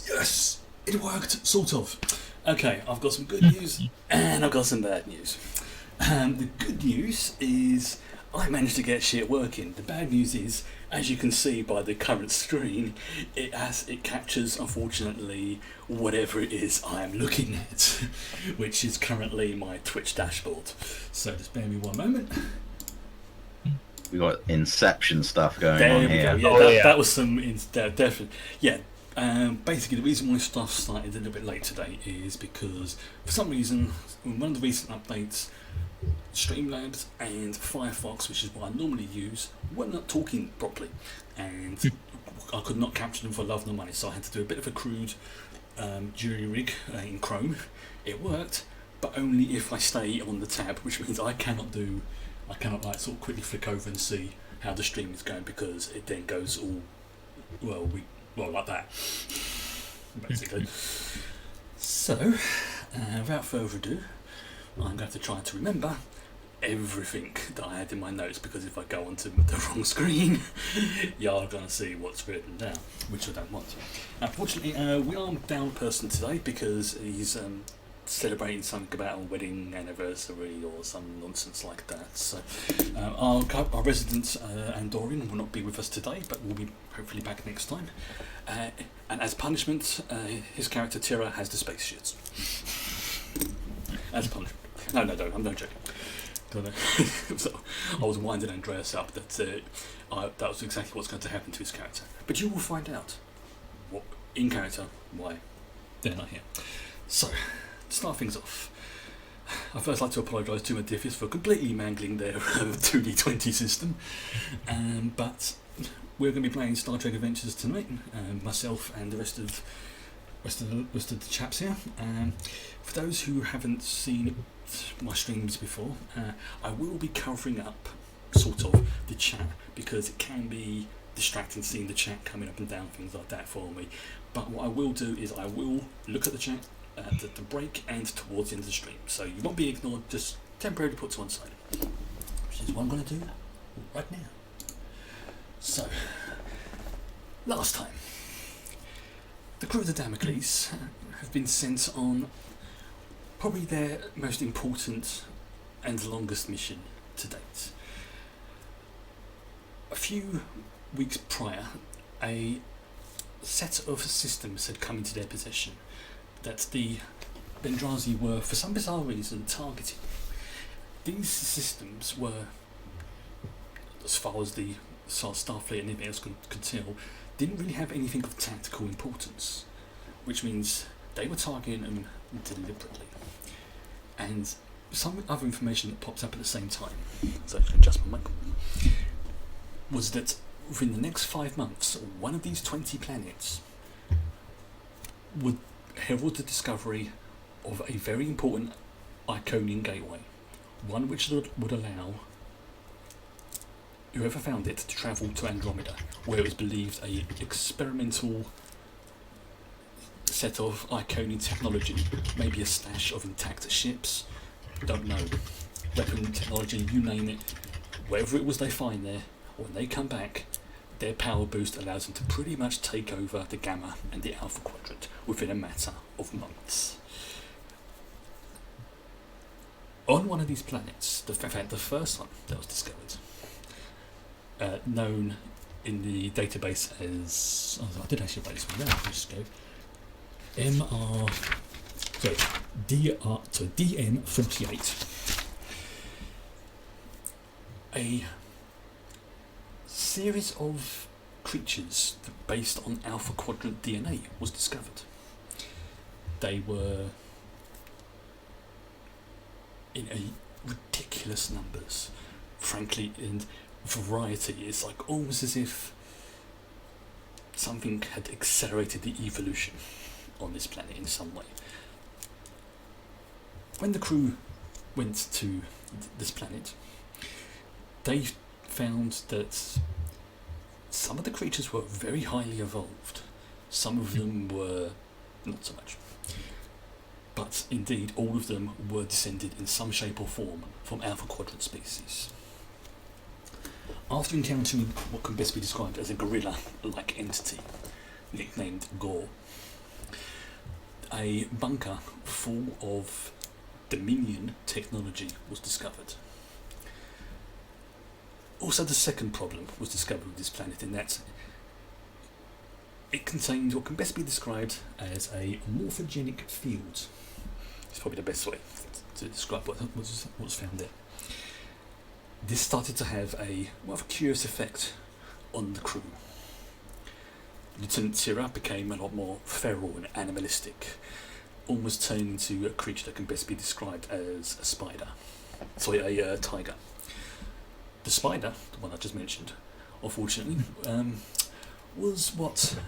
Yes, it worked, sort of. Okay, I've got some good news and I've got some bad news. The good news is I managed to get shit working. The bad news is, as you can see by the current screen, it captures, unfortunately, whatever it is I am looking at, which is currently my Twitch dashboard. So just bear me one moment. We got Inception stuff going There on we here. go. Yeah, that was some definitely. Yeah. Basically, the reason my stuff started a little bit late today is because, for some reason, in one of the recent updates, Streamlabs and Firefox, which is what I normally use, were not talking properly, and I could not capture them for love nor money. So I had to do a bit of a crude jury rig in Chrome. It worked, but only if I stay on the tab, which means I cannot like sort of quickly flick over and see how the stream is going, because it then goes all like that, basically. So, without further ado, I'm going to try to remember everything that I had in my notes, because if I go onto the wrong screen, you're going to see what's written down, which I don't want. Unfortunately, we are down a person today because he's celebrating something about a wedding anniversary or some nonsense like that. So our resident Andorian will not be with us today, but will be hopefully back next time. And as punishment, his character Tira has the space shits. As punishment. No, I'm not joking. So, I was winding Andreas up that that was exactly what's going to happen to his character. But you will find out what in character why they're not here. So, to start things off, I'd first like to apologise to my diffies for completely mangling their 2D20 system, but we're going to be playing Star Trek Adventures tonight, myself and the rest of the chaps here. For those who haven't seen my streams before, I will be covering up sort of the chat, because it can be distracting seeing the chat coming up and down, things like that for me. But what I will do is I will look at the chat at the break and towards the end of the stream, so you won't be ignored, just temporarily put to one side, which is what I'm going to do right now. So, last time, the crew of the Damocles have been sent on probably their most important and longest mission to date. A few weeks prior, a set of systems had come into their possession that the Bendrazi were, for some bizarre reason, targeting. These systems were, as far as the Starfleet and anything else could tell, didn't really have anything of tactical importance, which means They were targeting them deliberately. And some other information that pops up at the same time, so I can adjust my mic, was that within the next 5 months, one of these 20 planets would herald the discovery of a very important Iconian gateway, one which would allow whoever found it to travel to Andromeda, where it was believed a experimental set of Iconian technology, maybe a stash of intact ships, don't know, weapon technology, you name it, whatever it was they find there, when they come back, their power boost allows them to pretty much take over the Gamma and the Alpha Quadrant within a matter of months. On one of these planets, the first one that was discovered, known in the database as, I did actually write this one down, let's just go, DM48, a series of creatures based on Alpha Quadrant DNA was discovered. They were in a ridiculous numbers, frankly, and variety. It's like almost as if something had accelerated the evolution on this planet in some way. When the crew went to this planet, they found that some of the creatures were very highly evolved, some of them were not so much. But indeed, all of them were descended in some shape or form from Alpha Quadrant species. After encountering what can best be described as a gorilla-like entity, nicknamed Gore, a bunker full of Dominion technology was discovered. Also, the second problem was discovered with this planet, in that it contained what can best be described as a morphogenic field. It's probably the best way to describe what was found there. This started to have a rather curious effect on the crew. Lieutenant Tira became a lot more feral and animalistic, almost turning into a creature that can best be described as a spider. Sorry, a tiger. The spider, the one I just mentioned, unfortunately, was what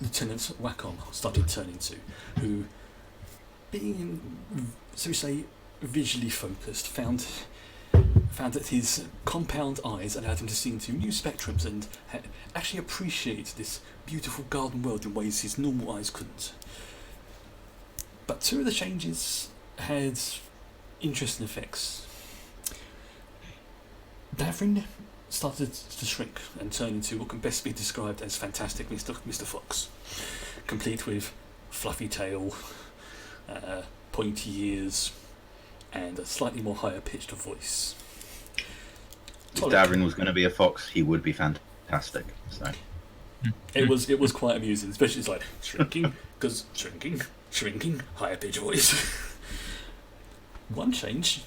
Lieutenant Wacom started turning to, who, being, so we say, visually focused, found that his compound eyes allowed him to see into new spectrums and actually appreciate this beautiful garden world in ways his normal eyes couldn't. But two of the changes had interesting effects. Davrin started to shrink and turn into what can best be described as fantastic Mr. Fox, complete with fluffy tail, pointy ears, and a slightly more higher pitched voice. If Davrin was going to be a fox, he would be fantastic. So it was quite amusing, especially it's like shrinking, because shrinking, higher pitched voice. One change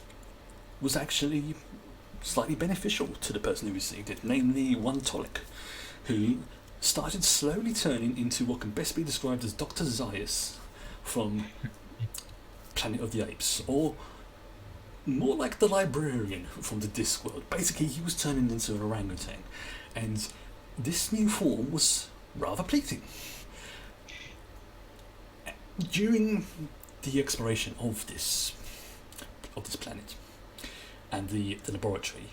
was actually slightly beneficial to the person who received it, namely one Tolek, who started slowly turning into what can best be described as Dr. Zaius from Planet of the Apes, or more like the librarian from the Discworld. Basically, he was turning into an orangutan, and this new form was rather pleasing. During the exploration of this planet and the laboratory,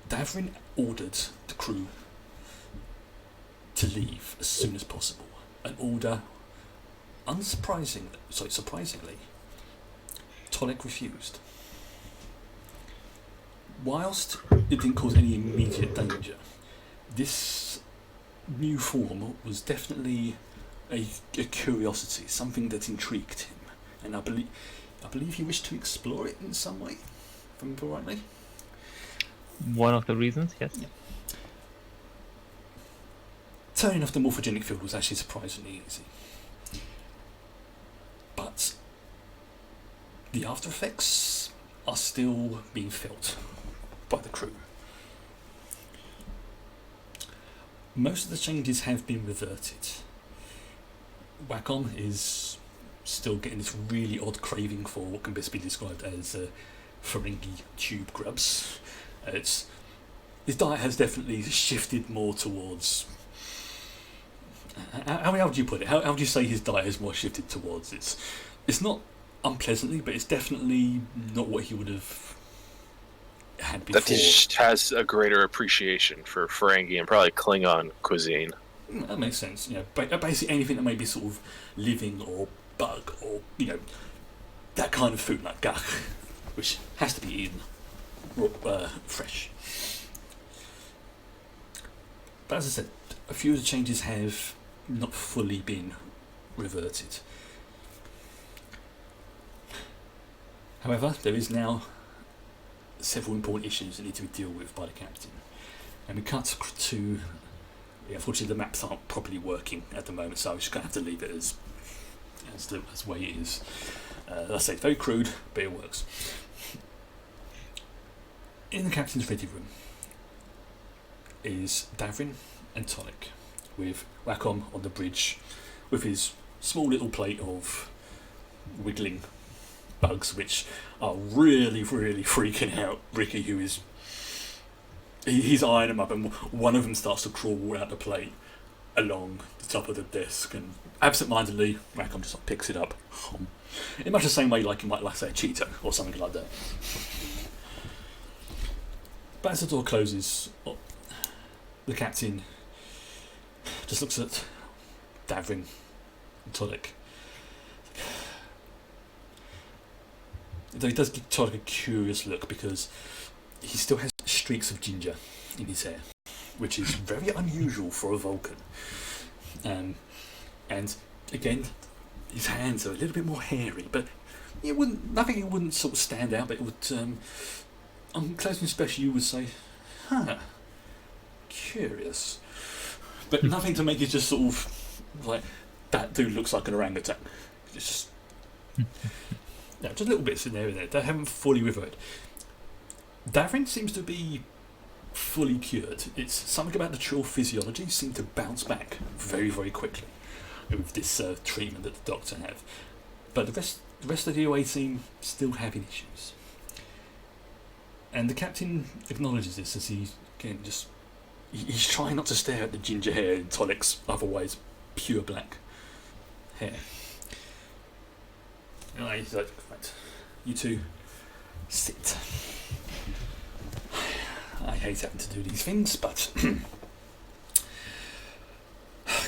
Davrin ordered the crew to leave as soon as possible. An order, surprisingly, Tolek refused. Whilst it didn't cause any immediate danger, this new form was definitely a curiosity, something that intrigued him, and I believe he wished to explore it in some way, if I remember rightly. One of the reasons, yes. Yeah. Turning off the morphogenic field was actually surprisingly easy. But the after effects are still being felt by the crew. Most of the changes have been reverted. Wacom is still getting this really odd craving for what can best be described as Ferengi tube grubs. His diet has definitely shifted more towards. How would you put it? How would you say his diet has more shifted towards? It's not unpleasantly, but it's definitely not what he would have had before. That he just has a greater appreciation for Ferengi and probably Klingon cuisine. That makes sense. Basically anything that may be sort of living or bug or that kind of food like gach, which has to be eaten fresh. But as I said, a few of the changes have not fully been reverted. However, there is now several important issues that need to be dealt with by the captain. And we cut to... Unfortunately, the maps aren't properly working at the moment, so I'm just going to have to leave it as the way it is. As I say, it's very crude, but it works. In the captain's ready room is Davrin and Tonic, with Wacom on the bridge, with his small little plate of wiggling bugs, which are really, really freaking out Ricky, who is... He's eyeing them up, and one of them starts to crawl out the plate along the top of the desk, and absent-mindedly, Wacom just picks it up. In much the same way like you might say a cheetah or something like that. But as the door closes, the captain just looks at Davrin and Tonic. Though he does give Tonic a curious look, because he still has streaks of ginger in his hair, which is very unusual for a Vulcan. And again, his hands are a little bit more hairy, but nothing wouldn't sort of stand out, but it would, on close inspection you would say, curious. But nothing to make it just sort of like, that dude looks like an orangutan. Just little bits in there and there. They haven't fully reverted. Davrin seems to be fully cured. It's something about the trill physiology seemed to bounce back very, very quickly with this treatment that the doctor had. But the rest of the OA team still having issues. And the captain acknowledges this as he's trying not to stare at the ginger hair in Tonic's otherwise pure black hair. And he's like, right, you two sit. I hate having to do these things, but...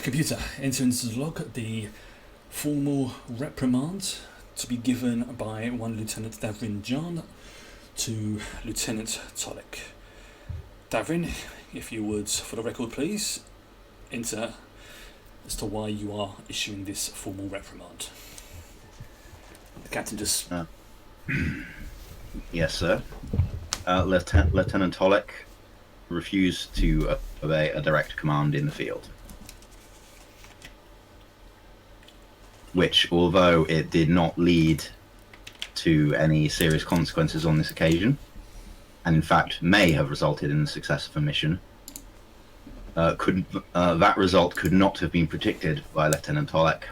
Computer, enter into the log the formal reprimand to be given by one Lieutenant Davrin John to Lieutenant Tolic. Davrin, if you would, for the record please, enter as to why you are issuing this formal reprimand. The captain just... Yes, sir. Lieutenant Tolic refused to obey a direct command in the field, which, although it did not lead to any serious consequences on this occasion, and in fact may have resulted in the success of a mission, that result could not have been predicted by Lieutenant Tolic,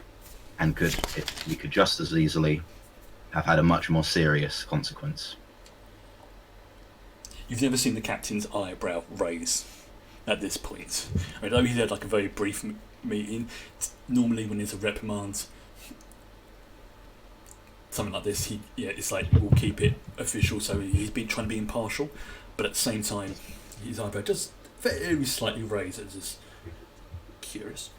and we could just as easily have had a much more serious consequence. You've never seen the captain's eyebrow raise at this point. I mean, though he had like a very brief meeting, normally when there's a reprimand, something like this, it's like, we'll keep it official, so he's been trying to be impartial, but at the same time, his eyebrow just very slightly raised. It's just curious.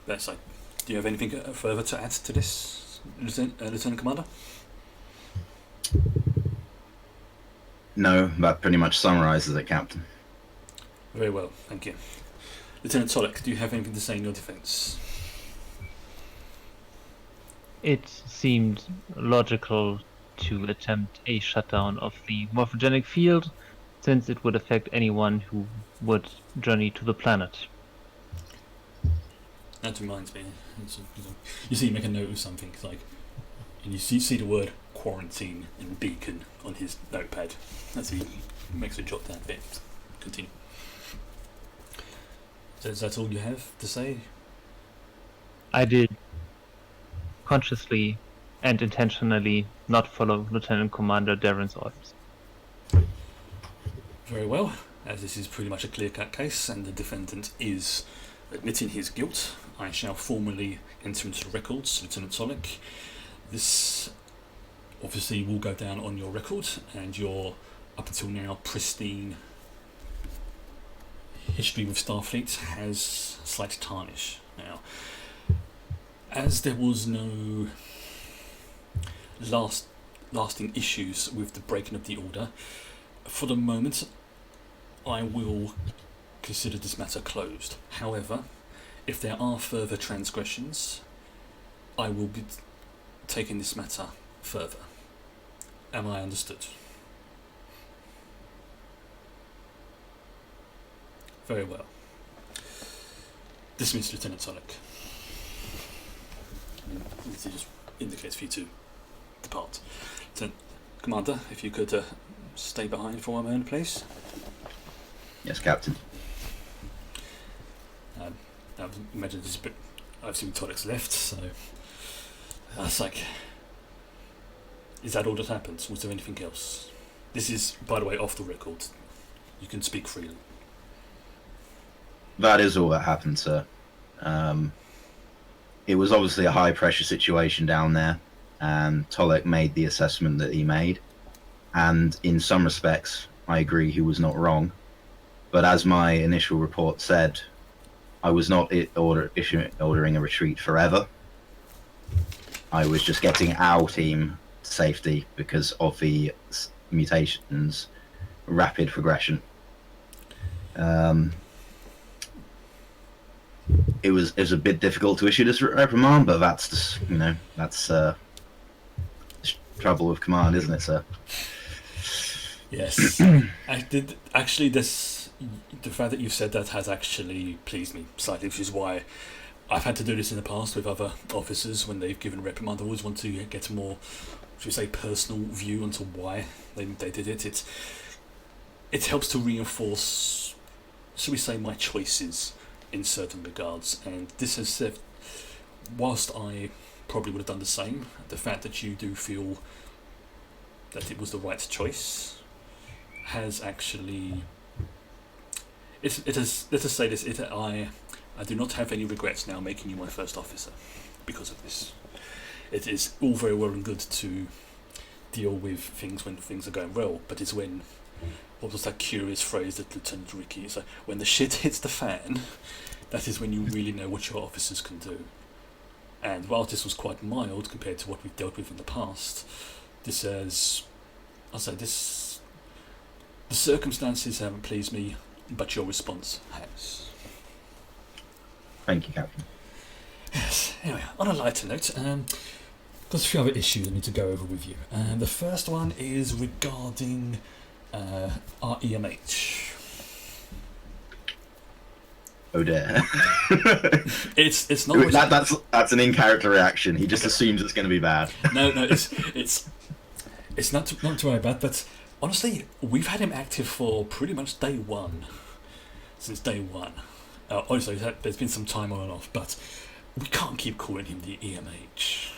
That's like, do you have anything further to add to this, Lieutenant Commander? No, that pretty much summarizes it, Captain. Very well, thank you. Lieutenant Tolic, do you have anything to say in your defence? It seemed logical to attempt a shutdown of the morphogenic field, since it would affect anyone who would journey to the planet. That reminds me, you see, make a note of something, like, and you see the word quarantine and beacon on his notepad. That's he makes a jot down bit. Continue. So is that all you have to say? I did consciously and intentionally not follow Lieutenant Commander Darren's orders. Very well, as this is pretty much a clear-cut case and the defendant is admitting his guilt, I shall formally enter into records, Lieutenant Solik. This obviously will go down on your record and your up until now pristine history with Starfleet has a slight tarnish. Now, as there was no lasting issues with the breaking of the order, for the moment I will consider this matter closed. However, if there are further transgressions, I will be taking this matter further. Am I understood? Very well. Dismiss, Lieutenant Solik. This just indicates for you to depart. Commander, if you could stay behind for a moment, please. Yes, Captain. I imagine this is a bit. I've seen Tolik's left, so it's like. Is that all that happened? Was there anything else? This is, by the way, off the record. You can speak freely. That is all that happened, sir. It was obviously a high-pressure situation down there, and Tolik made the assessment that he made. And in some respects, I agree he was not wrong. But as my initial report said, I was not ordering a retreat forever. I was just getting our team to safety because of the mutations' rapid progression. It was a bit difficult to issue this reprimand, but that's just, that's trouble with command, isn't it, sir? Yes. I did actually. The fact that you said that has actually pleased me slightly, which is why I've had to do this in the past with other officers when they've given reprimand. I always want to get a more, should we say, personal view onto why they did it. It helps to reinforce, should we say, my choices in certain regards, and this has said, whilst I probably would have done the same, the fact that you do feel that it was the right choice has actually it has, let us say this, I do not have any regrets now making you my first officer because of this. It is all very well and good to deal with things when things are going well, but it's when, what was that curious phrase that Lieutenant Ricky is like, when the shit hits the fan, that is when you really know what your officers can do. And while this was quite mild compared to what we've dealt with in the past, this has, I'll say this, the circumstances haven't pleased me, but your response has. Thank you, Captain. Yes. Anyway, on a lighter note, there's a few other issues I need to go over with you. The first one is regarding our EMH. Oh dear. It's not. That's an in-character reaction. He just assumes it's going to be bad. No, it's not too bad. But honestly, we've had him active for pretty much day one. Since day one. Obviously, there's been some time on and off, but we can't keep calling him the EMH.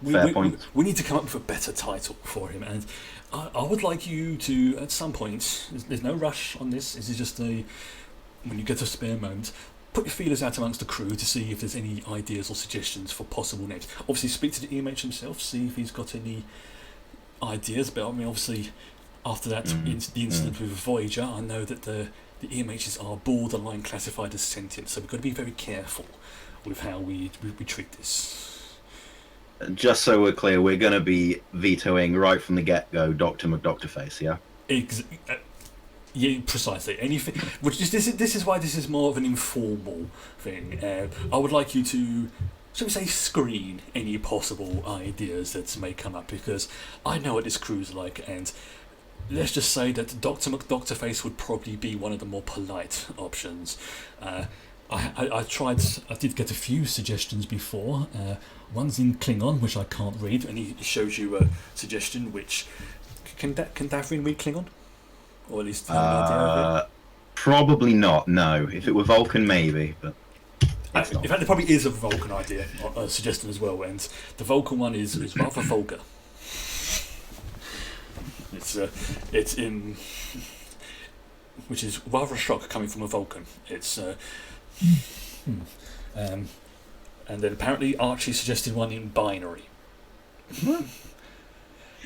Fair point. We need to come up with a better title for him, and I would like you to, at some point, there's no rush on this, this is just when you get a spare moment, put your feelers out amongst the crew to see if there's any ideas or suggestions for possible names. Obviously speak to the EMH himself, see if he's got any ideas, but I mean obviously after that the incident with Voyager, I know that the EMHs are borderline classified as sentient, so we've got to be very careful with how we treat this. Just so we're clear, we're going to be vetoing right from the get-go Dr. McDoctorface, yeah? Yeah, precisely. Anything. Which is this is why this is more of an informal thing. I would like you to, shall we say, screen any possible ideas that may come up, because I know what this crew's like, and let's just say that Dr. McDoctorface would probably be one of the more polite options. I did get a few suggestions before. One's in Klingon, which I can't read, and he shows you a suggestion which can Davrin read Klingon, or at least have an idea of it. Probably not. No, if it were Vulcan, maybe. But It's In not. fact, there probably is a Vulcan idea, suggestion as well, and the Vulcan one is rather vulgar. It's in, which is rather a shock coming from a Vulcan. It's and then apparently Archie suggested one in binary.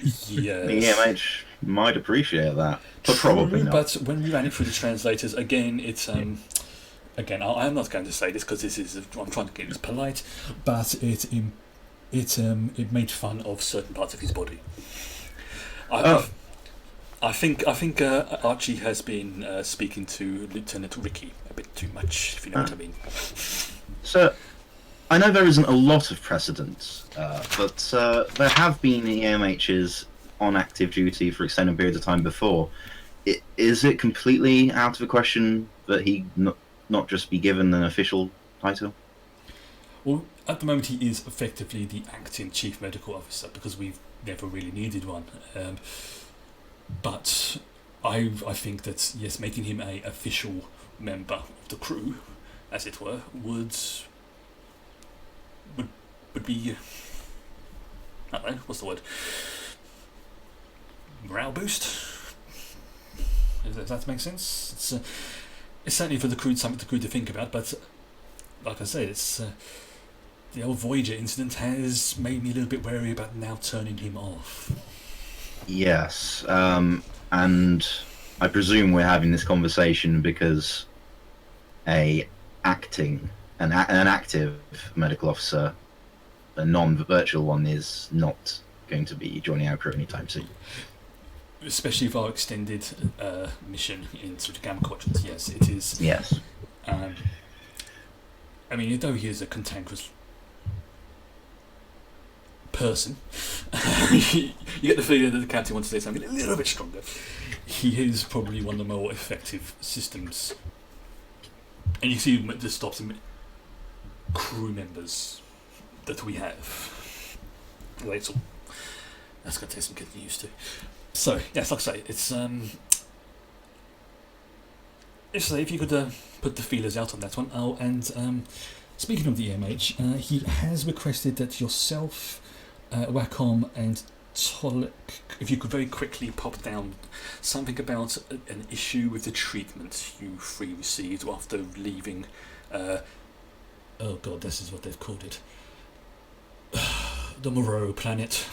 Yes. The EMH might appreciate that, but probably not. But when we ran it through the translators, again, it's again, I'm not going to say this because this is I'm trying to get this polite, but it made fun of certain parts of his body. I think Archie has been speaking to Lieutenant Ricky a bit too much, if you know what I mean. So, I know there isn't a lot of precedent, but there have been EMHs on active duty for extended periods of time before. Is it completely out of the question that he not just be given an official title? Well, at the moment he is effectively the acting chief medical officer because we've never really needed one. But I think that yes, making him a official member of the crew, as it were, would be, I don't know, what's the word? Morale boost? Does that make sense? It's certainly for the crew something the crew to think about, but like I said, it's the old Voyager incident has made me a little bit wary about now turning him off. Yes, and I presume we're having this conversation because an active medical officer, a non-virtual one, is not going to be joining our crew anytime soon. Especially for our extended mission into the Gamma Quadrant, yes, it is. Yes. I mean, though he is a cantankerous person, you get the feeling that the captain wants to say something a little bit stronger. He is probably one of the more effective systems, and you see this stops him. Crew members that we have. That's going to take some getting used to. So yes, like I say, it's if you could put the feelers out on that one. Oh, and speaking of the EMH, he has requested that yourself, Wacom, and Tolek, if you could very quickly pop down something about an issue with the treatment you three received after leaving. Oh god, this is what they've called it. The Moreau planet.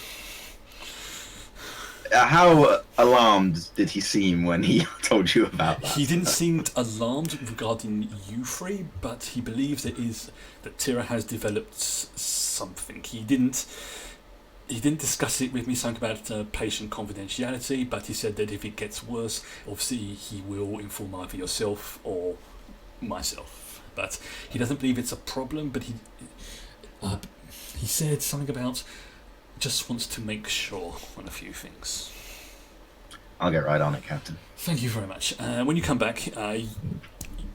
How alarmed did he seem when he told you about that? He didn't seem alarmed regarding you three, but he believes that Tira has developed something. He didn't discuss it with me, something about patient confidentiality, but he said that if it gets worse, obviously he will inform either yourself or myself. But he doesn't believe it's a problem, but he said something about just wants to make sure on a few things. I'll get right on it, Captain. Thank you very much. When you come back,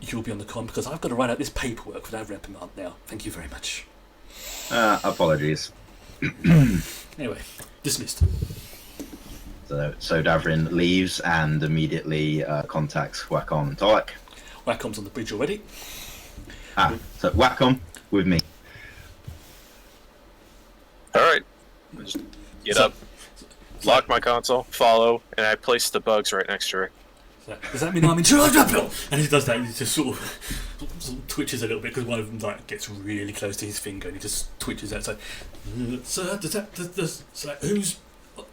you'll be on the con because I've got to write out this paperwork for that reprimand now. Thank you very much. Apologies. Anyway, dismissed. So Davrin leaves and immediately contacts Wacom and Tolek. Wacom's on the bridge already. So Wacom with me. Alright. Just get up, lock my console, follow, and I place the bugs right next to her. So, does that mean I'm in charge of Bill? And he does that, and he just sort of twitches a little bit because one of them gets really close to his finger and he just twitches that. So, sir, who's...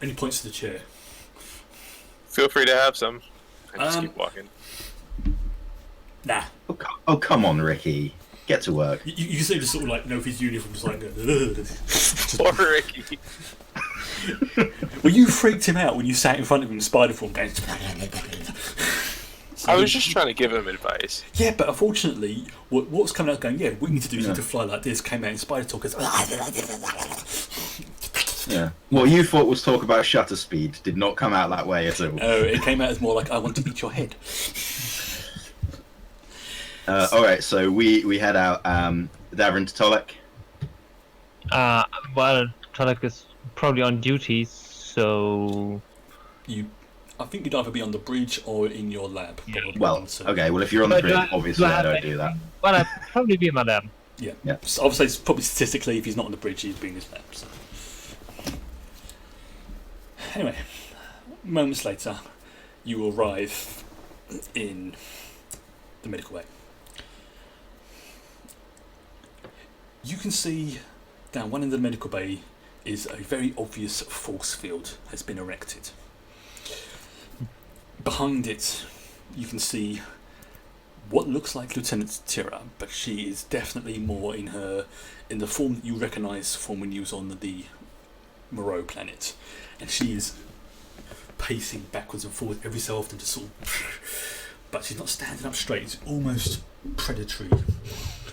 And he points to the chair. Feel free to have some. I just keep walking. Nah. Oh, come on, Ricky. Get to work. You see just sort of know if his uniform just Poor Ricky. Well, you freaked him out when you sat in front of him in spider form going... I was just trying to give him advice. Yeah, but unfortunately, what's coming out going, yeah, what you need to do is to fly like this, came out in spider talk as... Yeah. What you thought was talk about shutter speed did not come out that way at all. Oh, it came out as more like, I want to eat your head. Alright, so we head out. Davrin to Tolek. Well, Tolek is probably on duty, so... I think you'd either be on the bridge or in your lab. Yeah. Well, okay, well if you're on the bridge, obviously I don't do that. Well, I'd probably be in my lab. Yeah. Yeah. So obviously, it's probably statistically, if he's not on the bridge, he's being his lap. So. Anyway, moments later, you arrive in the medical bay. You can see down one end of the medical bay is a very obvious force field has been erected. Behind it, you can see what looks like Lieutenant Tira, but she is definitely more in the form that you recognise from when you was on the Moreau planet, and she is pacing backwards and forwards every so often, just sort of, but she's not standing up straight. It's almost predatory.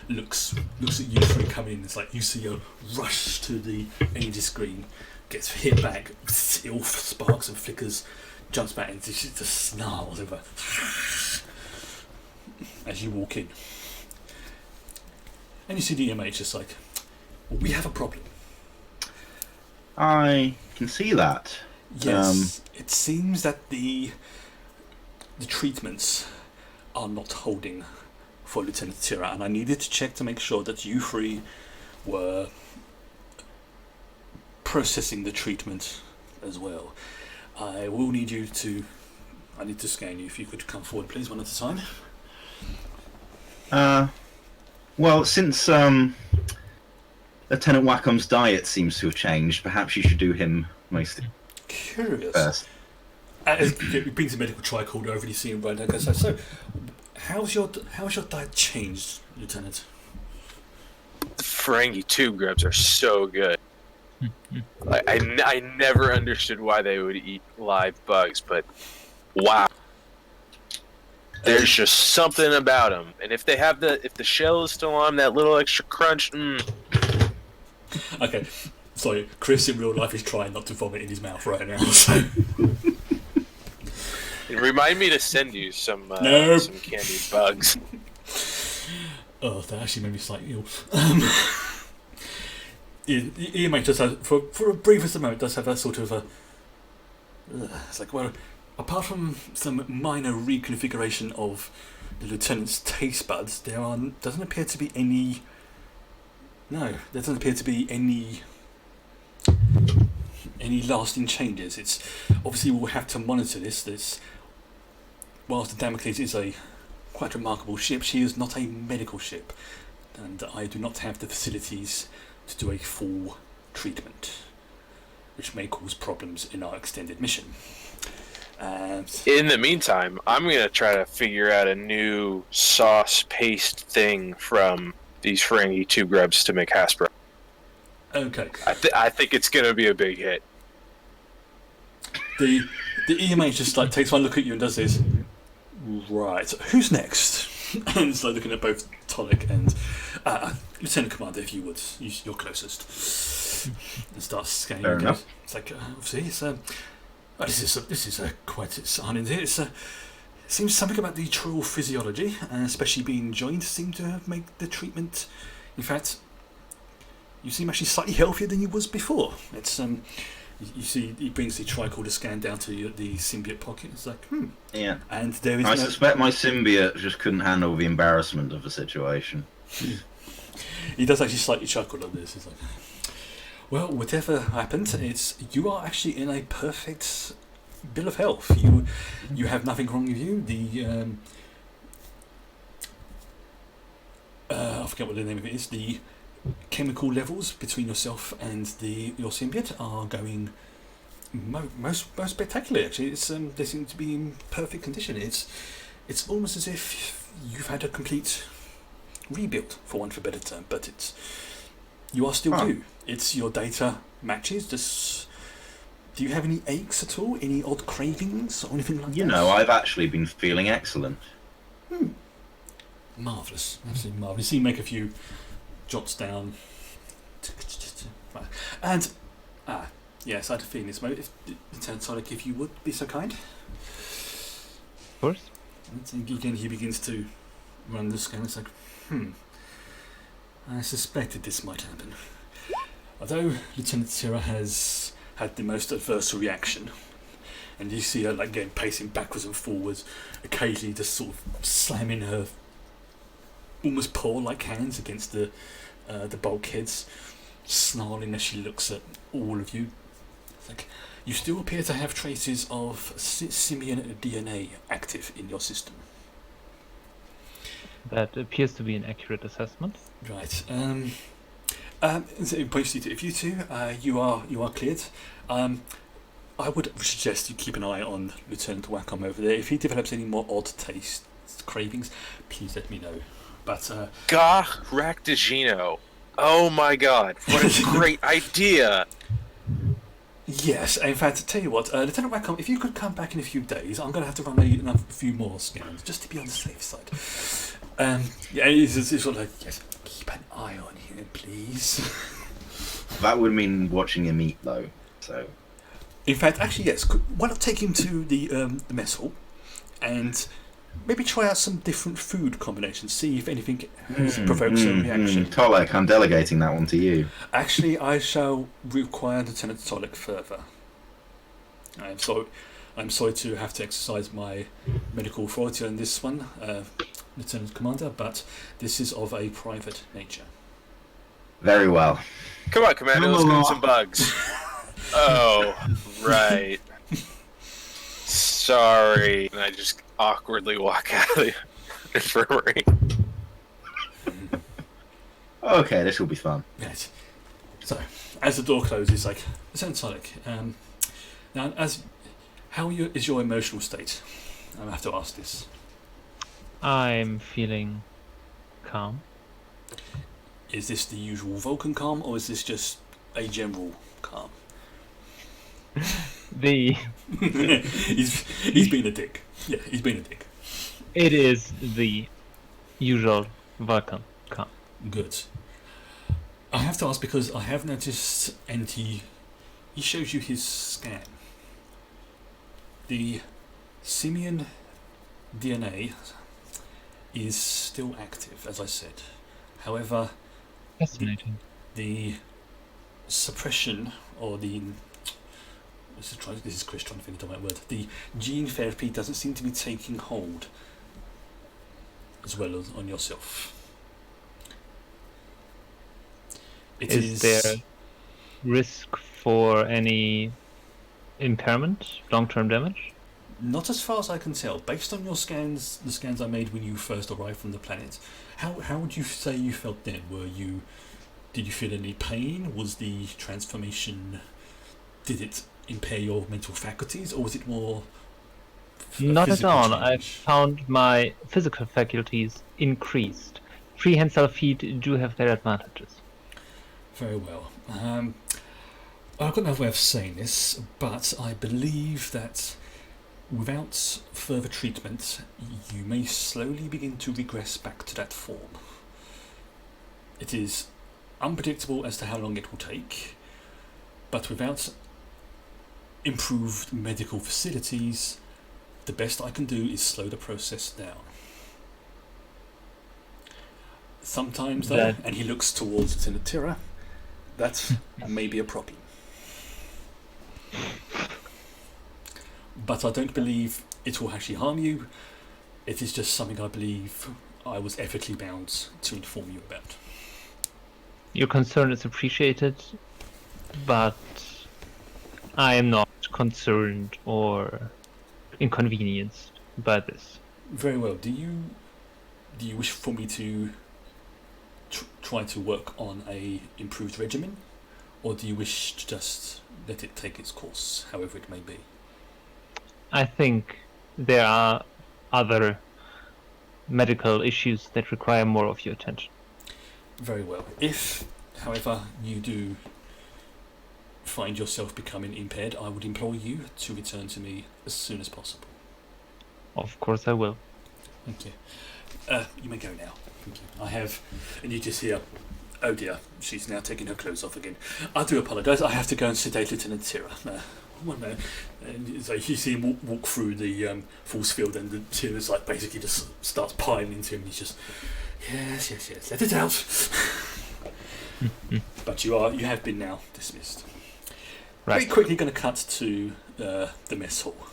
Looks at you three coming in. It's like you see her rush to the energy screen, gets hit back, it all sparks and flickers, jumps back, and she just snarls over as you walk in. And you see the EMH just like, well, we have a problem. I can see that. Yes, it seems that the treatments are not holding for Lieutenant Tira, and I needed to check to make sure that you three were processing the treatment as well. I will need you to. I need to scan you. If you could come forward, please, one at a time. Well, since Lieutenant Wackham's diet seems to have changed, perhaps you should do him most Curious. first. He brings a medical tricorder over and you see him right there. Goes, so, how's your diet changed, Lieutenant? The Ferengi tube grubs are so good. I never understood why they would eat live bugs, but wow. There's just something about them, and if the shell is still on, that little extra crunch. Okay, sorry, Chris in real life is trying not to vomit in his mouth right now. So. Remind me to send you some Nope. some candied bugs. Oh, that actually made me slightly ill. EMH does have, for a brief moment, does have that sort of a. It's like, well, apart from some minor reconfiguration of the lieutenant's taste buds, doesn't appear to be any. No, there doesn't appear to be any lasting changes. It's obviously we'll have to monitor this. Whilst the Damocles is a quite remarkable ship, she is not a medical ship, and I do not have the facilities to do a full treatment, which may cause problems in our extended mission. In the meantime, I'm gonna try to figure out a new sauce paste thing from these Ferengi tube grubs to make Hasbro. Okay. I think it's gonna be a big hit. The EMH just like takes one look at you and does this. Right, who's next? And it's like looking at both Tolic and Lieutenant Commander, if you would, you're closest, and starts scanning. Fair enough. It's like obviously this is quite disheartening. It seems something about the trial physiology, especially being joined, seem to make the treatment. In fact, you seem actually slightly healthier than you was before. It's You see, he brings the tricorder scan down to the symbiote pocket. It's like, Yeah. And there is I suspect my symbiote just couldn't handle the embarrassment of the situation. He does actually slightly chuckle at this. It's like, well, whatever happened, you are actually in a perfect bill of health. You have nothing wrong with you. I forget what the name of it is. The chemical levels between yourself and your symbiote are going most spectacularly. Actually, they seem to be in perfect condition. It's almost as if you've had a complete rebuild, for want of a better term. But you are still you. It's your data matches. Do you have any aches at all? Any odd cravings or anything like that? You know, I've actually been feeling excellent. Marvellous. Absolutely marvellous. You make a few jots down. And, yes, I had a feeling this moment. Lieutenant Sonic, if you would be so kind. Of course. And again, he begins to run the scan. It's like, I suspected this might happen. Although Lieutenant Tira has had the most adverse reaction, and you see her like again pacing backwards and forwards, occasionally just sort of slamming her almost paw-like hands against the bulkheads, snarling as she looks at all of you. It's like, you still appear to have traces of simian DNA active in your system. That appears to be an accurate assessment. Right. So basically, if you two, you are cleared. I would suggest you keep an eye on Lieutenant Wacom over there. If he develops any more odd taste cravings, please let me know. But Gah Ractigino. Oh my god, what a great idea! yes, in fact, tell you what, Lieutenant Wacom, if you could come back in a few days, I'm going to have to run a few more scans just to be on the safe side. Yeah, it's sort of like, yes, keep an eye on him, please. That would mean watching him eat, though. So, In fact, actually, yes. Why not take him to the mess hall and maybe try out some different food combinations, see if anything provokes a reaction. Tolek, I'm delegating that one to you. Actually, I shall require Lieutenant Tolek further. I'm sorry to have to exercise my medical authority on this one, Lieutenant Commander, but this is of a private nature. Very well. Come on, Commander, let's get some bugs. Oh, right. Sorry. And I just awkwardly walk out of the infirmary. Okay, this will be fun. Yes. So, as the door closes, like, Lieutenant Tolek, now, how is your emotional state? I have to ask this. I'm feeling calm. Is this the usual Vulcan calm, or is this just a general calm? He's been a dick. Yeah, he's been a dick. It is the usual Vulcan calm. Good. I have to ask because I have noticed, and he shows you his scan. The simian DNA is still active, as I said. However, Fascinating. the suppression, or the... This is Chris trying to think of the right word. The gene therapy doesn't seem to be taking hold as well as on yourself. Is there risk for any impairment, long-term damage? Not as far as I can tell. Based on your scans, the scans I made when you first arrived from the planet, how would you say you felt then? Did you feel any pain? Was the transformation, did it impair your mental faculties, or was it more Not at all. change? I found my physical faculties increased. Prehensile feet do have their advantages. Very well. I've got another way of saying this, but I believe that without further treatment, you may slowly begin to regress back to that form. It is unpredictable as to how long it will take, but without improved medical facilities, the best I can do is slow the process down. Sometimes, though, and he looks towards Lieutenant Tira, that may be a problem. But I don't believe it will actually harm you. It is just something I believe I was ethically bound to inform you about. Your concern is appreciated, but I am not concerned or inconvenienced by this. Very well. Do you wish for me to try to work on a improved regimen, or do you wish to just let it take its course, however it may be? I think there are other medical issues that require more of your attention. Very well. If, however, you do find yourself becoming impaired, I would implore you to return to me as soon as possible. Of course I will. Thank you. You may go now. Thank you. I have, and you just hear, oh dear, she's now taking her clothes off again. I do apologise, I have to go and sedate Lieutenant Tira. One minute. And so you see him walk through the force field, and the Tira's like basically just starts piling into him, and he's just, yes, let it out. But you have been now dismissed. Right. Very quickly going to cut to the mess hall,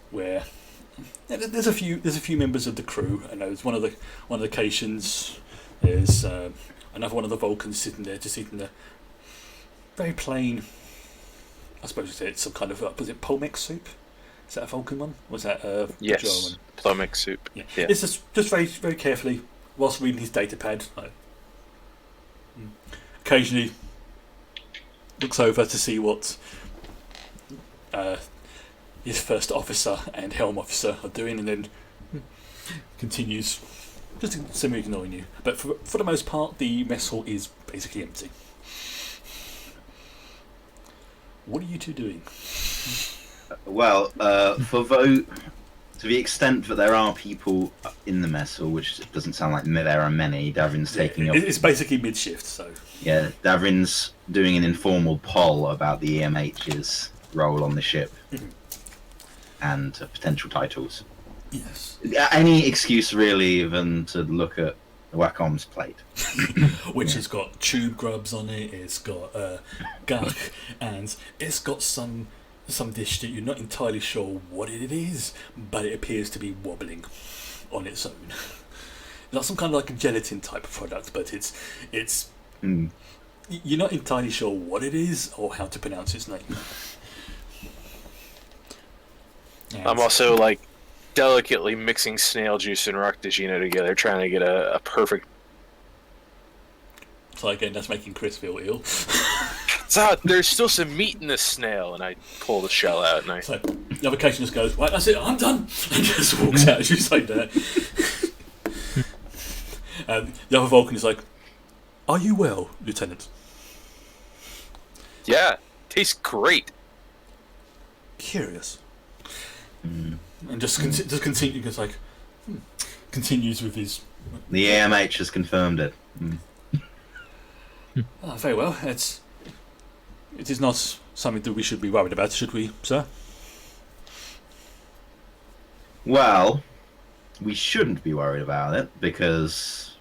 where there's a few members of the crew. I know it's one of the occasions. There's another one of the Vulcans sitting there, just eating the very plain. I suppose you say it's some kind of was it Polmex soup? Is that a Vulcan one? Or was that Yes, German? Plumix soup. Yeah. Yeah. It's just very very carefully whilst reading his data pad. Occasionally looks over to see what his first officer and helm officer are doing, and then continues just semi-ignoring you. But for the most part, the mess hall is basically empty. What are you two doing? Well, to the extent that there are people in the mess hall, which doesn't sound like there are many, Davrin's taking up. It's basically mid-shift, so. Yeah, Davrin's doing an informal poll about the EMH's role on the ship and potential titles. Yes. Any excuse really than to look at the Wacom's plate. Which has got tube grubs on it, it's got guk, and it's got some dish that you're not entirely sure what it is, but it appears to be wobbling on its own. Like some kind of like a gelatin type of product, but it's you're not entirely sure what it is or how to pronounce its name. And I'm also like delicately mixing snail juice and Roctagino together, trying to get a perfect. so again, that's making Chris feel ill. So there's still some meat in this snail, and I pull the shell out, and I. So the other Cation just goes, right, that's it, I'm done, and just walks out as you say that. And the other Vulcan is like, are you well, Lieutenant? Yeah, tastes great. Curious. And just continue, because like continues with his. The EMH has confirmed it. Very well. It is not something that we should be worried about, should we, sir? Well, we shouldn't be worried about it because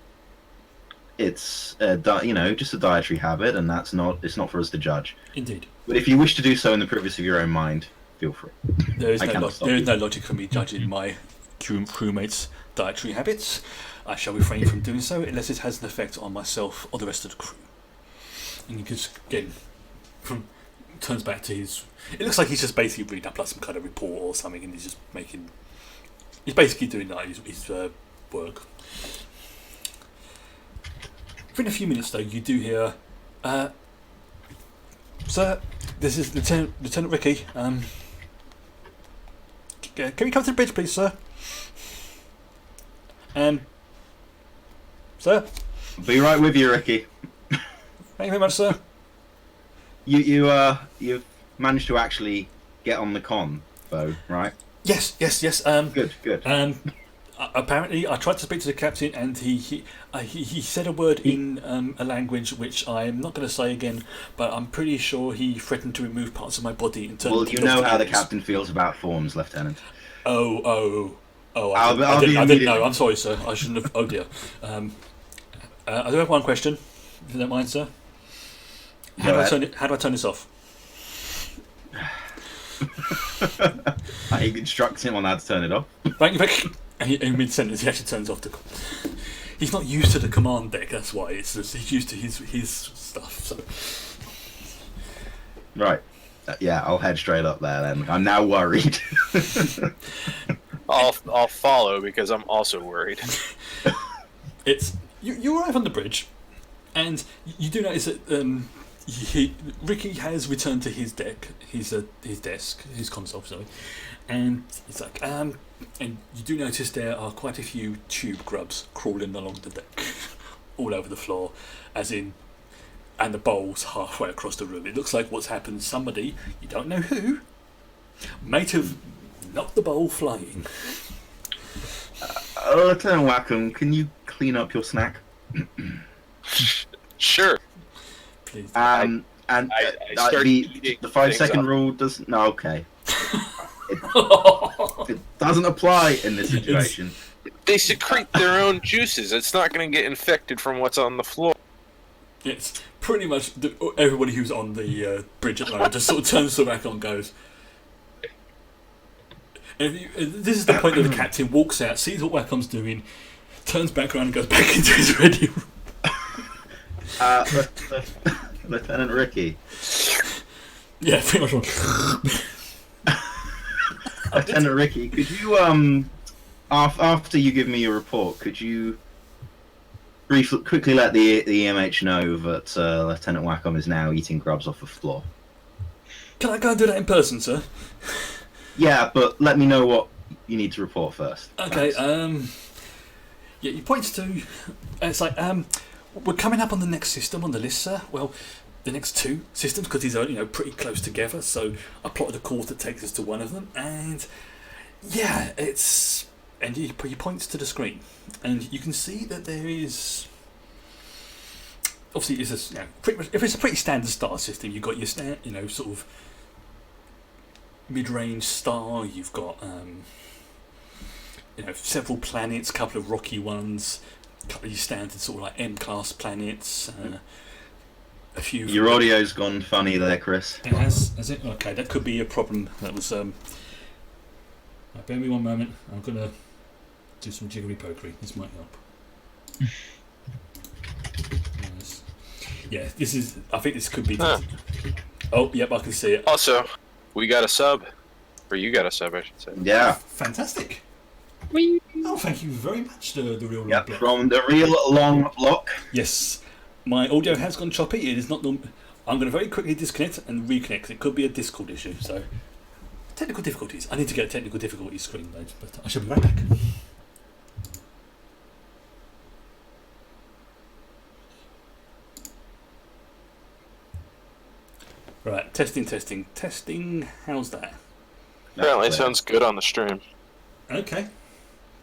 it's just a dietary habit, and it's not for us to judge. Indeed. But if you wish to do so in the privacy of your own mind, feel free. There is I no cannot stop there is you. no logic for me judging my crewmates' dietary habits. I shall refrain from doing so unless it has an effect on myself or the rest of the crew. And you can just again turns back to his. It looks like he's just basically reading up like some kind of report or something, and he's just making. He's basically doing like his work. Within a few minutes, though, you do hear, "Sir, this is Lieutenant Ricky. Can we come to the bridge, please, sir? Sir, Be right with you, Ricky. thank you very much, sir. You've managed to actually get on the con, though, right? Yes. Good. Apparently, I tried to speak to the captain, and he said a word in a language which I'm not going to say again, but I'm pretty sure he threatened to remove parts of my body and turn. Well, you know how the captain feels about forms, Lieutenant. Oh! I'll be I didn't immediate. know. I'm sorry, sir. I shouldn't have. Oh dear. I do have one question, if you don't mind, sir. How do I turn this off? I instruct him on how to turn it off. Thank you. And in mid-sentence, he actually turns off the. He's not used to the command deck. That's why he's used to his stuff. So. Right. Yeah, I'll head straight up there then. I'm now worried. I'll follow because I'm also worried. It's you arrive on the bridge, and you do notice that Ricky has returned to his deck, his desk, his console, sorry, and it's like and you do notice there are quite a few tube grubs crawling along the deck, all over the floor, and the bowls halfway across the room. It looks like what's happened. Somebody, you don't know who, might have knocked the bowl flying. Lieutenant Wacom, can you clean up your snack? Sure. Please. I start the eating 5 things second up. rule doesn't. No, okay. It doesn't apply in this situation. They secrete their own juices. It's not going to get infected from what's on the floor. It's pretty much everybody who's on the bridge at the moment just sort of turns to the back on and goes. This is the point that the captain walks out, sees what Wacom's doing, turns back around and goes back into his ready room. Lieutenant Ricky. Yeah, pretty much. Lieutenant Ricky, could you after you give me your report, could you quickly let the EMH know that Lieutenant Wacom is now eating grubs off the floor? Can I go and do that in person, sir? Yeah, but let me know what you need to report first. Okay. Thanks. Yeah, he points to. It's like we're coming up on the next system on the list, sir. Well, the next two systems because these are pretty close together. So I plotted a course that takes us to one of them, and yeah, it's. And he points to the screen, and you can see that there is. Obviously, it's pretty much, if it's a pretty standard star system, you've got your sort of mid-range star. You've got several planets, a couple of rocky ones, a couple of your standard sort of like M-class planets. A few. Your audio's gone funny there, Chris. It has it? Okay, that could be a problem. That was. Bear me one moment. I'm gonna do some jiggery pokery. This might help. Yes. Yeah, this is. I think this could be. Oh, yep, I can see it. Also, we got a sub. Or you got a sub, I should say. Yeah. Fantastic. Whee! Oh, thank you very much, the real long Yep, block. from the real long block. Yes, my audio has gone choppy. It is not. I'm going to very quickly disconnect and reconnect. It could be a Discord issue. So, technical difficulties. I need to get a technical difficulties screen though, but I shall be right back. Right, testing. How's that? Apparently, it sounds good on the stream. Okay,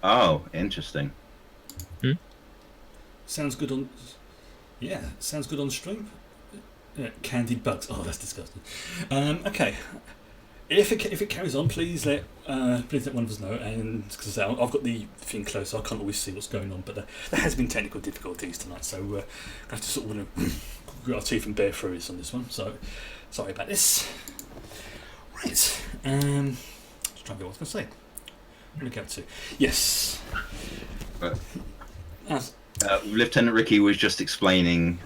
Oh, interesting. sounds good on. Yeah, sounds good on stream. Candied bugs. Oh, that's disgusting. Okay, if it carries on, please let one of us know. And because I've got the thing close, so I can't always see what's going on. But there has been technical difficulties tonight, so I have to sort of grit our teeth and bear through this on this one. So sorry about this. Right. Let's try and think what I was going to say. What did I get to? Yes. Lieutenant Ricky was just explaining.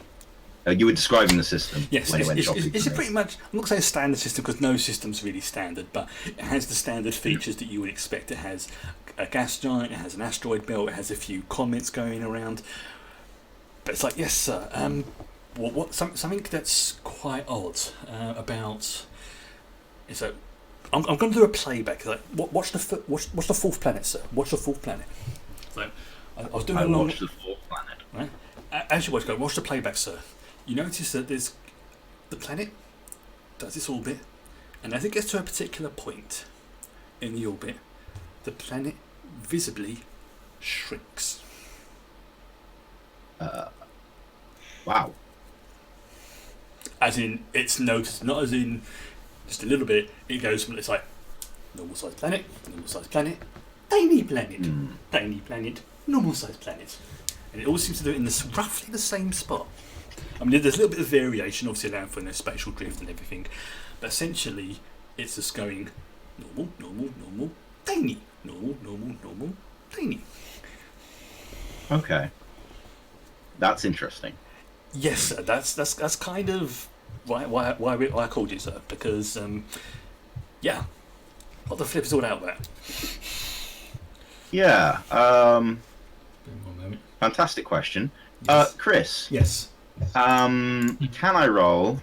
You were describing the system. Yes, when it went shopping it's for a me. pretty much. I'm not going to say a standard system because no system's really standard, but it has the standard features that you would expect. It has a gas giant, it has an asteroid belt, it has a few comets going around. But it's like, yes, sir. Something that's quite odd about. So, I'm going to do a playback. Like, what's the fourth planet, sir? What's the fourth planet? So, I was doing I a long. watched the fourth planet. Right? As you watch the playback, sir, you notice that there's the planet does its orbit, and as it gets to a particular point in the orbit, the planet visibly shrinks. Wow. As in, it's noticed, not as in just a little bit. It goes from, it's like normal sized planet, tiny planet, tiny planet, normal sized planet. And it all seems to do it in roughly the same spot. I mean, there's a little bit of variation, obviously allowing for spatial drift and everything, but essentially it's just going normal, tiny, normal, tiny. Okay. That's interesting. Yes, sir, that's kind of why I called you, sir, because yeah, what the flip is all out there. Yeah. One moment. Fantastic question. Yes. Chris. Yes. Can I roll?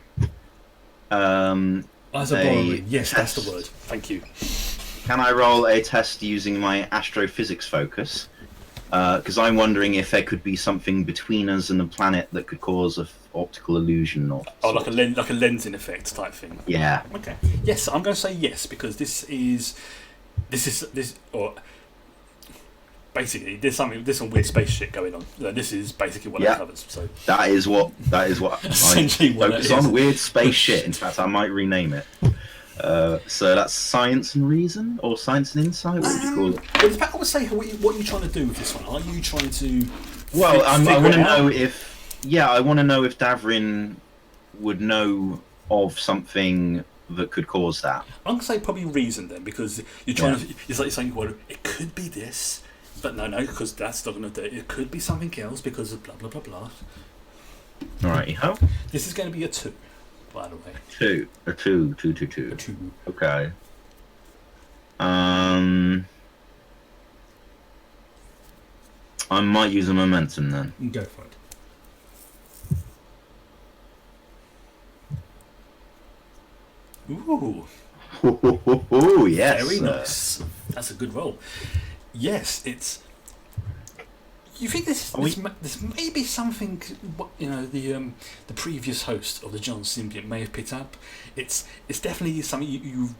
As a borrowing. Yes, that's the test. word. Thank you. Can I roll a test using my astrophysics focus? Because I'm wondering if there could be something between us and the planet that could cause an optical illusion, or Like a lensing effect type thing. yeah. Okay. Yes, I'm going to say yes because this basically there's some weird space shit going on. This is basically what it covers. So That is what Essentially I what focus that is. on. Weird space shit. In fact, I might rename it. So that's science and reason, or science and insight. What would you call it? well, I would say what are you trying to do with this one? Are you trying to? Well, I figure want it to out? know if I want to know if Davrin would know of something that could cause that? I'm gonna say probably reason then, because you're trying to. It's like you're saying, well, it could be this, but no, because that's not gonna do it. It could be something else because of blah blah blah blah. Righty-ho. This is going to be a 2, by the way. 2. A 2. 2, 2, 2. A 2. Okay. I might use a momentum then. Go for it. Ooh. Oh, yes. Very nice. That's a good roll. Yes, it's. You think this may be something? The previous host of the John Symbiont may have picked up. It's definitely something you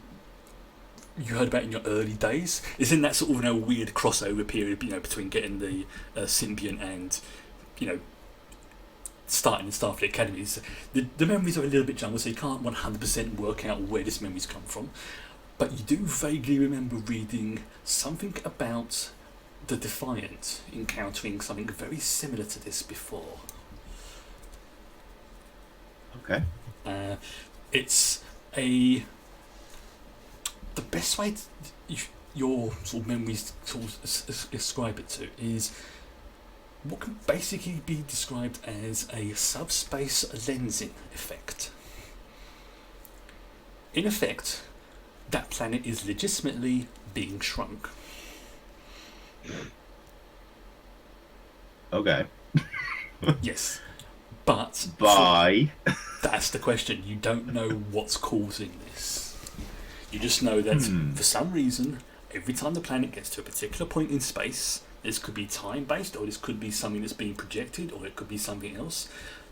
heard about in your early days. It's in that sort of weird crossover period, between getting the Symbiont and starting in Starfleet Academies. The memories are a little bit jumbled, so you can't 100% work out where this memory's come from. But you do vaguely remember reading something about the Defiant encountering something very similar to this before. Okay. It's the best way your sort of memories sort of describe it to is what can basically be described as a subspace lensing effect. In effect, that planet is legitimately being shrunk. Okay. Yes, but Bye. that's the question. You don't know what's causing this. You just know that for some reason, every time the planet gets to a particular point in space, this could be time-based, or this could be something that's being projected, or it could be something else.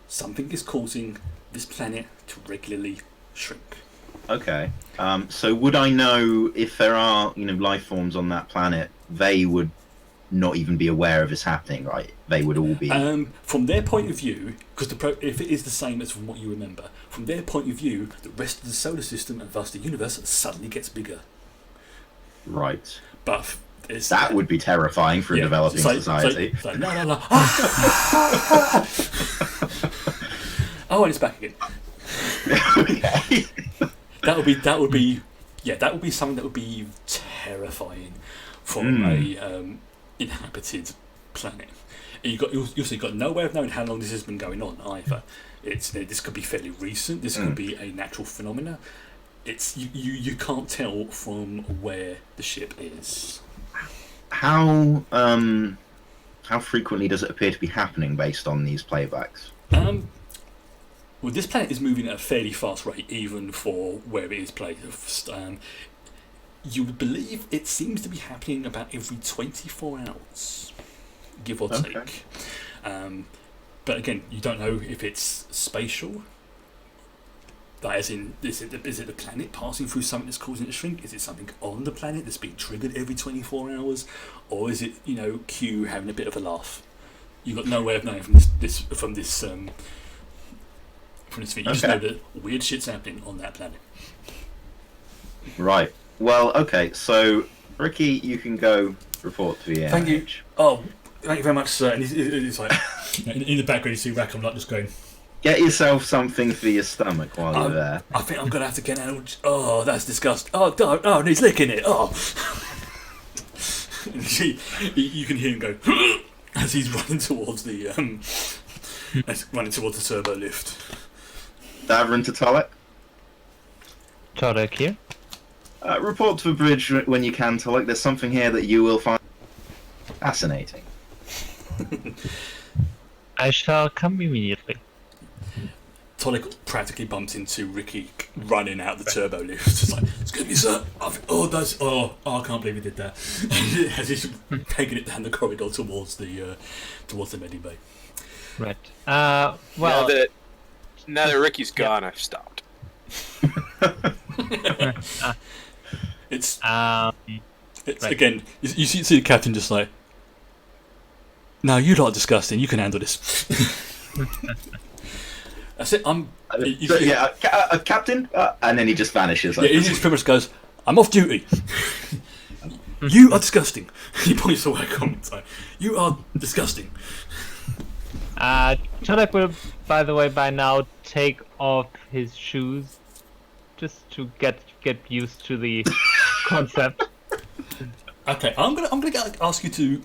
Something is causing this planet to regularly shrink. Okay. So would I know if there are, life forms on that planet? They would not even be aware of this happening, right? They would all be. From their point of view, because if it is the same as from what you remember, from their point of view, the rest of the solar system and thus the universe suddenly gets bigger. Right. But that would be terrifying for a developing society. It's like, no. Oh, and it's back again. Okay. That would be something that would be terrifying from a inhabited planet. And you've got no way of knowing how long this has been going on either. This could be fairly recent. This could be a natural phenomena. You can't tell from where the ship is. How frequently does it appear to be happening based on these playbacks? Well, this planet is moving at a fairly fast rate, even for where it is placed. You would believe it seems to be happening about every 24 hours, give or take. But again, you don't know if it's spatial. Like, as in, is it the planet passing through something that's causing it to shrink? Is it something on the planet that's being triggered every 24 hours? Or is it, Q having a bit of a laugh? You've got no way of knowing from this thing. You just know that weird shit's happening on that planet. Right. Well, okay, so, Ricky, you can go report to the NIH. Thank you. Oh, thank you very much, sir. And he's like, in the background you see Rackham like just going, get yourself something for your stomach while you're there. I think I'm going to have to get out. Oh, that's disgusting. Oh, and he's licking it. Oh. You can hear him go, as he's running towards the turbo lift. Davern to Tolek. Tolek here. Report to the bridge when you can, Tolek. There's something here that you will find fascinating. I shall come immediately. Tolek practically bumps into Ricky running out the turbo lift. It's like, excuse me, sir. I can't believe he did that. As he's taking it down the corridor towards the medbay bay. Right. Well. Now that Ricky's gone, I've stopped. It's right. Again. You see the captain just like, "No, you lot are disgusting. You can handle this." That's it. Captain, and then he just vanishes. He just pretty much goes, "I'm off duty." You are disgusting. He points away. Comments like, "You are disgusting." Tolek will, by the way, by now take off his shoes just to get used to the concept. Okay, I'm gonna ask you to.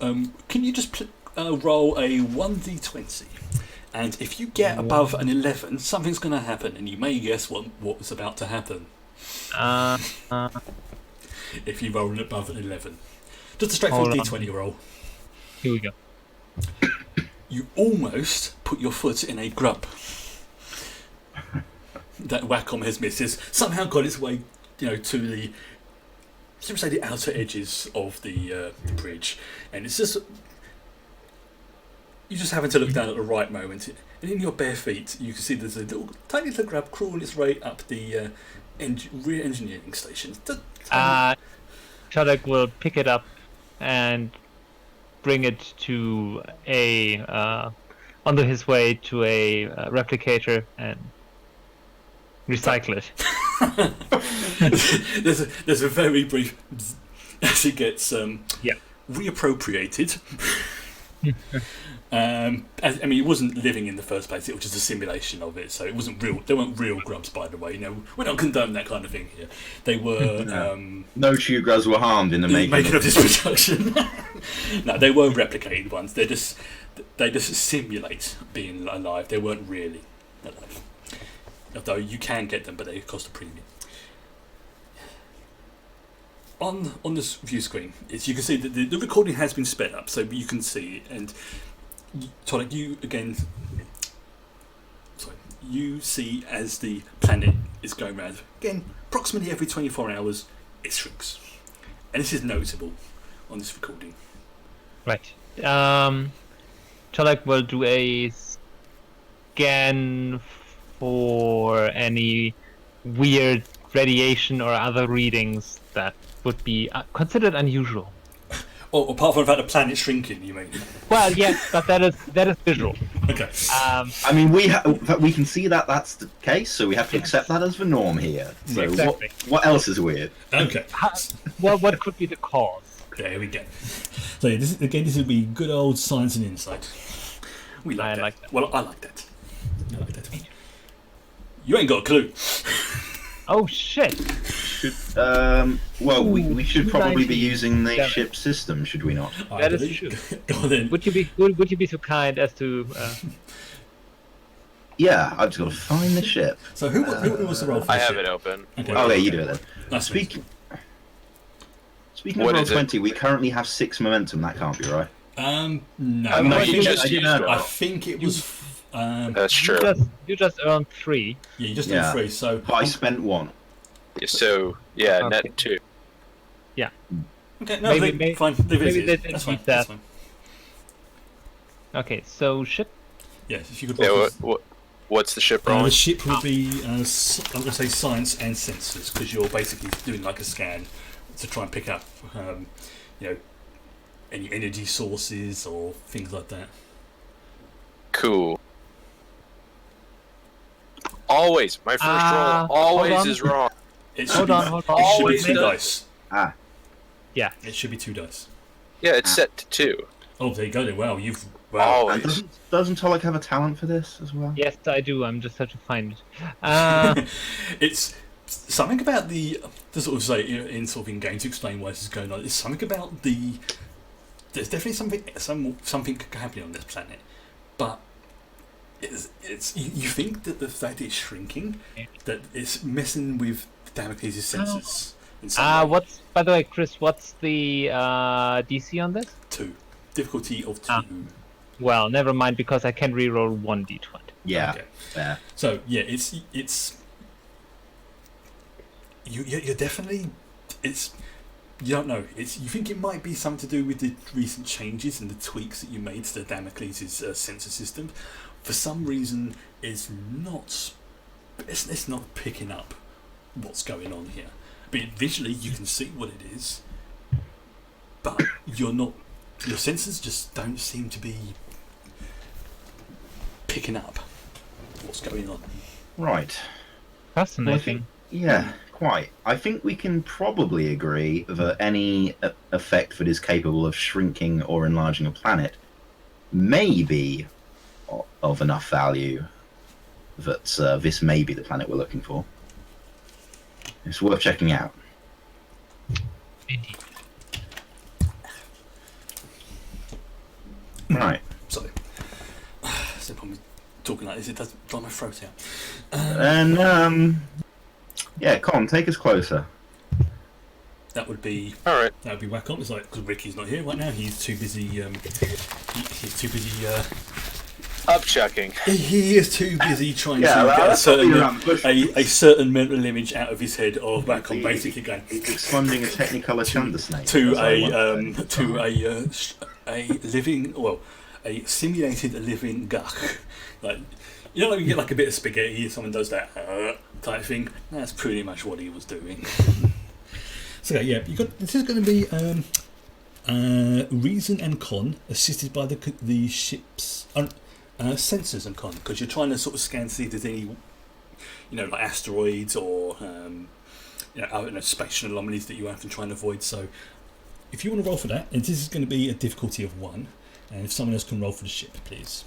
Can you just roll a 1d20, and if you get above an 11, something's gonna happen, and you may guess what's about to happen. If you roll above an 11, just a straightforward d20 roll. Here we go. You almost put your foot in a grub. That Wacom has missed. Has somehow got its way, to the, should we say, the outer edges of the bridge, and it's just you just happen to look down at the right moment, and in your bare feet you can see there's a tiny little grub crawling its way up the rear engineering station. Shodek will pick it up and bring it to on his way to a replicator and recycle it. there's a very brief as it gets reappropriated. It wasn't living in the first place; it was just a simulation of it. So it wasn't real. They weren't real grubs, by the way. We're not condoning that kind of thing here. They were. No true grubs were harmed in the making of this production. No, they were replicated ones. They just simulate being alive. They weren't really alive. Although you can get them, but they cost a premium. On this view screen, you can see that the recording has been sped up, so you can see it. And Tonic, you see as the planet is going around again, approximately every 24 hours, it shrinks, and this is noticeable on this recording. Right. Tonic will do a scan for any weird radiation or other readings that would be considered unusual. Oh, apart from the fact the planet's shrinking, you mean? Well, yes, but that is visual. Okay. We can see that that's the case, so we have to accept that as the norm here. So exactly. What else is weird? Okay. What could be the cause? There we go. So yeah, this would be good old science and insight. We like that. Like that. Well, I like that. You ain't got a clue. Oh shit! We should probably be using the ship system, should we not? That is true. Then. Would you be so kind as to? Yeah, I've just got to find the ship. So who was the role for I the have ship? it open. Okay. Oh, yeah, you do it then. Nice. Speaking What of is it? Roll20, we currently have 6 momentum. That can't be right. No. I mean, I you just used I it. think it was. That's true. You just earned 3. Yeah, you just did 3. So But I spent 1. So yeah, Okay. net 2. okay, no, fine. Leave it maybe as they it is. didn't That's fine. need that. That's fine. Okay, so ship. Yes, if you could. Yeah, roll what's the ship the rolling? ship will be, I'm going to say science and sensors, because you're basically doing like a scan to try and pick up, any energy sources or things like that. Cool. Always, my first roll hold always on. is wrong. It should Hold be, on. It should be Always 2 does. dice. Ah, It should be 2 dice. Yeah, it's set to 2. Oh, there you go. Then. Wow, and Always. doesn't Tolek have a talent for this as well? Yes, I do. I'm just have to find it. It's something about the sort of say in sort of in game to explain why this is going on. It's something about there's definitely something happening on this planet, but it's you think that the fact it's shrinking, that it's messing with Damocles' sensors. In some way. By the way, Chris, what's the DC on this? 2 difficulty of 2. Well, never mind, because I can reroll 1d20. Yeah. Okay. Fair. So yeah, it's you're definitely you don't know. You think it might be something to do with the recent changes and the tweaks that you made to the Damocles' sensor system. For some reason, it's not picking up what's going on here. But visually, you can see what it is, but you're not. Your sensors just don't seem to be picking up what's going on. Right. Fascinating. Yeah, quite. I think we can probably agree that any effect that is capable of shrinking or enlarging a planet may be of enough value that this may be the planet we're looking for. It's worth checking out. Indeed. Right. Sorry. So problem with talking like this, it does dry my throat out. And yeah, Con, take us closer. That would be All right. that would be Wacom. It's like because Ricky's not here right now. He's too busy. He's too busy. Upchucking. He is too busy trying Yeah, to well, get that's probably around the bush. a certain mental image out of his head of Wacom basically going Expanding a Technicolor Chunder Snake. to That's what I want. a living, well, a simulated living gach. Like, you know, like you get like a bit of spaghetti, someone does that type thing. That's pretty much what he was doing. So yeah, you got this is going to be reason and con assisted by the ship's sensors and con, because you're trying to sort of scan to see if there's any, you know, like asteroids or you know, I don't know, spatial anomalies that you have to try and avoid. So if you want to roll for that, and this is going to be a difficulty of 1, and if someone else can roll for the ship, please.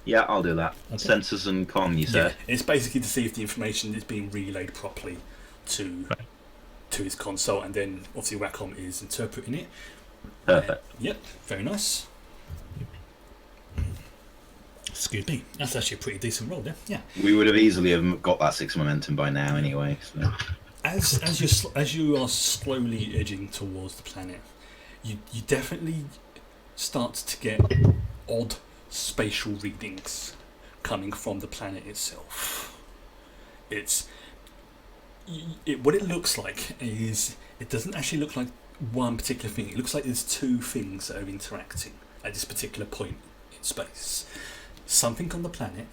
Yeah, I'll do that. Okay. Sensors and Con, you said. Yeah, it's basically to see if the information is being relayed properly to his console, and then obviously Wacom is interpreting it. Perfect. Yep, very nice. Excuse me, that's actually a pretty decent roll there. Yeah. We would have easily have got that 6 momentum by now anyway. So. As you are slowly edging towards the planet, you definitely start to get odd spatial readings coming from the planet itself. What it looks like is, it doesn't actually look like one particular thing. It looks like there's 2 things that are interacting at this particular point in space. Something on the planet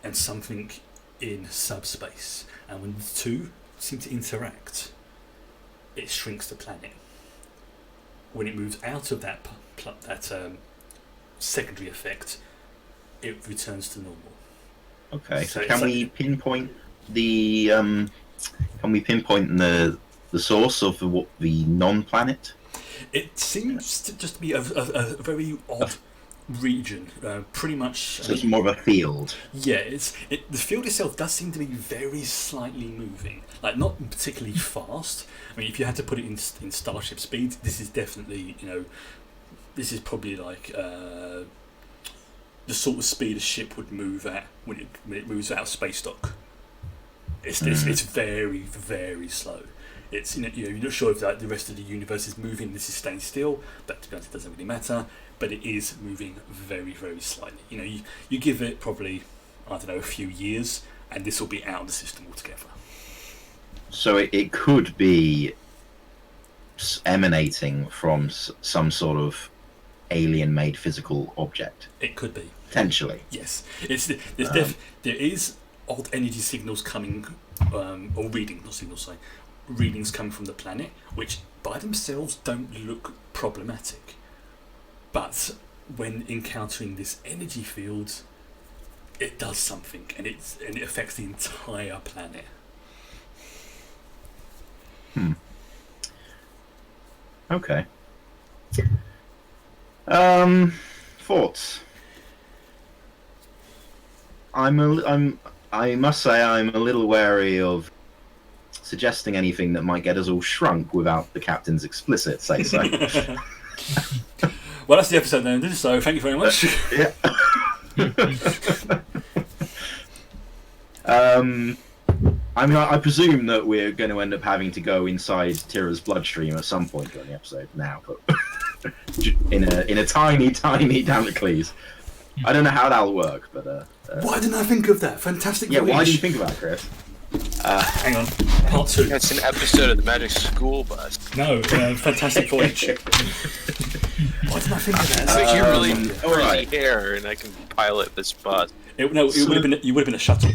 and something in subspace. And when the 2 seem to interact, it shrinks the planet. When it moves out of that secondary effect, it returns to normal. Okay, So so can it's we like- pinpoint the the source of the non-planet? It seems to just be a very odd region, pretty much. So it's more of a field. Yeah, the field itself does seem to be very slightly moving, like not particularly fast. I mean, if you had to put it in starship speed, this is definitely, you know, this is probably like the sort of speed a ship would move at when it moves out of space dock. It's very, very slow. It's, you know, you're not sure if like the rest of the universe is moving. This is staying still, but to be honest, it doesn't really matter. But it is moving very, very slightly. You know, you give it probably, I don't know, a few years, and this will be out of the system altogether. So it could be emanating from some sort of alien-made physical object. It could be. Potentially. Yes, there is odd energy signals coming, or reading, not signals, sorry, readings coming from the planet, which by themselves don't look problematic, but when encountering this energy field, it does something, and it affects the entire planet. Okay. Thoughts. I must say I'm a little wary of suggesting anything that might get us all shrunk without the captain's explicit say so. Well, that's the episode ended, so thank you very much. Yeah. I mean, I presume that we're going to end up having to go inside Tira's bloodstream at some point during the episode now, but in a tiny Damocles. I don't know how that'll work, but Why didn't I think of that? Fantastic. yeah. Why voyage. do you think about it, Chris? Hang on, part 2. That's an episode of the Magic School Bus. No, Fantastic Voyage. Why didn't I think of that? It's like you really all right. crazy hair, and I can pilot this bus. It would have been. You would have been a shuttle.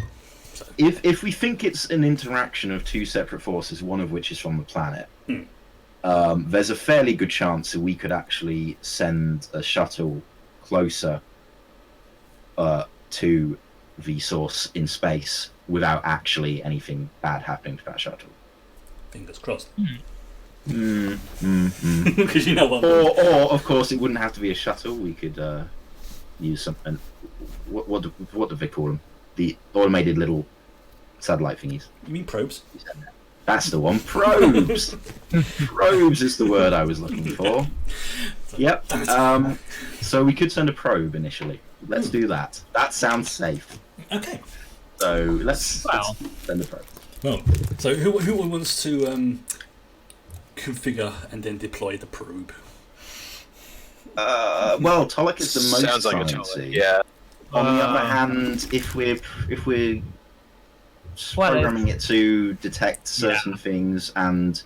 So. If we think it's an interaction of 2 separate forces, one of which is from the planet, there's a fairly good chance that we could actually send a shuttle closer to the source in space without actually anything bad happening to that shuttle. Fingers crossed. Mm. Because you know what. Or of course, it wouldn't have to be a shuttle. We could use something. What do they call them? The automated little satellite thingies. You mean probes? That's the one. Probes. Probes is the word I was looking for. Yep. So we could send a probe initially. Let's do that. That sounds safe. Okay. So let's send a probe. Well, so who wants to configure and then deploy the probe? Well, Tolek is the most Sounds like a sciencey. Tolek. Yeah. On the other hand, if we're programming it to detect certain things and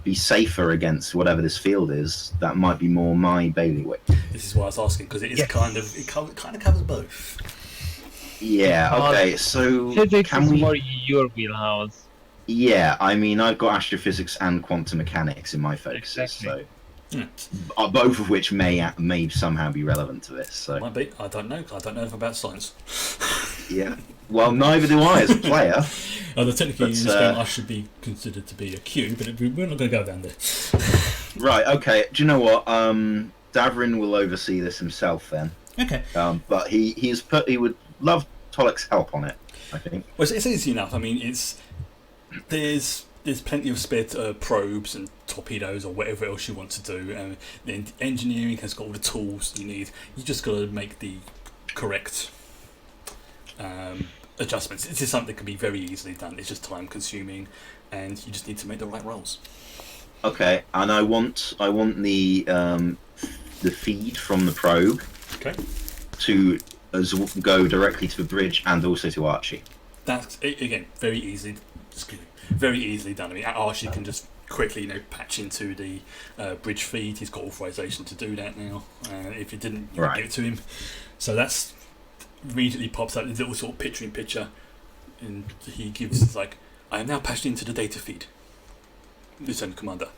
be safer against whatever this field is, that might be more my bailiwick. This is why I was asking, because it is kind of covers both. Yeah. Okay. So Physics can is we? more your wheelhouse. Yeah. I mean, I've got astrophysics and quantum mechanics in my focuses, Exactly. so both of which may somehow be relevant to this. So Might be. I don't know. I don't know enough about science. yeah. Well, neither do I as a player. Although technically in this game I should be considered to be a Q, but we're not going to go down there. Right. Okay. Do you know what? Davrin will oversee this himself then. Okay. But he would love Tolek's help on it, I think. Well, it's easy enough. I mean, there's plenty of spare probes and torpedoes or whatever else you want to do. The engineering has got all the tools you need. You just got to make the correct adjustments. This is something that can be very easily done. It's just time consuming, and you just need to make the right rolls. Okay, and I want the feed from the probe. Okay. To go directly to the bridge and also to Archie. That's again very easy. Very easily done. I mean, Archie can just quickly, patch into the bridge feed. He's got authorization to do that now. If you didn't, you give it to him. So that's immediately pops up this little sort of picture-in-picture, and he gives like, "I am now patched into the data feed." Lieutenant Commander.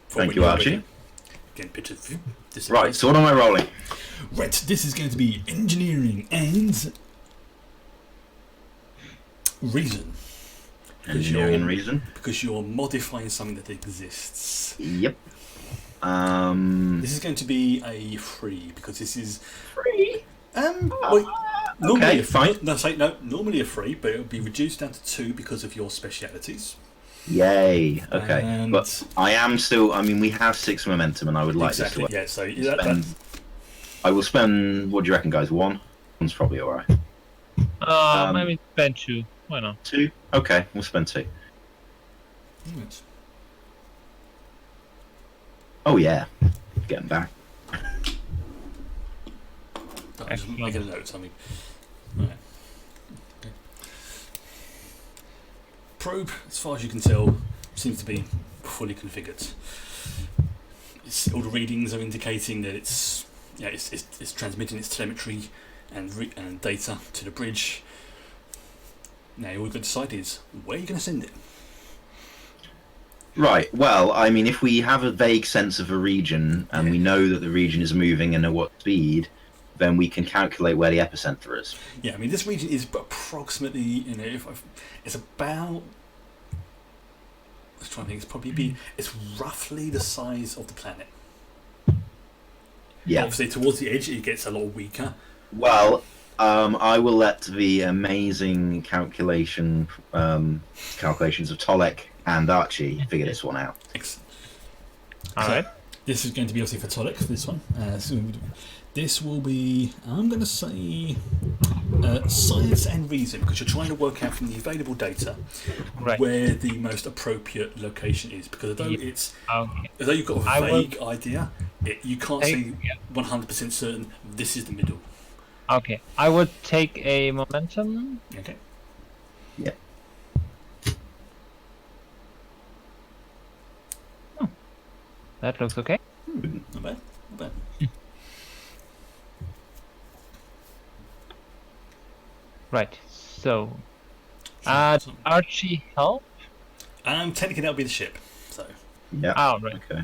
Thank you, Archie. Again, pictures. Right. So what am I rolling? Right. This is going to be engineering and reason. Engineering and reason. Because you're modifying something that exists. Yep. This is going to be a 3 because this is free. Normally okay, fine. Normally a 3, but it will be reduced down to 2 because of your specialities. Yay. Okay. And but I am still. I mean, we have 6 momentum, and I would like this to. Yeah. So I will spend. What do you reckon, guys? 1. 1's probably all right. Maybe spend 2. Why not? 2. Okay, we'll spend 2. Right. Oh yeah, getting back. I'm just making a note. I mean, right. Okay. Probe, as far as you can tell, seems to be fully configured. All the readings are indicating that it's transmitting its telemetry and data to the bridge. Now all you've got to decide is where you're going to send it. Right. Well, I mean, if we have a vague sense of a region and we know that the region is moving and at what speed, then we can calculate where the epicenter is. Yeah, I mean, this region is approximately, it's about. Let's try and think. It's roughly the size of the planet. Yeah. Obviously, towards the edge, it gets a lot weaker. Well, I will let the amazing calculations of Tolek and Archie figure this one out. Excellent. All right. This is going to be obviously for Tolek, this one. So this will be, I'm going to say, science and reason, because you're trying to work out from the available data where the most appropriate location is. Because although you've got a vague idea, you can't say 100% certain this is the middle. Okay, I would take a momentum. Okay. Yeah. That looks okay. Not bad. Not bad. Right. So, Archie help? Technically, that'll be the ship. So. Yeah. Oh, right. Okay.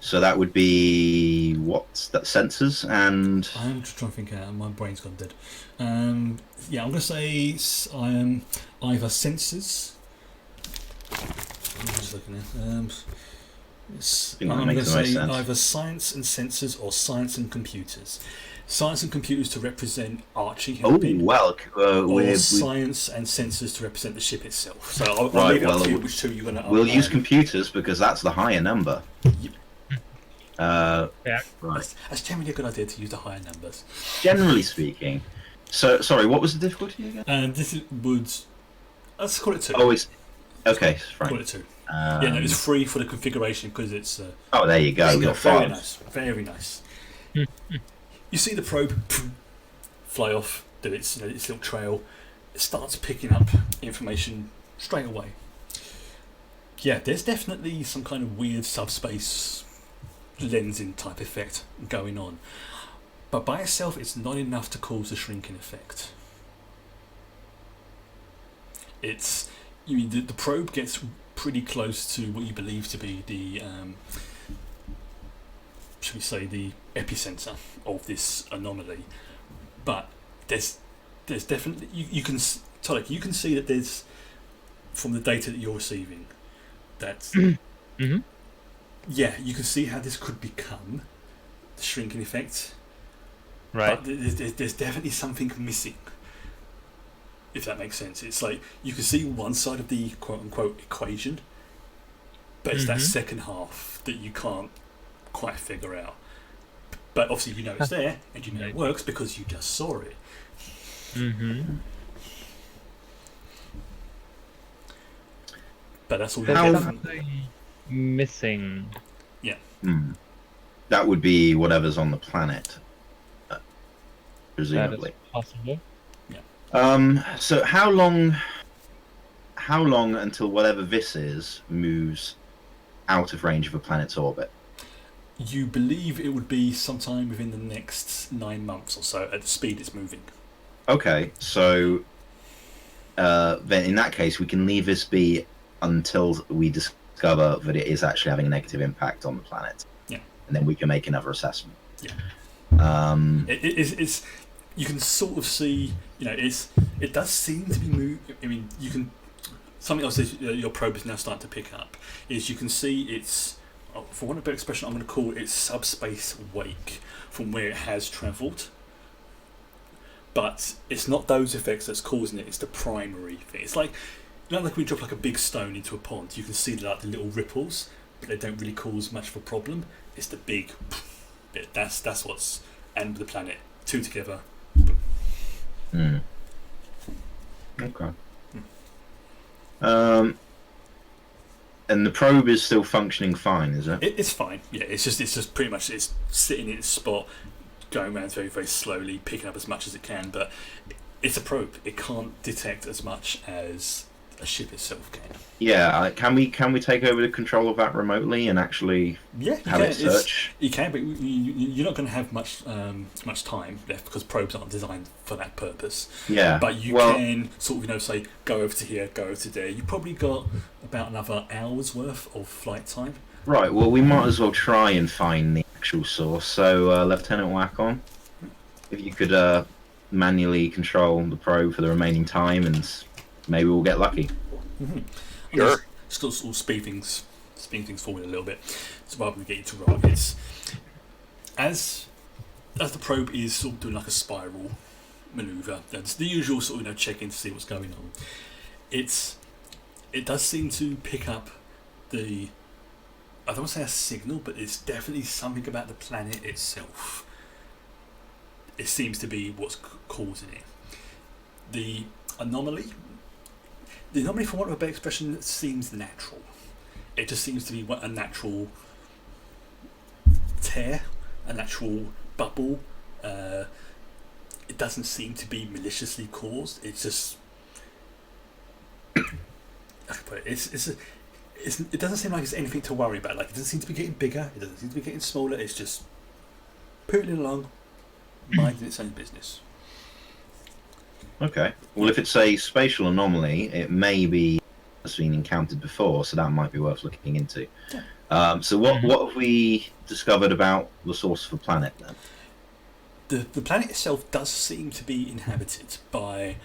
So that would be what? That sensors and. I'm just trying to think. My brain's gone dead. I'm going to say either sensors. I'm just looking at. think that I'm going to makes the most say sense. either science and sensors or science and computers. Science and computers to represent Archie Oh helping, well, or science and sensors to represent the ship itself. So I'll Right, leave it up well, to you which two you're going to. we'll use computers because that's the higher number. Yep. Yeah. Right. That's generally a good idea to use the higher numbers. Generally speaking. So sorry, what was the difficulty again? And let's call it 2. Oh, it's okay. Call Right. it 2. Yeah, no, Um, it's free for the configuration because it's. oh, there you go. There you We go. got Very 5. nice. Very nice. You see the probe fly off, do its little trail. It starts picking up information straight away. Yeah, there's definitely some kind of weird subspace lensing type effect going on, but by itself, it's not enough to cause the shrinking effect. The probe gets pretty close to what you believe to be the should we say the epicenter of this anomaly, but there's definitely you can Tolek, you can see that there's from the data that you're receiving that Mm-hmm. yeah, you can see how this could become the shrinking effect, Right. but there's definitely something missing, if that makes sense. It's like you can see one side of the quote unquote equation, but it's that Mhm. second half that you can't quite figure out. But obviously you know it's there and you know it works because you just saw it. Mm-hmm. But that's all you There's get How- from something missing. Hmm. That would be whatever's on the planet, That presumably. is possible. So how long until whatever this is moves out of range of a planet's orbit? you believe it would be sometime within the next 9 months or so at the speed it's moving. Okay, so then in that case we can leave this be until we discover that it is actually having a negative impact on the planet. Yeah. And then we can make another assessment. Yeah. It's You can sort of see, it does seem to be moving. I mean, you can. Something else that your probe is now starting to pick up is you can see its, for want of a better expression, I'm going to call it subspace wake from where it has travelled. But it's not those effects that's causing it; it's the primary thing. It's like, like when you drop like a big stone into a pond, you can see like the little ripples, but they don't really cause much of a problem. It's the big bit. That's what's and the planet two together. Okay. And the probe is still functioning fine, is it? It's fine. Yeah, it's just pretty much it's sitting in its spot, going around very very slowly, picking up as much as it can. But it's a probe. It can't detect as much as a ship itself can. Yeah. Can we take over the control of that remotely and actually Yeah, you have can. it search? You can, but you're not going to have much time left because probes aren't designed for that purpose. Yeah. But you can sort of say go over to here, go over to there. You probably got about another hour's worth of flight time. Right. Well, we might as well try and find the actual source. So, Lieutenant Wacom, if you could manually control the probe for the remaining time, and maybe we'll get lucky. Mm-hmm. Sure. Still speed things forward a little bit, so rather than get you to roll. It's as the probe is sort of doing like a spiral maneuver. That's the usual sort of check in to see what's going on. It does seem to pick up the, I don't want to say a signal, but it's definitely something about the planet itself. It seems to be what's causing it. The anomaly, for want of a better expression, seems natural. It just seems to be a natural tear, a natural bubble. It doesn't seem to be maliciously caused. It's just, it doesn't seem like it's anything to worry about. Like, it doesn't seem to be getting bigger. It doesn't seem to be getting smaller. It's just pootling along, minding its own business. Okay. Well, if it's a spatial anomaly, it may be has been encountered before, so that might be worth looking into. Yeah. So what have we discovered about the source of the planet then? The planet itself does seem to be inhabited by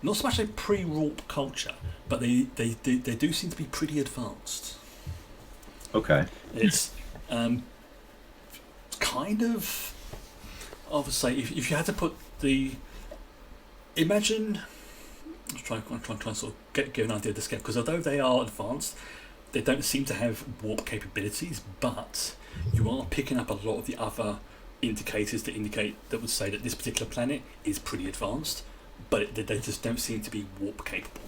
not so much a pre-warp culture, but they do seem to be pretty advanced. Okay. It's kind of, I would say, if you had to put imagine, try to sort of get an idea of the scale, because although they are advanced, they don't seem to have warp capabilities, but you are picking up a lot of the other indicators that would say that this particular planet is pretty advanced, but they just don't seem to be warp capable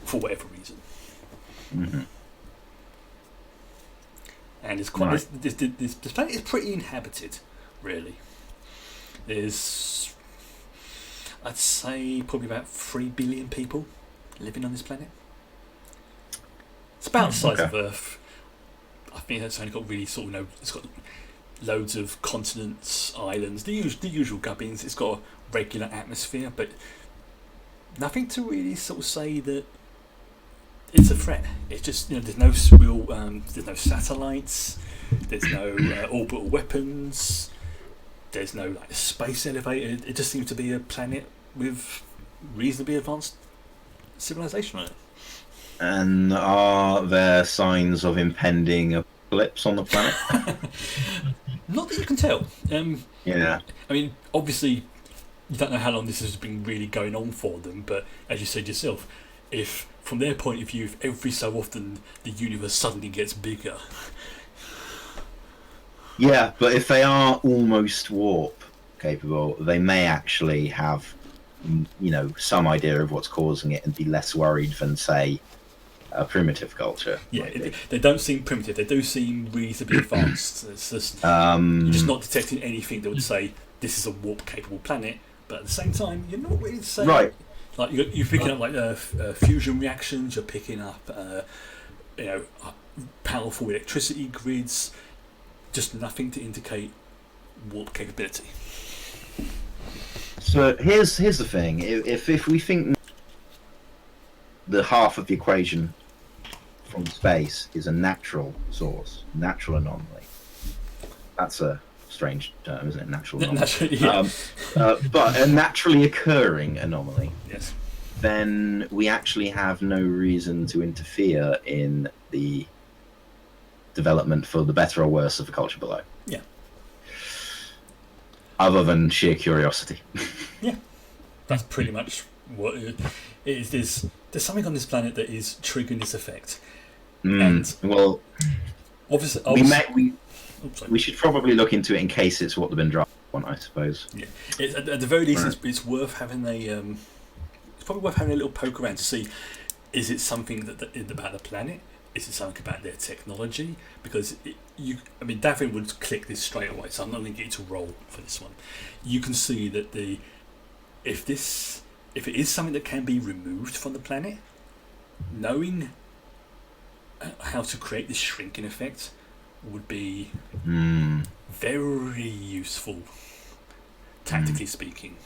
for whatever reason. Mm-hmm. And it's quite Right. this planet is pretty inhabited, really. There's, I'd say, probably about 3 billion people living on this planet. It's about the size of Earth. I think it's only got really sort of, it's got loads of continents, islands, the usual gubbins. It's got a regular atmosphere, but nothing to really sort of say that it's a threat. It's just, there's no real, there's no satellites, there's no orbital weapons, there's no like space elevator. It just seems to be a planet with reasonably advanced civilization on it. And are there signs of impending apocalypse on the planet? Not that you can tell. Yeah. I mean, obviously, you don't know how long this has been really going on for them, but as you said yourself, if from their point of view, if every so often the universe suddenly gets bigger. Yeah, but if they are almost warp capable, they may actually have, some idea of what's causing it and be less worried than, say, a primitive culture. Yeah, they don't seem primitive. They do seem reasonably advanced. It's just you're just not detecting anything that would say this is a warp-capable planet. But at the same time, you're not really saying Right. Like you're picking up like fusion reactions. You're picking up powerful electricity grids. Just nothing to indicate warp capability. So here's the thing: if we think the half of the equation from space is a natural source, natural anomaly, that's a strange term, isn't it? Natural anomaly. Yeah. But a naturally occurring anomaly. Yes. Then we actually have no reason to interfere in the development for the better or worse of the culture below. Yeah. Other than sheer curiosity. Yeah. That's pretty much what it is. There's something on this planet that is triggering this effect. And well, obviously, we should probably look into it in case it's what they've been drafted on, I suppose. Yeah. At the very least, it's worth having it's probably worth having a little poke around to see, is it something about the planet? Is it something about their technology? Because Davin would click this straight away, so I'm not going to get you to roll for this one. You can see that if it is something that can be removed from the planet, knowing how to create this shrinking effect would be very useful, tactically speaking.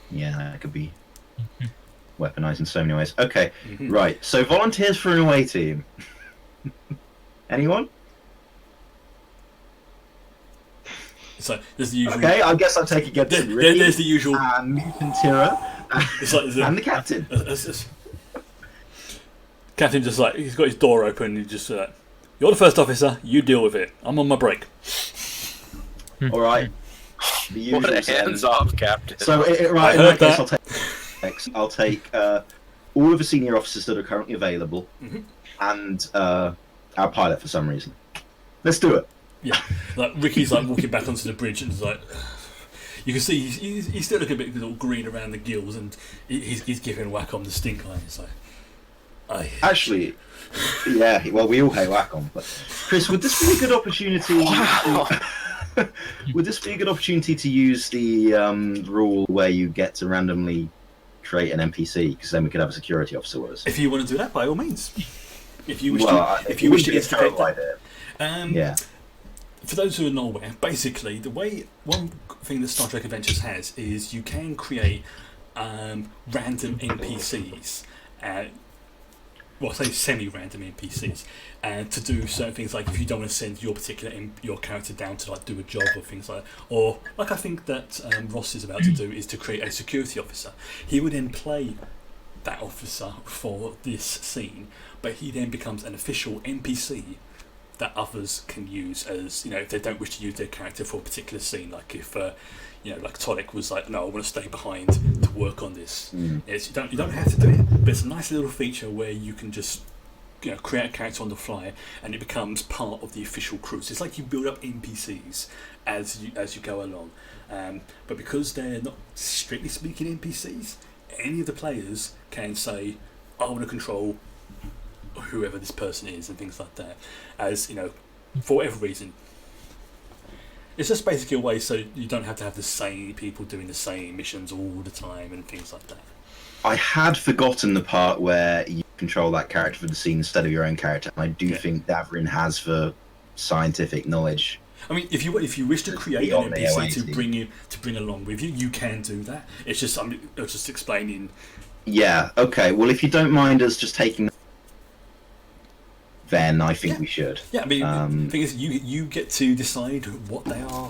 Yeah, that could be weaponized in so many ways. Okay, right. So volunteers for an away team. Anyone? So there's the usual. Okay, I guess I'll take it against Ricky. There's the usual. And Tira. And the captain. Captain just like, he's got his door open and he's just like, you're the first officer, you deal with it. I'm on my break. All right. The usual What a hands-off captain. So, right, in that case, I'll take all of the senior officers that are currently available and our pilot for some reason. Let's do it. Yeah, like Ricky's like walking back onto the bridge and it's like, you can see he's still looking a bit all green around the gills and he's giving whack on the stink eye. It's like, actually, yeah. Well, we all hate Wacom, but Chris, would this be a good opportunity? Wow. Would this be a good opportunity to use the rule where you get to randomly create an NPC? Because then we could have a security officer with us. if you want to do that, by all means. If you wish it to would be a instigate terrible that. idea. Yeah. For those who are not aware, basically, one thing that Star Trek Adventures has is you can create random NPCs well, say semi-random NPCs, and to do certain things like if you don't want to send your particular your character down to like do a job or things like that, or like I think that Ross is about to do is to create a security officer. He would then play that officer for this scene, but he then becomes an official NPC that others can use as, if they don't wish to use their character for a particular scene. Like if like Tonic was like, no, I want to stay behind to work on this. You don't have to do it, but it's a nice little feature where you can just create a character on the fly, and it becomes part of the official crew. So it's like you build up NPCs as you go along. But because they're not strictly speaking NPCs, any of the players can say, I want to control whoever this person is and things like that. As for whatever reason. It's just basically a way so you don't have to have the same people doing the same missions all the time and things like that. I had forgotten the part where you control that character for the scene instead of your own character, and I do think Davrin has the scientific knowledge. I mean, if you wish to create an NPC to bring along with you, you can do that. It's just I was just explaining. Yeah. Okay. Well, if you don't mind us just taking, then I think we should. Yeah. I mean, the thing is, you get to decide what they are,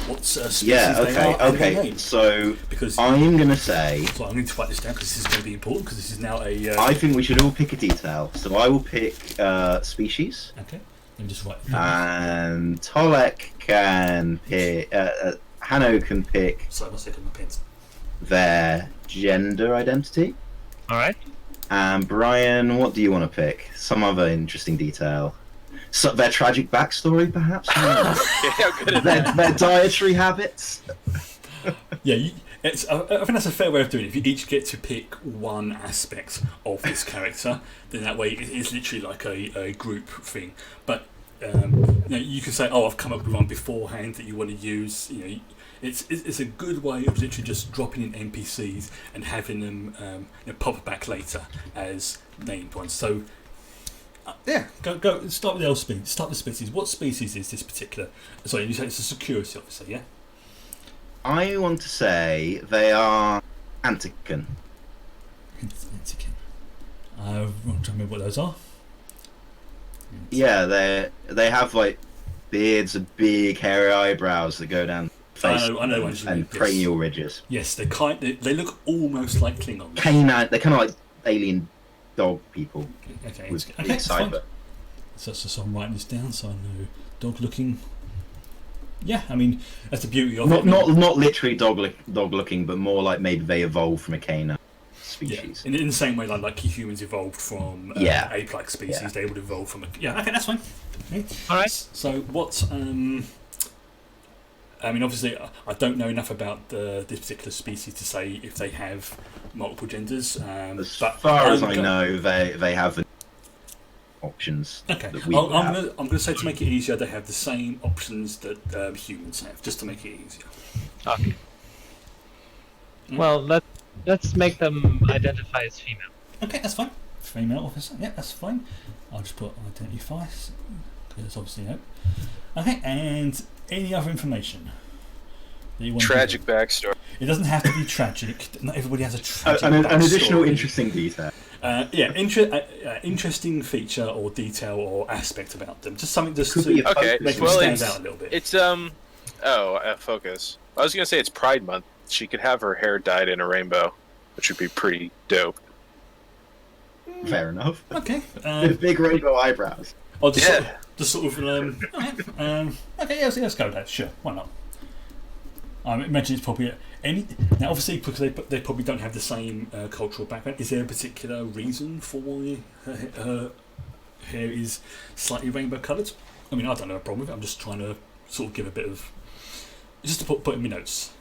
what species they are. Okay. So because I'm going to say. So I'm going to write this down because this is going to be important because this is now a. I think we should all pick a detail. So I will pick species. Okay. And just write. And Tolek can pick. Hanno can pick. Sorry, one second, my pens. Their gender identity. All right. And Brian, what do you want to pick? Some other interesting detail. So their tragic backstory, perhaps. Their dietary habits. Yeah, I think that's a fair way of doing it. If you each get to pick one aspect of this character, then that way it's literally like a group thing. But you can say, "Oh, I've come up with one beforehand that you want to use." It's a good way of literally just dropping in NPCs and having them pop back later as named ones. So go start with Start with species. What species is this particular? Sorry, you say it's a security officer, yeah? I want to say they are Antican. Antican. I'm trying to remember what those are. Yeah, they have like beards and big hairy eyebrows that go down. I know and cranial ridges. Yes, they look almost like Klingons. Canine, they're kind of like alien dog people. Okay, with okay, cyber. So I'm writing this down so I know dog looking. Yeah, I mean that's the beauty of it. Not literally dog looking, but more like maybe they evolved from a canine species. Yeah. In the same way like humans evolved from ape-like species, they would evolve from a. Yeah, okay, that's fine. Okay. All right. So what? I mean, obviously, I don't know enough about this particular species to say if they have multiple genders. As far as I know, they have options. Okay, that we I'm going to say to make it easier, they have the same options that humans have, just to make it easier. Okay. Well, let's make them identify as female. Okay, that's fine. Female officer. Yeah, that's fine. I'll just put identify because it's obviously no. Okay, and any other information that you want? Tragic backstory. It doesn't have to be tragic. Not everybody has a tragic an backstory. additional interesting detail. Interesting feature or detail or aspect about them. Just something just Could to be a Okay, make them well, stand out a little bit. It's focus. I was gonna say it's Pride Month. She could have her hair dyed in a rainbow, which would be pretty dope. Fair enough. Okay. With big rainbow eyebrows. Or just sort of okay, let's go with that. Sure, why not? I imagine it's probably now. Obviously, because they probably don't have the same cultural background. Is there a particular reason for why her hair is slightly rainbow coloured? I mean, I don't have a problem with it. I'm just trying to sort of give a bit of just to put in my notes.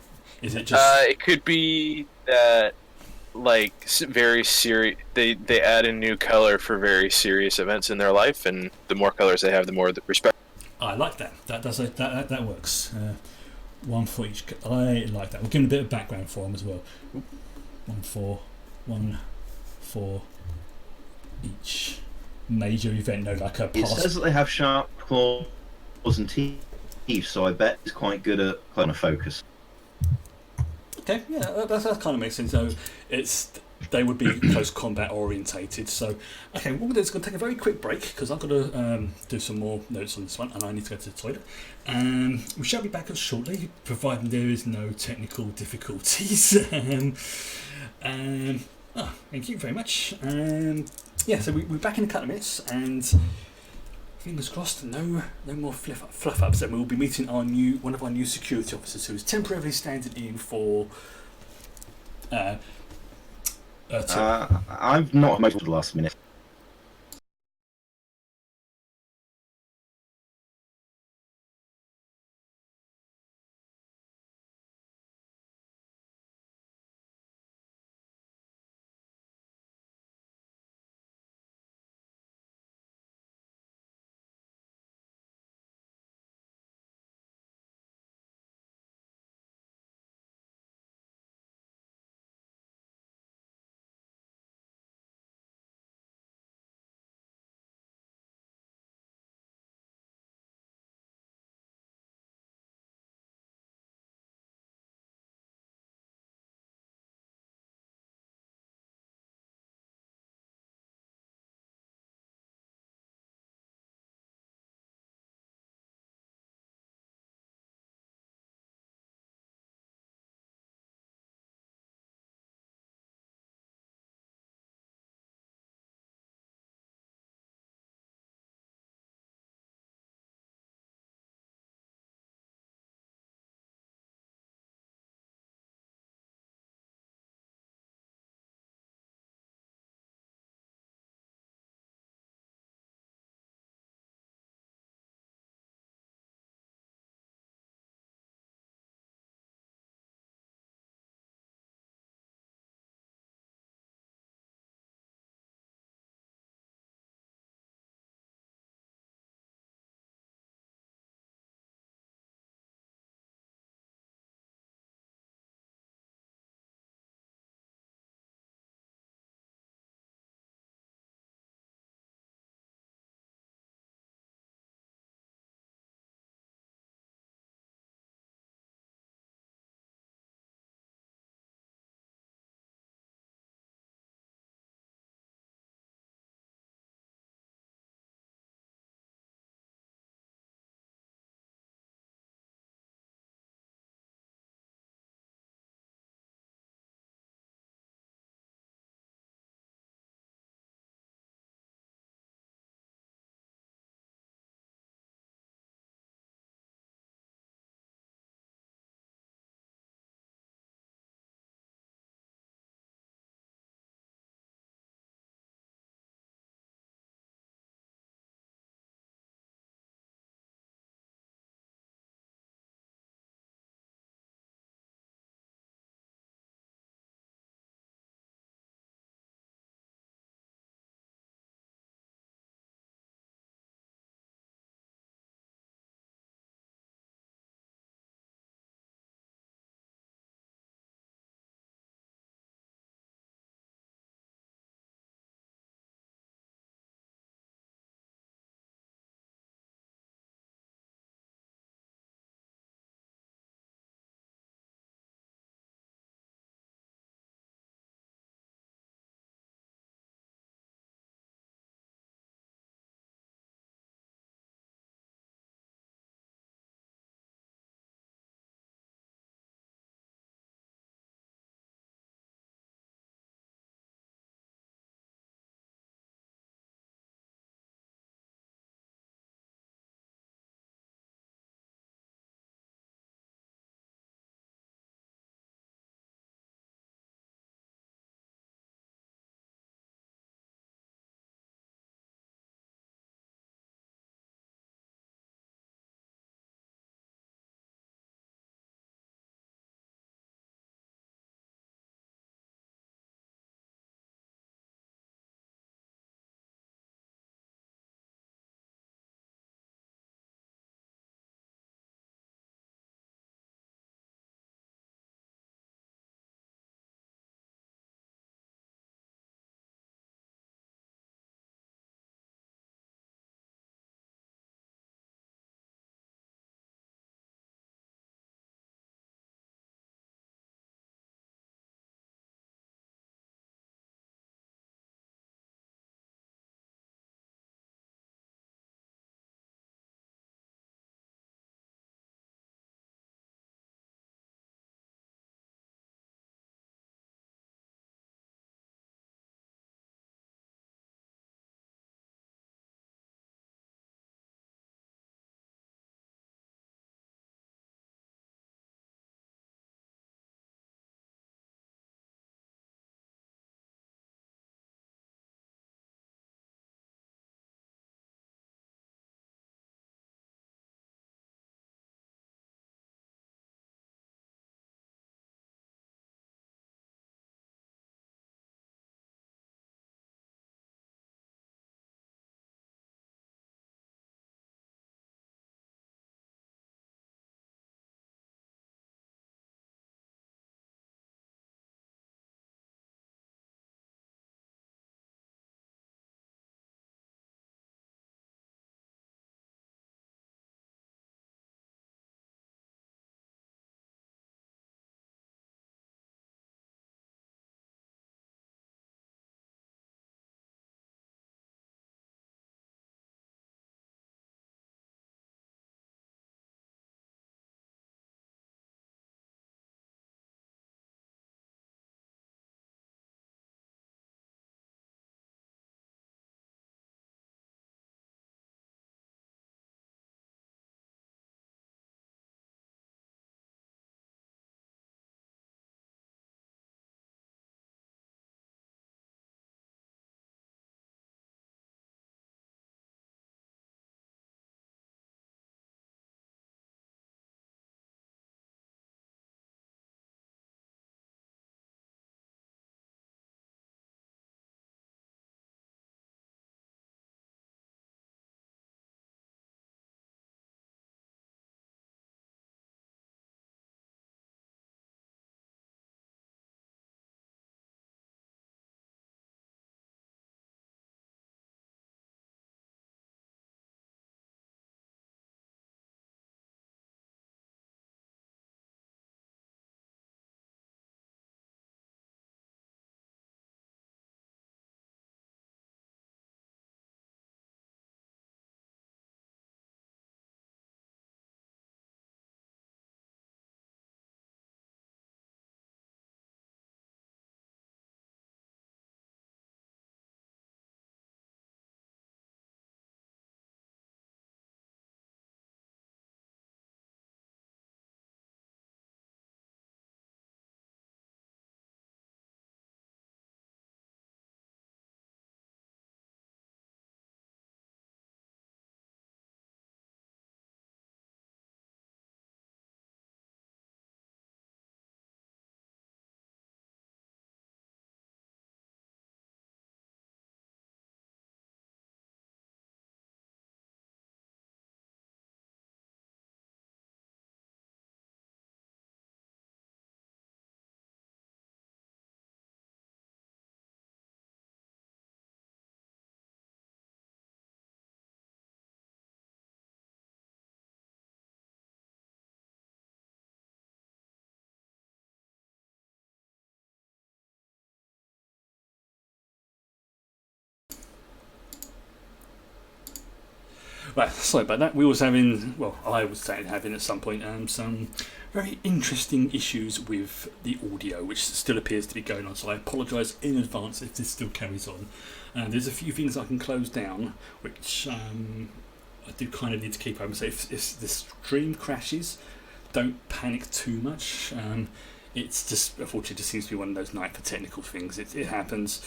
Is it just? It could be that like very serious. They add a new color for very serious events in their life, and the more colors they have, the more the respect. I like that. That works. One for each. I like that. We'll give them a bit of background for them as well. One for each major event. No, like a. It says that they have sharp claws and teeth, so I bet it's quite good at kind of focus. Okay, yeah, that kind of makes sense. So it's they would be close combat orientated. So, okay, what we're going to take a very quick break because I've got to do some more notes on this one, and I need to go to the toilet. We shall be back shortly, providing there is no technical difficulties. Thank you very much. Yeah, so we're back in a couple of minutes, and fingers crossed, no more fluff ups. And we'll be meeting one of our new security officers who is temporarily standing in for. I've not made for the last minute. Right, sorry about that. We was having, well, I was having at some point some very interesting issues with the audio, which still appears to be going on. So I apologise in advance if this still carries on. There's a few things I can close down, which I do kind of need to keep open. So if the stream crashes, don't panic too much. It's just, unfortunately, just seems to be one of those night for technical things. It happens.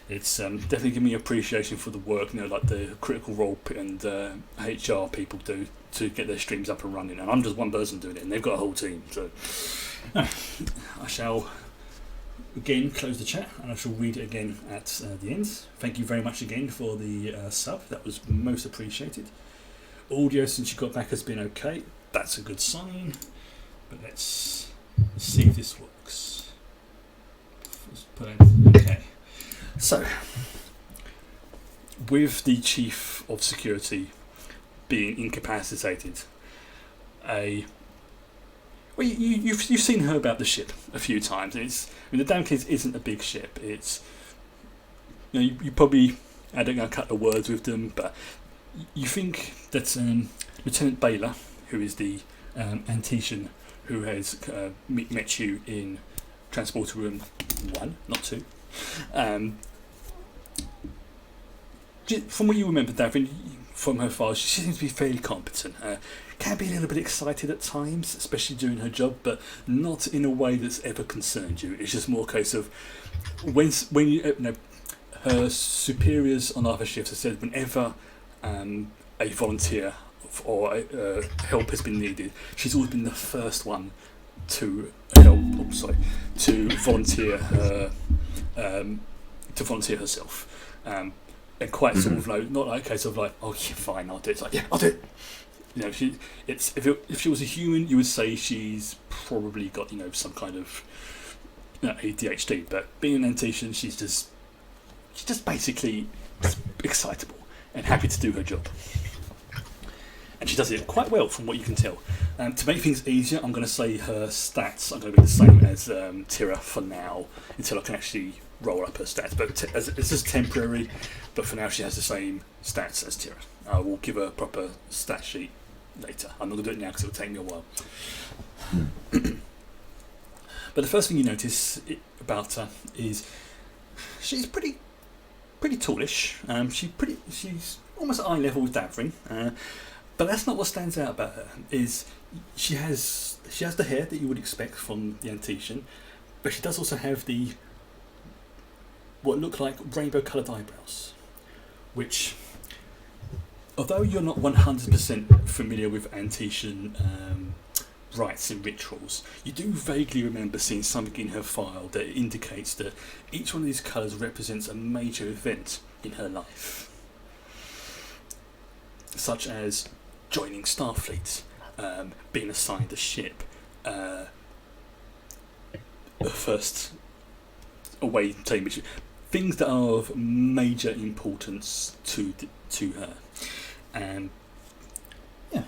It's definitely giving me appreciation for the work, like the Critical Role and HR people do to get their streams up and running. And I'm just one person doing it, and they've got a whole team. So I shall again close the chat, and I shall read it again at the end. Thank you very much again for the sub. That was most appreciated. Audio since you got back has been okay. That's a good sign. But let's see if this works. Okay. So, with the Chief of Security being incapacitated, well, you've seen her about the ship a few times. The Damocles isn't a big ship. It's you probably I don't know a couple of words with them, but you think that Lieutenant Baylor, who is the Antetian who has met you in Transporter Room 1, not 2. From what you remember, Davin, from her files, she seems to be fairly competent. Can be a little bit excited at times, especially doing her job, but not in a way that's ever concerned you. It's just more a case of when you her superiors on other shifts have said whenever a volunteer or help has been needed, she's always been the first one to help. To volunteer her, to volunteer herself, and quite sort of not like a case of like, oh yeah, fine, I'll do it. It's like, yeah, I'll do it. If she was a human, you would say she's probably got some kind of ADHD. But being an Antetian, she's just basically excitable and happy to do her job. And she does it quite well from what you can tell. To make things easier, I'm going to say her stats are going to be the same as Tira for now, until I can actually roll up her stats. But it's just temporary, but for now she has the same stats as Tira. I will give her a proper stat sheet later. I'm not going to do it now because it will take me a while. But the first thing you notice about her is she's pretty tallish. She's almost at eye level with Davrin. But that's not what stands out about her. Is she has the hair that you would expect from the Antetian, but she does also have the what look like rainbow-coloured eyebrows, which, although you're not 100% familiar with Antetian rites and rituals, you do vaguely remember seeing something in her file that indicates that each one of these colours represents a major event in her life, such as joining Starfleet, being assigned a ship, her first away team, things that are of major importance to her. And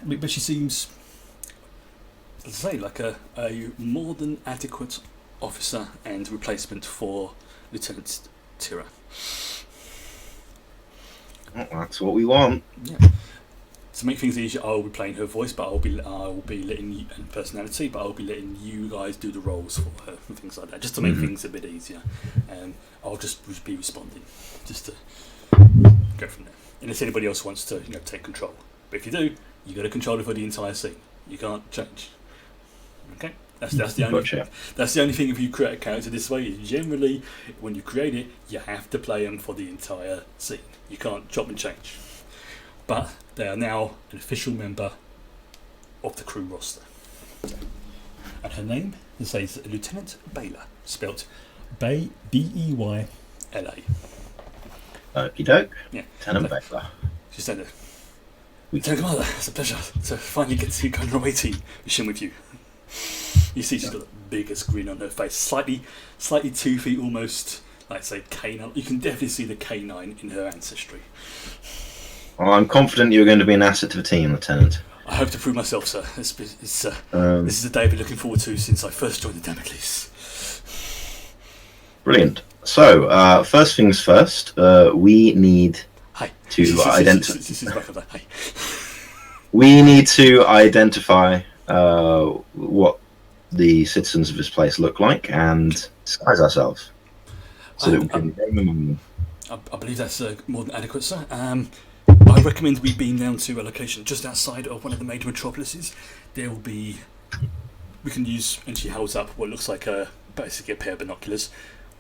but she seems, let's say, like a more than adequate officer and replacement for Lieutenant Tira. Well, that's what we want. Yeah. To make things easier, I'll be playing her voice, but I'll be letting you, and personality, but I'll be letting you guys do the roles for her and things like that, just to make things a bit easier. I'll just be responding, just to go from there. Unless anybody else wants to, take control. But if you do, you got to control it for the entire scene. You can't change. Okay, that's the only. Gotcha. That's the only thing if you create a character this way. Is generally, when you create it, you have to play them for the entire scene. You can't chop and change. But they are now an official member of the crew roster. And her name says Lieutenant Baylor, spelt B-E-Y-L-A. Okie doke. Yeah. Lieutenant Baylor. She said, Lieutenant Commander, it's a pleasure to finally get to go on an away team mission with you. You see she's got the biggest grin on her face, slightly toothy, almost, like say, canine. You can definitely see the canine in her ancestry. Well, I'm confident you're going to be an asset to the team, Lieutenant. I hope to prove myself, sir. This is a day I've been looking forward to since I first joined the Damocles. Brilliant. So, first things first, we need to identify... This is back up there. Hi. We need to identify what the citizens of this place look like and disguise ourselves so that we can name them. I believe that's more than adequate, sir. I recommend we beam down to a location just outside of one of the major metropolises. There will be. We can use, and she holds up what looks like basically a pair of binoculars.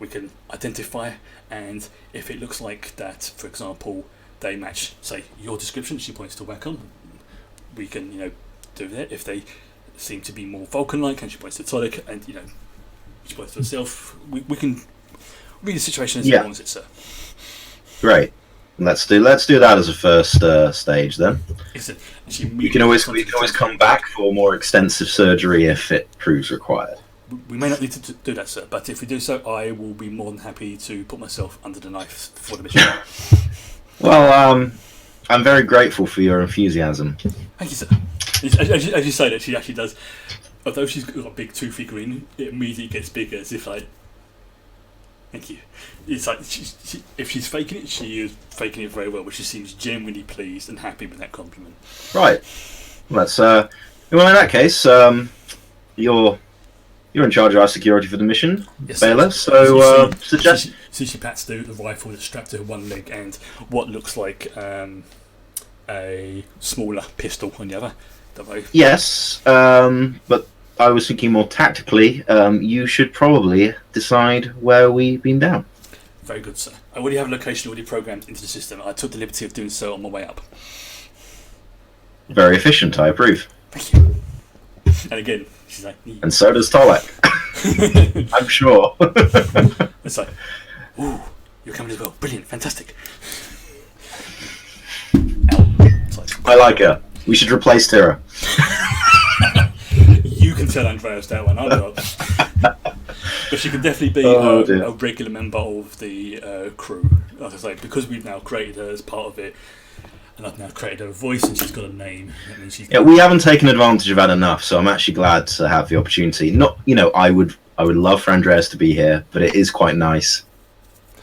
We can identify, and if it looks like that, for example, they match, say, your description, she points to Wacom, we can, do that. If they seem to be more Vulcan-like, and she points to Tolic, and, she points to herself, we can read the situation as it wants it, sir. Great. Let's do that as a first stage then. We can always come back for more extensive surgery if it proves required. We may not need to do that, sir, but if we do so, I will be more than happy to put myself under the knife for the mission. Well, I'm very grateful for your enthusiasm. Thank you, sir. As you say that, she actually does. Although she's got a big toothy grin, it immediately gets bigger, as if like, thank you. It's like if she's faking it, she is faking it very well, but she seems genuinely pleased and happy with that compliment. Right. Let's. Well, in that case, you're in charge of our security for the mission, yes, Baylor. So suggest. She pats the rifle that's strapped to her one leg and what looks like a smaller pistol on the other. Yes, but I was thinking more tactically. You should probably decide where we beam down. Very good, sir. I already have a location already programmed into the system. I took the liberty of doing so on my way up. Very efficient, I approve. Thank you. And again, she's like... And so does Tolek. I'm sure. It's like, ooh, you're coming as well. Brilliant, fantastic. I like her. We should replace Tira. You can tell Andreas that one, I'm not. But she can definitely be a regular member of the crew. Like I say, because we've now created her as part of it, and I've now created her a voice and she's got a name. We haven't taken advantage of that enough, so I'm actually glad to have the opportunity. Not, I would love for Andreas to be here, but it is quite nice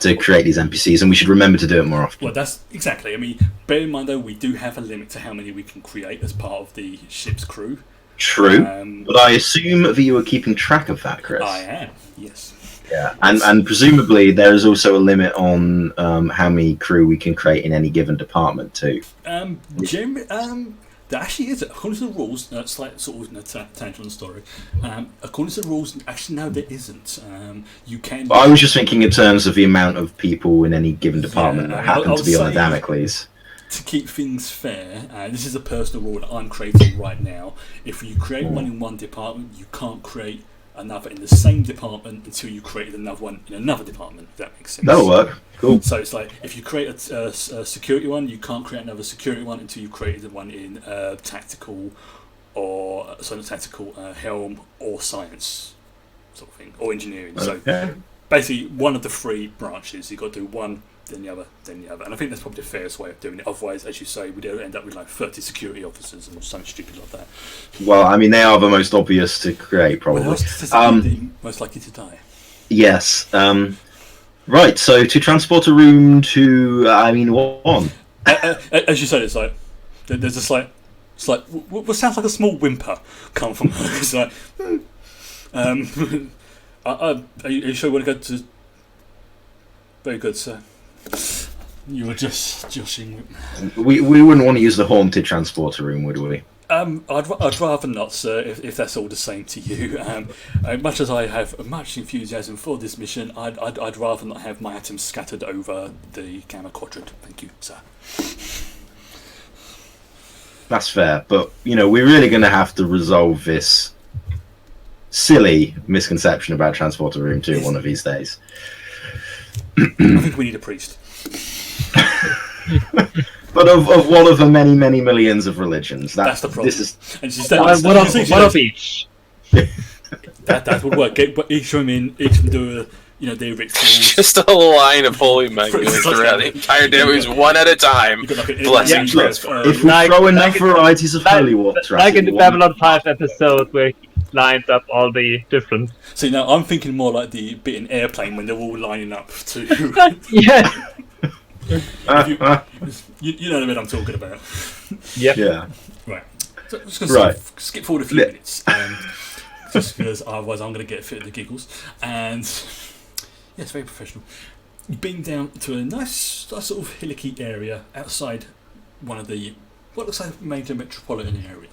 to create these NPCs, and we should remember to do it more often. Well, that's exactly. I mean, bear in mind though, we do have a limit to how many we can create as part of the ship's crew. True, but I assume that you are keeping track of that, Chris. I am, yes. Yeah, and presumably there is also a limit on how many crew we can create in any given department too. There actually is, according to the rules, slight sort of tangent on the story. According to the rules, actually no, there isn't. You can. Well, I was just thinking in terms of the amount of people in any given department that happen to be on the Damocles. To keep things fair, this is a personal rule that I'm creating right now. If you create one in one department, you can't create another in the same department until you created another one in another department, if that makes sense. That'll work. Cool. So it's like, if you create a security one, you can't create another security one until you created one in tactical or helm or science sort of thing, or engineering. Okay. So basically one of the three branches, you've got to do one, then the other, then the other. And I think that's probably the fairest way of doing it. Otherwise, as you say, we'd end up with like 30 security officers and something stupid like that. Well, I mean, they are the most obvious to create, probably. Well, the most likely to die. Yes. Right, so to transport a room to, one. As you said, it's like, there's a slight, what sounds like a small whimper come from her. It's like, are you sure you want to go to... Very good, sir. You were just joshing. We wouldn't want to use the haunted transporter room, would we? I'd rather not, sir, if that's all the same to you. Much as I have much enthusiasm for this mission, I'd rather not have my atoms scattered over the Gamma Quadrant. Thank you, sir. That's fair, but, we're really going to have to resolve this silly misconception about transporter room 2 one of these days. I think we need a priest. But of one of the many, many millions of religions. That's the problem. This is... One of each. That would work. Each of them do their rituals. Just a line of holy men going throughout the entire day. It was one at a time. Blessing transfer. If we throw enough varieties of holy water, like in the Babylon 5 episode where he lines up all the different. See, now I'm thinking more like the bit in Airplane when they're all lining up to. Yeah. You know the bit I'm talking about. Yep. Yeah. Right. So I'm just going Right. to skip forward a few minutes, just because otherwise I'm going to get fit of the giggles. And yes, very professional. You've been down to a nice sort of hillocky area outside one of the what looks like major metropolitan areas,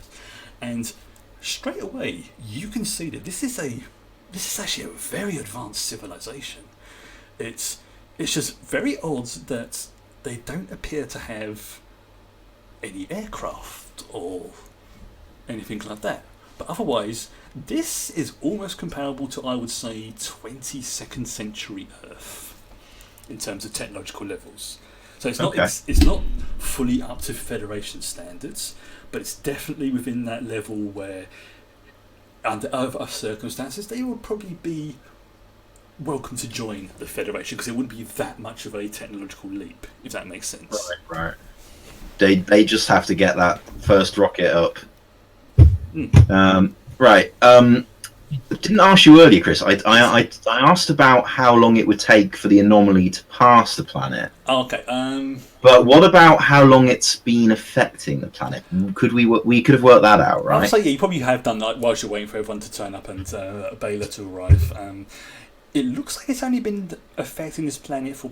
and straight away you can see that this is actually a very advanced civilization. It's just very odd that they don't appear to have any aircraft or anything like that. But otherwise, this is almost comparable to, I would say, 22nd century Earth in terms of technological levels. So it's not Okay. it's not fully up to Federation standards, but it's definitely within that level where, under other circumstances, they would probably be welcome to join the Federation because it wouldn't be that much of a technological leap, if that makes sense. Right. They just have to get that first rocket up. Right. I didn't ask you earlier, Chris. I asked about how long it would take for the anomaly to pass the planet. Okay. But what about how long it's been affecting the planet? We could have worked that out, I'd right? say you probably have done that whilst you're waiting for everyone to turn up and Baylor to arrive. It looks like it's only been affecting this planet for,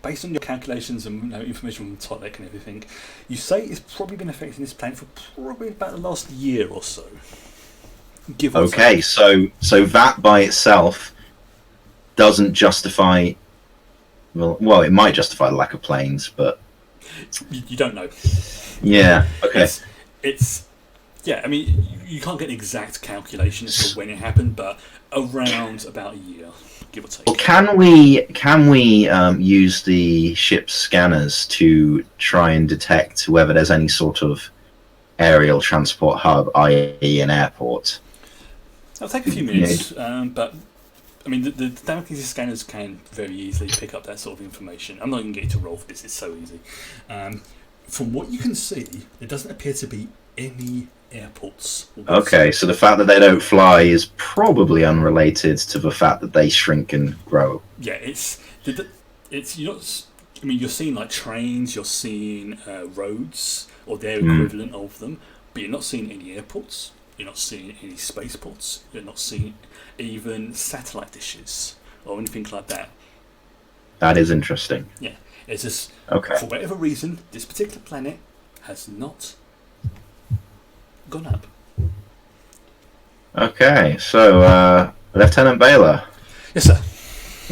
based on your calculations and information from Tolek and everything, you say it's probably been affecting this planet for probably about the last year or so. Give or Okay, take. so that by itself doesn't justify. Well, it might justify the lack of planes, but You don't know. yeah. Okay. It's yeah. I mean, you can't get an exact calculation as to when it happened, but around about a year, give or take. Well, can we use the ship's scanners to try and detect whether there's any sort of aerial transport hub, i.e., an airport? It'll take a few minutes, but I mean, the Damocles scanners can very easily pick up that sort of information. I'm not even getting to roll for this; it's so easy. From what you can see, there doesn't appear to be any airports. Okay, so the fact that they don't fly is probably unrelated to the fact that they shrink and grow. Yeah, it's you're not. I mean, you're seeing like trains, you're seeing roads or their equivalent of them, but you're not seeing any airports. You're not seeing any spaceports. You're not seeing even satellite dishes or anything like that. That is interesting. Yeah, it's just Okay. for whatever reason, this particular planet has not gone up. Okay, so Lieutenant Baylor, Yes, sir.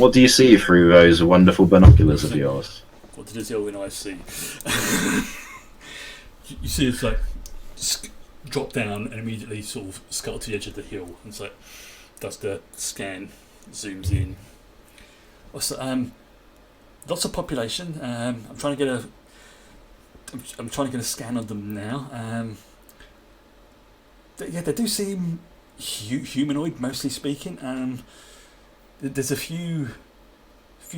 what do you see through those wonderful binoculars of yours? What does Elwin I see? You see it's like drop down and immediately sort of scuttle to the edge of the hill, and it's like does the scan, zooms in. Also, lots of population. I'm trying to get a scan of them now. They do seem humanoid, mostly speaking. There's a few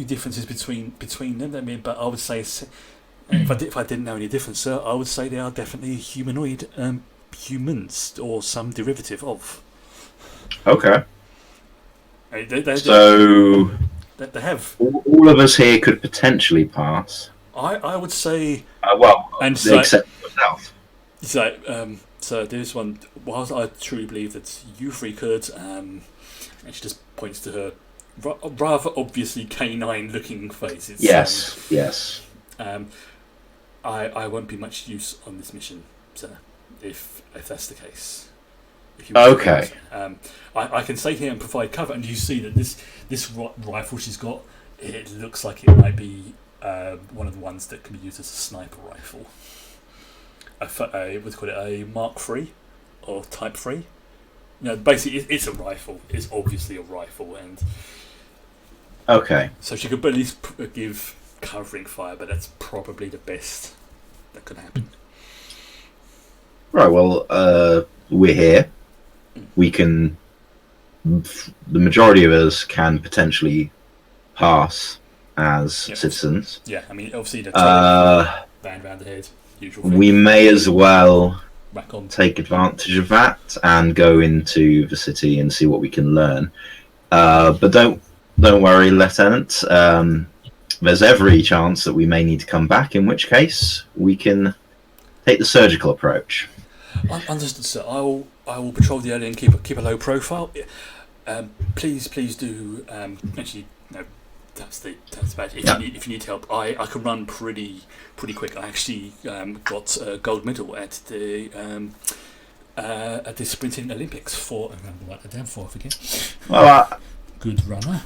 differences between them. I mean, but I would say if I didn't know any difference, sir, I would say they are definitely humanoid humans or some derivative of. Okay. They So have. all of us here could potentially pass. I would say. And so- except yourself. So there's one. Whilst I truly believe that you three could, and she just points to her rather obviously canine-looking face. It's, Yes. I won't be much use on this mission, sir. If that's the case. If you Okay. I can stay here and provide cover, and you see that this rifle she's got, it looks like it might be one of the ones that can be used as a sniper rifle. What's called it, a Mark III or Type 3. Basically it's a rifle. It's obviously a rifle, and Okay. so she could at least give covering fire, but that's probably the best that could happen. Right. Well, we're here. We can. The majority of us can potentially pass as Yep. citizens. Yeah, I mean obviously the band around the head, usual thing. We may as well Back on. take advantage of that and go into the city and see what we can learn. But don't worry, Lieutenant. There's every chance that we may need to come back, in which case we can take the surgical approach. Understood, sir. I will patrol the area and keep a low profile. Please do. Actually, no. That's bad. If you need help, I can run pretty quick. I actually got a gold medal at the sprinting Olympics for. I remember what the damn for. I forget. Well, good runner.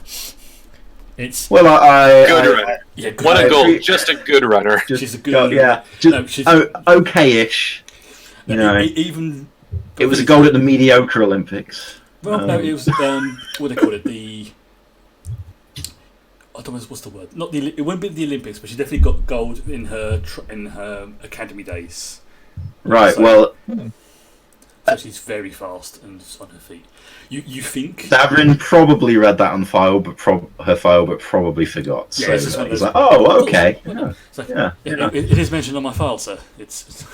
It's good runner. Yeah, good What a runner. goal! Just a good runner. She's a good. Yeah, just okay-ish. You know, even it was a gold at the mediocre Olympics. well, no, it was what do they call it? I don't know what's the word. Not the. It won't be the Olympics, but she definitely got gold in her academy days. Right. So she's very fast and on her feet. You think Davrin probably read that on file, but probably forgot. Yeah, so he's like, "Oh, okay." Yeah. Yeah. Yeah. It is mentioned on my file, sir. It's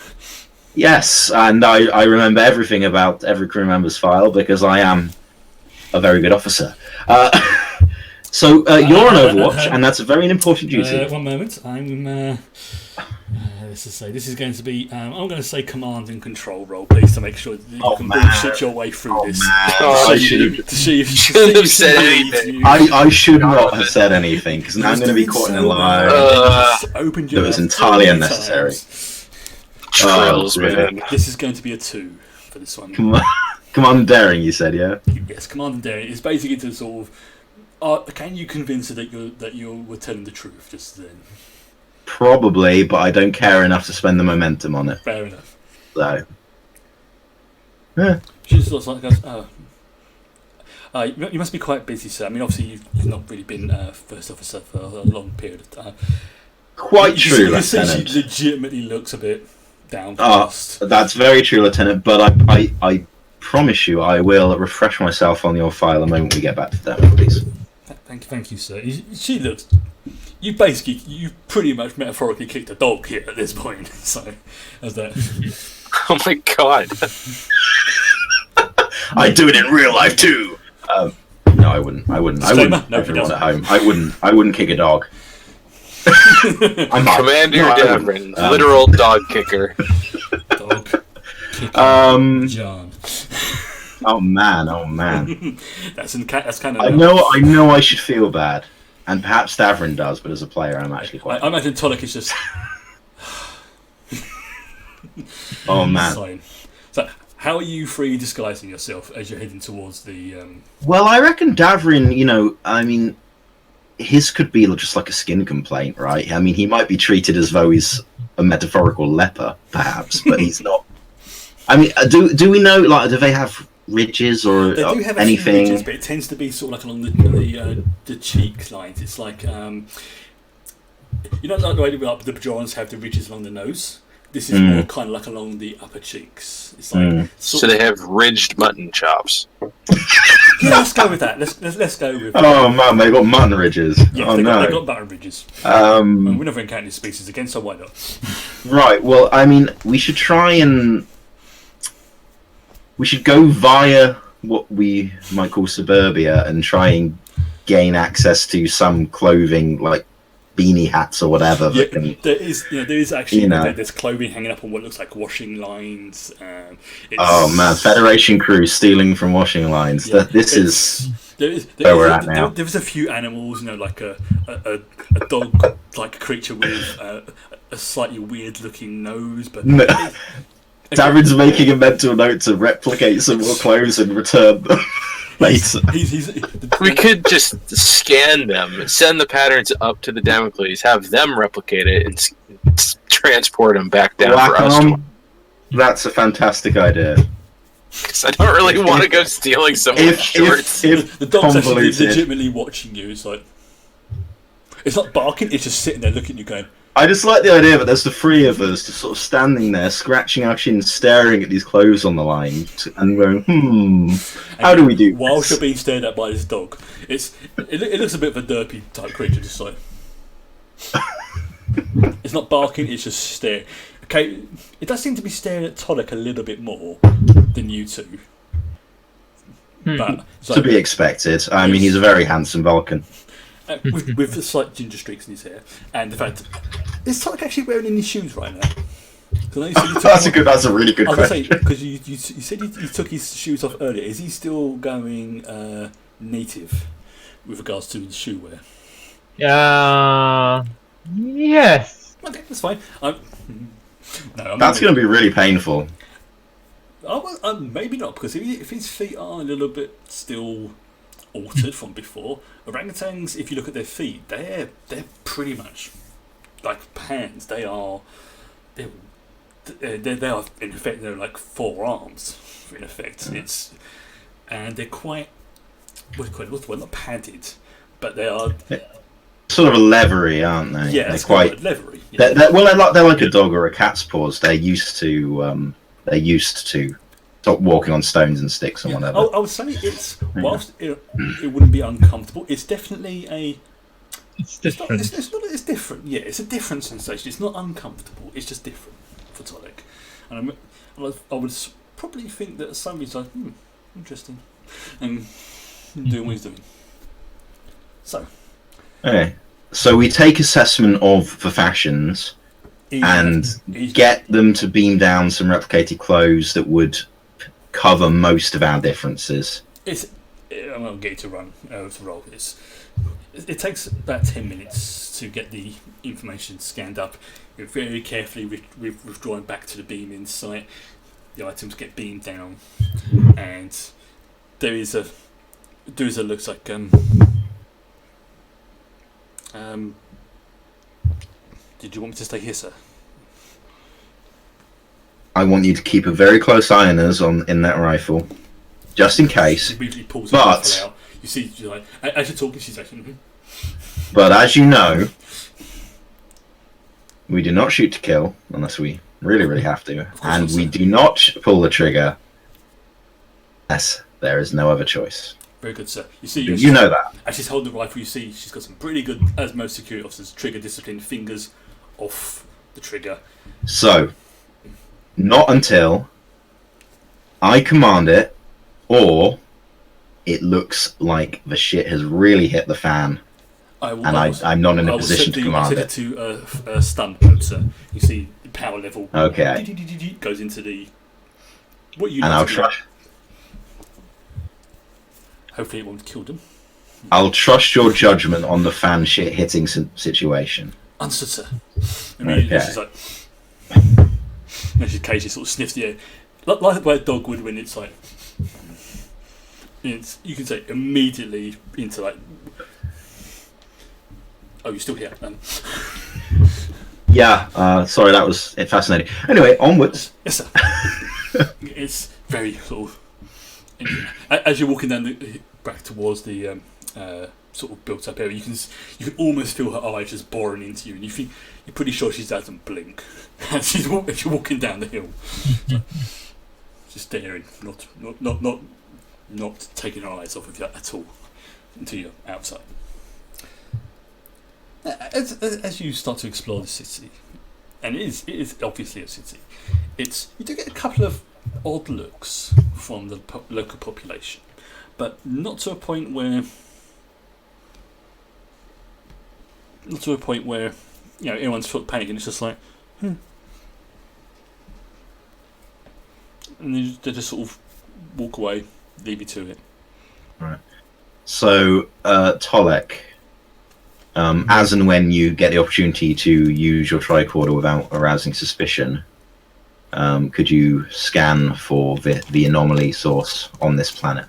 Yes, and I remember everything about every crew member's file because I am a very good officer. So you're on Overwatch, and that's a very important duty. One moment, I'm. This is going to be. I'm going to say command and control role, please, to make sure that you can bullshit your way through this. I shouldn't have said anything. I should not have said anything because now I'm going to be caught in a lie. Opened It your was mouth entirely too many unnecessary. times. Trills, brilliant. man. This is going to be a 2 for this one. Come on, daring, you said, yeah. Yes, command and daring. It's basically to sort of. Can you convince her that you were telling the truth just then? Probably, but I don't care enough to spend the momentum on it. Fair enough. So, yeah. She just looks like goes, you must be quite busy, sir. I mean, obviously you've not really been first officer for a long period of time. Quite true, You see Lieutenant. she legitimately looks a bit downcast. That's very true, Lieutenant, but I promise you I will refresh myself on your file the moment we get back to them, please. Thank you, sir. She looks. You pretty much metaphorically kicked a dog here at this point. So, as that. Oh my god. I do it in real life too. No, I wouldn't. Disclaimer, no, he Everyone doesn't. at home. I wouldn't kick a dog. I'm not. Commander No, I wouldn't. Davrin, literal dog kicker. Dog kicker John. Oh man. That's kind of. I know. I should feel bad, and perhaps Davrin does, but as a player, I'm actually quite. I imagine Tonic is just. Oh man. Fine. So, how are you free disguising yourself as you're heading towards the? Well, I reckon Davrin. You know, I mean, his could be just like a skin complaint, right? I mean, he might be treated as though he's a metaphorical leper, perhaps, but he's not. I mean, do we know? Like, do they have ridges or They do have a anything? few ridges, but it tends to be sort of like along the cheek lines. It's like you know, like the way the Bajorans have the ridges along the nose. This is more kind of like along the upper cheeks. It's like So they have ridged mutton chops. Yeah, let's go with that. Let's go with. Oh man, they got mutton ridges. Yeah, oh they no. got button ridges. We never encountered these species again, so why not? Right. Well, I mean, we should go via what we might call suburbia and try and gain access to some clothing, like beanie hats or whatever. Yeah, that can, there is actually you know. there's clothing hanging up on what looks like washing lines. Oh man, Federation crew stealing from washing lines. Yeah, This is where we're at now. There was a few animals, you know, like a dog-like creature with a slightly weird-looking nose, but. No. Darren's making a mental note to replicate some more clothes and return them later. We could just scan them, send the patterns up to the Damocles, have them replicate it, and transport them back down for us. That's a fantastic idea. Because I don't really want to go stealing someone's shorts. If the dog's actually convoluted. legitimately watching you, it's like. It's not barking, it's just sitting there looking at you going. I just like the idea that there's the three of us just sort of standing there, scratching our chins, staring at these clothes on the line, and going, how do we do this? Whilst you're being stared at by this dog, it looks a bit of a derpy type creature, just like. It's not barking, it's just staring. Okay, it does seem to be staring at Tonic a little bit more than you two. But to be expected. I mean, he's a very handsome Vulcan. With the slight ginger streaks in his hair, and the fact is Tonic actually wearing any shoes right now? That's a really good question. Because you said he took his shoes off earlier. Is he still going native with regards to the shoe wear? Yes. Okay, that's fine. That's going to be really painful. Maybe not, because if his feet are a little bit still altered from before, orangutans, if you look at their feet, they're pretty much like pans. They are in effect, they're like forearms in effect. And they're quite what's the word? Not padded, but they are sort of leathery, aren't they? Yeah, they're quite leathery. Yeah. They're like a dog or a cat's paws. They're used to stop walking on stones and sticks and whatever. I would say whilst it wouldn't be uncomfortable, it's definitely It's different. It's different. Yeah, it's a different sensation. It's not uncomfortable. It's just different for Tolek. And I would probably think that somebody's like, interesting, and doing what he's doing. So. Okay. So we take assessment of the factions and get them to beam down some replicated clothes that would cover most of our differences. I'm going to get you to roll. It takes about 10 minutes to get the information scanned up. You're very carefully withdrawing back to the beaming site. The items get beamed down, and there is a looks like did you want me to stay here, sir? I want you to keep a very close eye on us in that rifle, just in case. She immediately pulls the rifle out. You see, as you're talking, she's like, But as you know, we do not shoot to kill unless we really, really have to, and we do not pull the trigger unless there is no other choice. Very good, sir. You see, you know that. As she's holding the rifle, you see she's got some pretty good, as most security officers, trigger discipline, fingers off the trigger. So, not until I command it, or it looks like the shit has really hit the fan, I'm not in a position to command it. I set it to a stun mode, sir. You see the power level. Okay. Goes into the. What you. And I'll try. Hopefully it won't kill them. I'll trust your judgment on the fan shit hitting situation. Answer, sir. Okay. She's like. And she occasionally sort of sniffs the air. Like the way a dog would when it's like. You can say immediately into like. Oh, you're still here. Yeah, sorry, that was fascinating. Anyway, onwards. Yes, sir. It's very sort of. As you're walking down back towards the sort of built-up area, you can almost feel her eyes just boring into you, and you're pretty sure she doesn't blink as you're walking down the hill, just staring, not taking her eyes off of you at all until you're outside. As you start to explore the city, and it is obviously a city, you do get a couple of odd looks from the local population, but not to a point where everyone's sort of panicking. It's just like, and they just sort of walk away, leave you to it. Right. So, Tolek, as and when you get the opportunity to use your tricorder without arousing suspicion, could you scan for the anomaly source on this planet?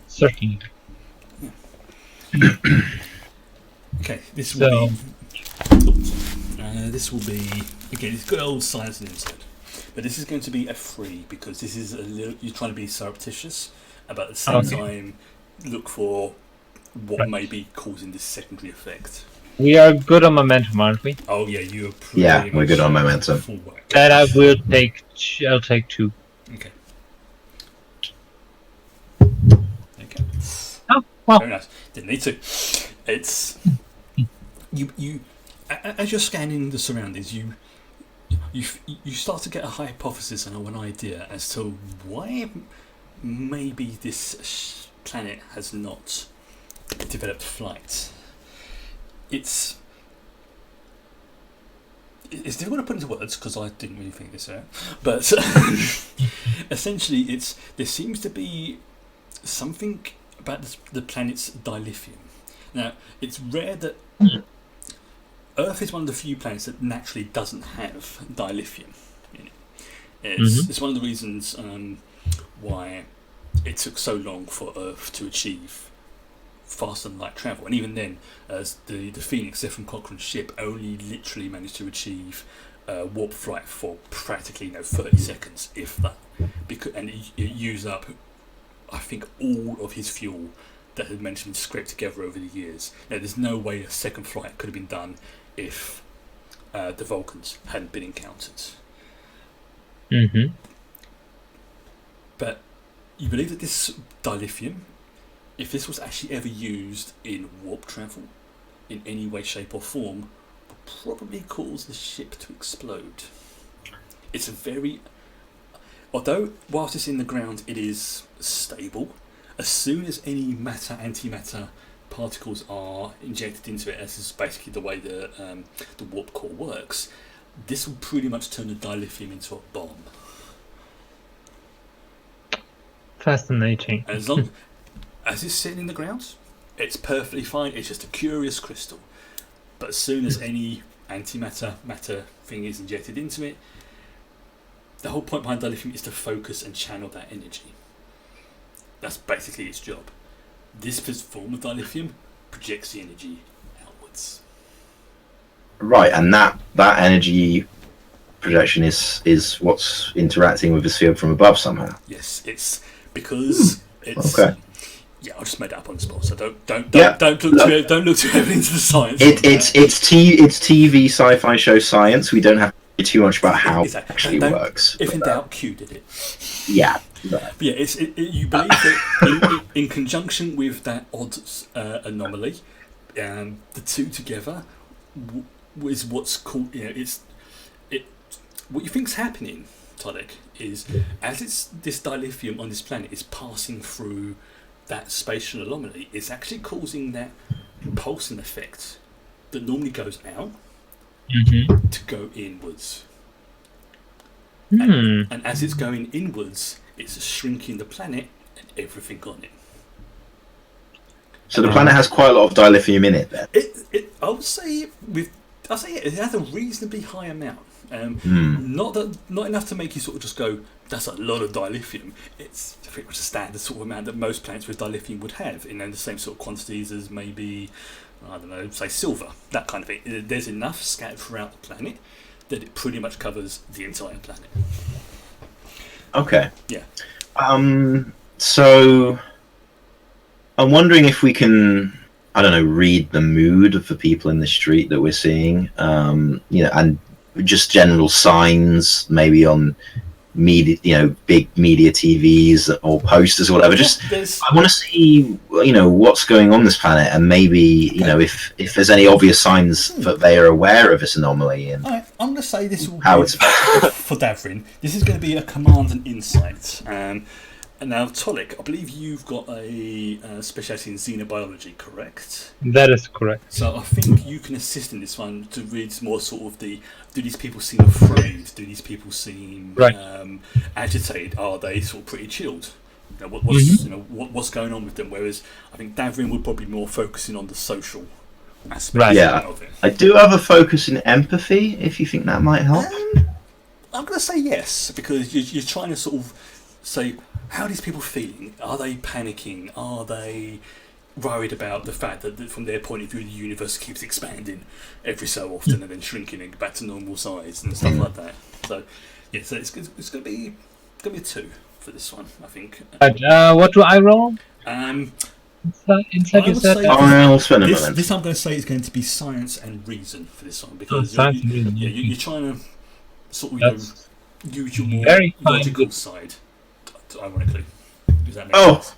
Certainly. Okay, this will be again. It's got old science inside, but this is going to be a free because this is you're trying to be surreptitious, but at the same time look for what may be causing this secondary effect. We are good on momentum, aren't we? Oh yeah, you are. Pretty we're good on momentum. That I will take. I'll take 2. Okay. Oh well. Very nice. Didn't need to. It's you. As you're scanning the surroundings, you start to get a hypothesis and an idea as to why maybe this planet has not developed flight. It's it's difficult to put into words because I didn't really think this out. But essentially, there seems to be something about the planet's dilithium. Now, it's rare that Earth is one of the few planets that naturally doesn't have dilithium in it. It's one of the reasons why it took so long for Earth to achieve faster than light travel, and even then, as the Phoenix, Zephyr Cochrane's ship, only literally managed to achieve warp flight for practically 30 seconds, if that, and it used up, I think, all of his fuel that had managed to be scraped together over the years. Now, there's no way a second flight could have been done if the Vulcans hadn't been encountered. But you believe that this dilithium, if this was actually ever used in warp travel in any way, shape or form, would probably cause the ship to explode. It's a very... Although, whilst it's in the ground, it is stable. As soon as any antimatter particles are injected into it, as is basically the way the warp core works, this will pretty much turn the dilithium into a bomb. Fascinating. And as long as it's sitting in the ground, it's perfectly fine. It's just a curious crystal. But as soon as any matter thing is injected into it, the whole point behind dilithium is to focus and channel that energy. That's basically its job. This form of dilithium projects the energy outwards. Right, and that energy projection is what's interacting with the sphere from above somehow. Yes, it's because it's. Okay. Yeah, I just made that up on the spot. So don't look too heavily into the science. It's TV sci-fi show science. We don't have to do too much about how it actually works. If in doubt, Q did it. Yeah. But yeah, you believe that in conjunction with that odd anomaly, the two together is what's called. What you think's happening, Todek, is as this dilithium on this planet is passing through that spatial anomaly, it's actually causing that pulsing effect that normally goes out to go inwards. And as it's going inwards, it's shrinking the planet and everything on it. So the planet has quite a lot of dilithium in it then? I'll say it has a reasonably high amount. Not enough to make you sort of just go, that's a lot of dilithium. It's pretty much a standard sort of amount that most planets with dilithium would have, in the same sort of quantities as maybe, I don't know, say silver, that kind of thing. There's enough scattered throughout the planet that it pretty much covers the entire planet. Okay. Yeah. So I'm wondering if we can, I don't know, read the mood of the people in the street that we're seeing, and just general signs, maybe on media, big media TVs or posters or whatever. I want to see, what's going on this planet, and maybe, if there's any obvious signs that they are aware of this anomaly. And I'm going to say this will how be, it's for Davrin, this is going to be a command and insight. And now, Tolik, I believe you've got a speciality in xenobiology, correct? That is correct. So I think you can assist in this one to read more sort of do these people seem afraid? Do these people seem agitated? Are they sort of pretty chilled? What's going on with them? Whereas I think Davrin would probably be more focusing on the social aspect of it. I do have a focus in empathy, if you think that might help. I'm going to say yes, because you're trying to sort of say, how are these people feeling? Are they panicking? Are they worried about the fact that from their point of view the universe keeps expanding every so often and then shrinking and back to normal size and stuff like that? So yeah, so it's going to be a 2 for this one, I think. What do I roll? Inside you said I'll spend a moment. This I'm going to say is going to be science and reason for this one, because you're trying to sort of use your more logical side. Ironically, does that make sense?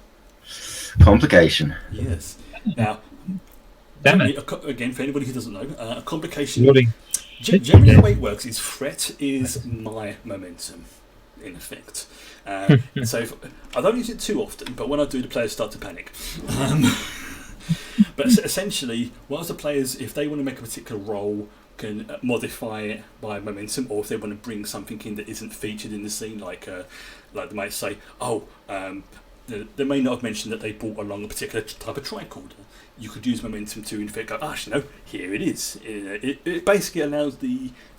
Complication. Yes. Now, again, for anybody who doesn't know, a complication. Generally, the way it works is threat is my momentum, in effect. So I don't use it too often, but when I do, the players start to panic. But essentially, whilst the players, if they want to make a particular roll can modify it by momentum, or if they want to bring something in that isn't featured in the scene, like they might say, they may not have mentioned that they brought along a particular type of tricorder. You could use momentum to, in fact, go, here it is. It basically allows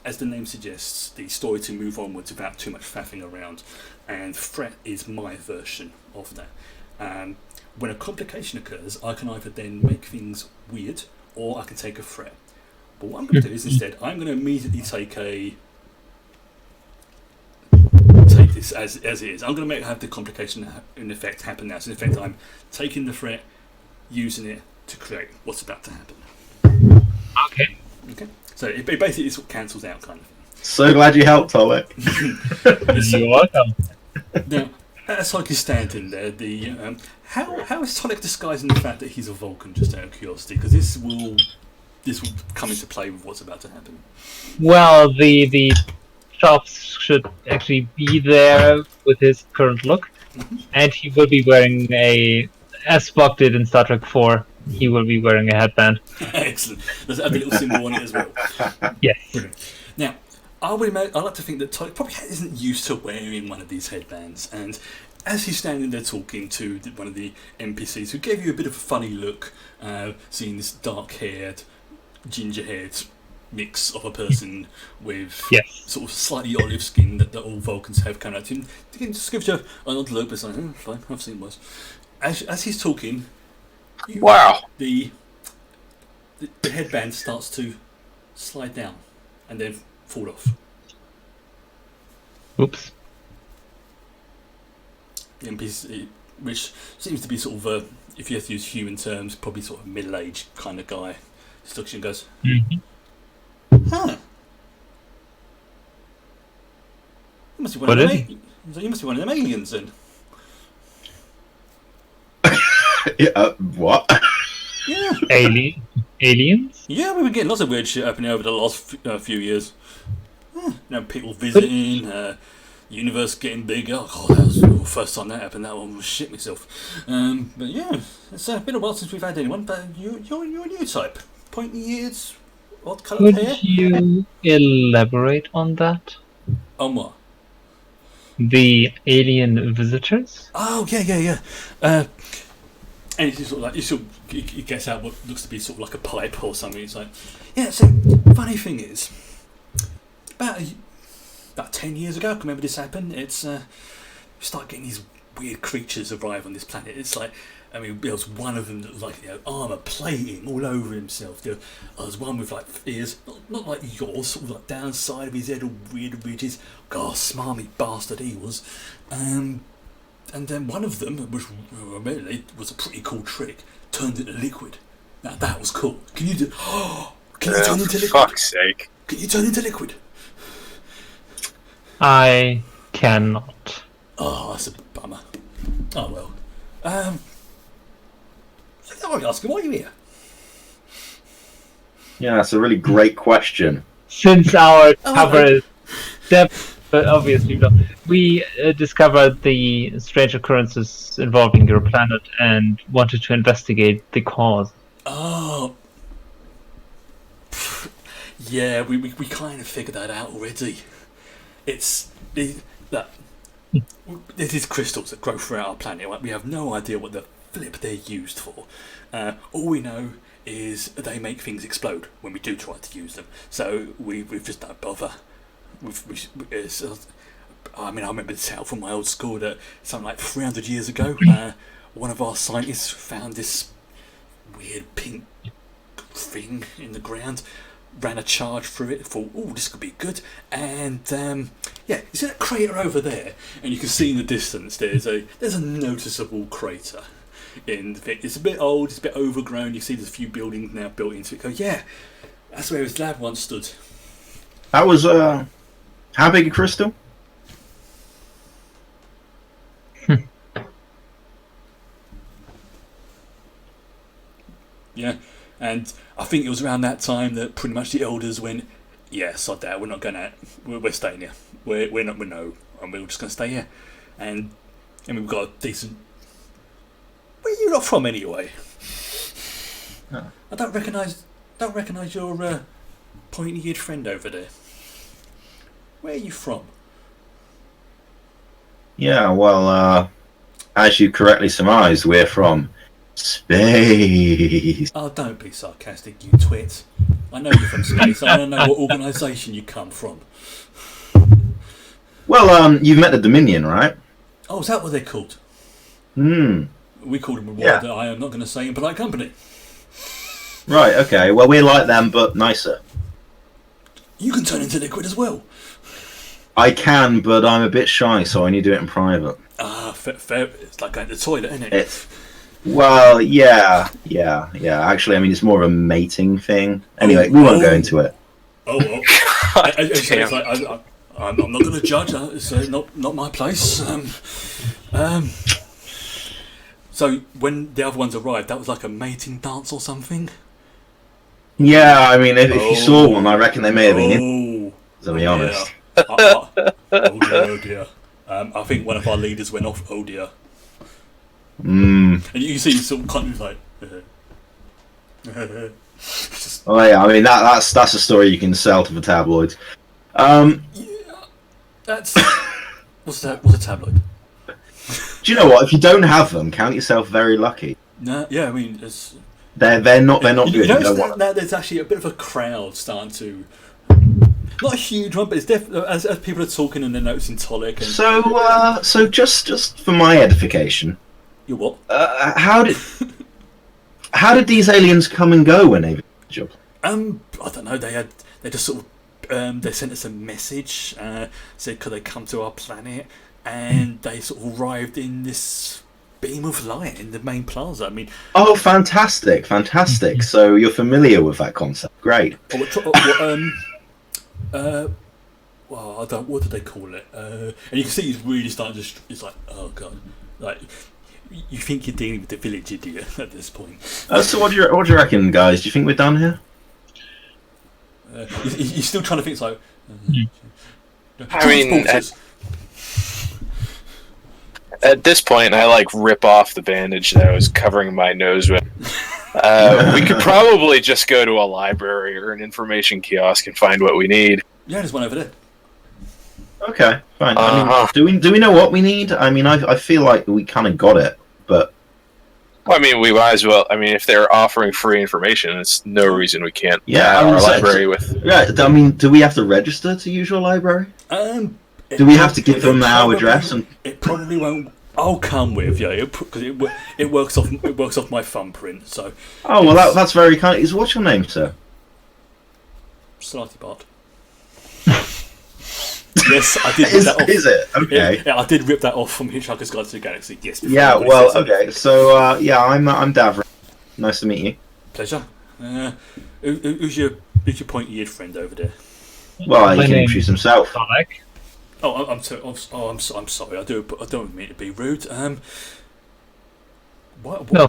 as the name suggests, the story to move onwards without too much faffing around. And fret is my version of that. When a complication occurs, I can either then make things weird, or I can take a threat. But what I'm going to do is instead, I'm going to immediately take this as it is. I'm going to have the complication in effect happen now. So in effect, I'm taking the threat, using it to create what's about to happen. Okay. So it basically sort of cancels out, kind of. So glad you helped, Tolek. You're welcome. Now, as Tolek is standing there, how is Tolek disguising the fact that he's a Vulcan, just out of curiosity? Because this will come into play with what's about to happen. Well, the shops should actually be there with his current look, and he will be wearing as Spock did in Star Trek 4, he will be wearing a headband. Excellent. There's a little symbol on it as well. Yes. Brilliant. Now, I like to think that Tolek probably isn't used to wearing one of these headbands, and as he's standing there talking to one of the NPCs who gave you a bit of a funny look, seeing this dark-haired, ginger-haired mix of a person with sort of slightly olive skin that all Vulcans have come out to him, just gives you an odd look, but it's like, fine, I've seen worse. As he's talking, the headband starts to slide down and then fall off. Oops. The NPC, which seems to be sort of if you have to use human terms, probably sort of middle-aged kind of guy, just looks and goes, Huh. You must be one of them aliens then. What? Yeah. Aliens? Yeah, we've been getting lots of weird shit happening over the last few years. People visiting, universe getting bigger. Oh, that was the first time that happened. That one was shit myself. But yeah, it's been a while since we've had anyone. But you're a new type. Pointy ears, odd coloured hair. Could you elaborate on that? On what? The alien visitors? Oh yeah. And it's sort of like he gets out what looks to be sort of like a pipe or something. It's like, yeah. So funny thing is, about 10 years ago, I can remember this happened. It's we start getting these weird creatures arrive on this planet. It's like, there was one of them that was like, armor plating all over himself. There was one with like ears, not like yours, sort of like down side of his head, all weird ridges. God, smarmy bastard he was. And then one of them, which admittedly was a pretty cool trick, turned into liquid. Now that was cool. Can you do? Can you turn into liquid? For fuck's sake! Can you turn into liquid? I cannot. Oh, that's a bummer. Oh well. So I'm asking, why are you here? Yeah, that's a really great question. Since our cover is depth, but obviously not. We discovered the strange occurrences involving your planet and wanted to investigate the cause. Oh. Yeah, we kind of figured that out already. There's crystals that grow throughout our planet. Right? We have no idea what the flip they're used for. All we know is they make things explode when we do try to use them. So we've just don't bother. I remember this out from my old school that something like 300 years ago, one of our scientists found this weird pink thing in the ground, ran a charge through it, thought, oh, this could be good, and you see that crater over there, and you can see in the distance there's a noticeable crater. It's a bit old, it's a bit overgrown. You see there's a few buildings now built into it. Go, yeah, that's where his lab once stood. That was how big a crystal? Yeah, and I think it was around that time that pretty much the elders went, yeah, sod that, we're not going to, we're staying here. We're not, and we're just going to stay here. And we've got a decent. Where are you not from anyway? Oh. I don't recognise your pointy-eared friend over there. Where are you from? Yeah, well, as you correctly surmised, we're from space. Oh, don't be sarcastic, you twit. I know you're from space. I don't know what organisation you come from. Well, you've met the Dominion, right? Oh, is that what they're called? Hmm. We call them a word Yeah. that I am not going to say in polite company. Right, okay. Well, we're like them, but nicer. You can turn into liquid as well. I can, but I'm a bit shy, so I need to do it in private. Ah, fair. It's like going to the toilet, isn't it? It's... Well, yeah. Actually, I mean, it's more of a mating thing. Anyway, we won't go into it. I'm not going to judge. It's not my place. So when the other ones arrived, that was like a mating dance or something. Yeah, I mean, if you saw one, I reckon they may have been in, to be honest. Oh dear. I think one of our leaders went off. Oh dear. Mm. And you can see some kind of like. Just, Oh yeah, I mean that's a story you can sell to the tabloids. yeah, that's what's a tabloid? Do you know what? If you don't have them, count yourself very lucky. No, yeah, I mean it's. They're not good. You You notice don't want them. that there's actually a bit of a crowd starting to. Not a huge one, but it's definitely as people are talking and they're noticing Tolic. And So just for my edification, you what? how did these aliens come and go when they visited your planet? I don't know. They just sort of they sent us a message, said could they come to our planet, and they sort of arrived in this beam of light in the main plaza. I mean, Oh, fantastic! So you're familiar with that concept. Great. Well, I don't. What did they call it? And you can see he's really starting to. It's like, oh god, like you think you're dealing with the village idiot at this point. So what do you reckon, guys? Do you think we're done here? You're still trying to think. It's like, I mean, transporters. At this point, I like rip off the bandage that I was covering my nose with. We could probably just go to a library or an information kiosk and find what we need. Yeah, there's one over there. Okay, fine. I mean, do we know what we need? I mean, I feel like we kind of got it, but Well, I mean, we might as well. I mean, if they're offering free information, it's no reason we can't Yeah, add I mean, our so- library with. yeah. I mean, do we have to register to use your library? Do we have to give them our address? And It probably won't. I'll come with you because it works off my thumbprint. So oh well, that's very kind. What's your name, sir? Slightly Bart. Yes, I did rip that off. Is it? Okay. Yeah, I did rip that off from Hitchhiker's Guide to the Galaxy. Yes. before Yeah. I Well. said so. Okay. So yeah, I'm Davrin. Nice to meet you. Pleasure. Who's your pointy-eared friend over there? Well, he My can name- introduce himself. Sonic. Oh, I'm sorry. I don't mean to be rude. What? No.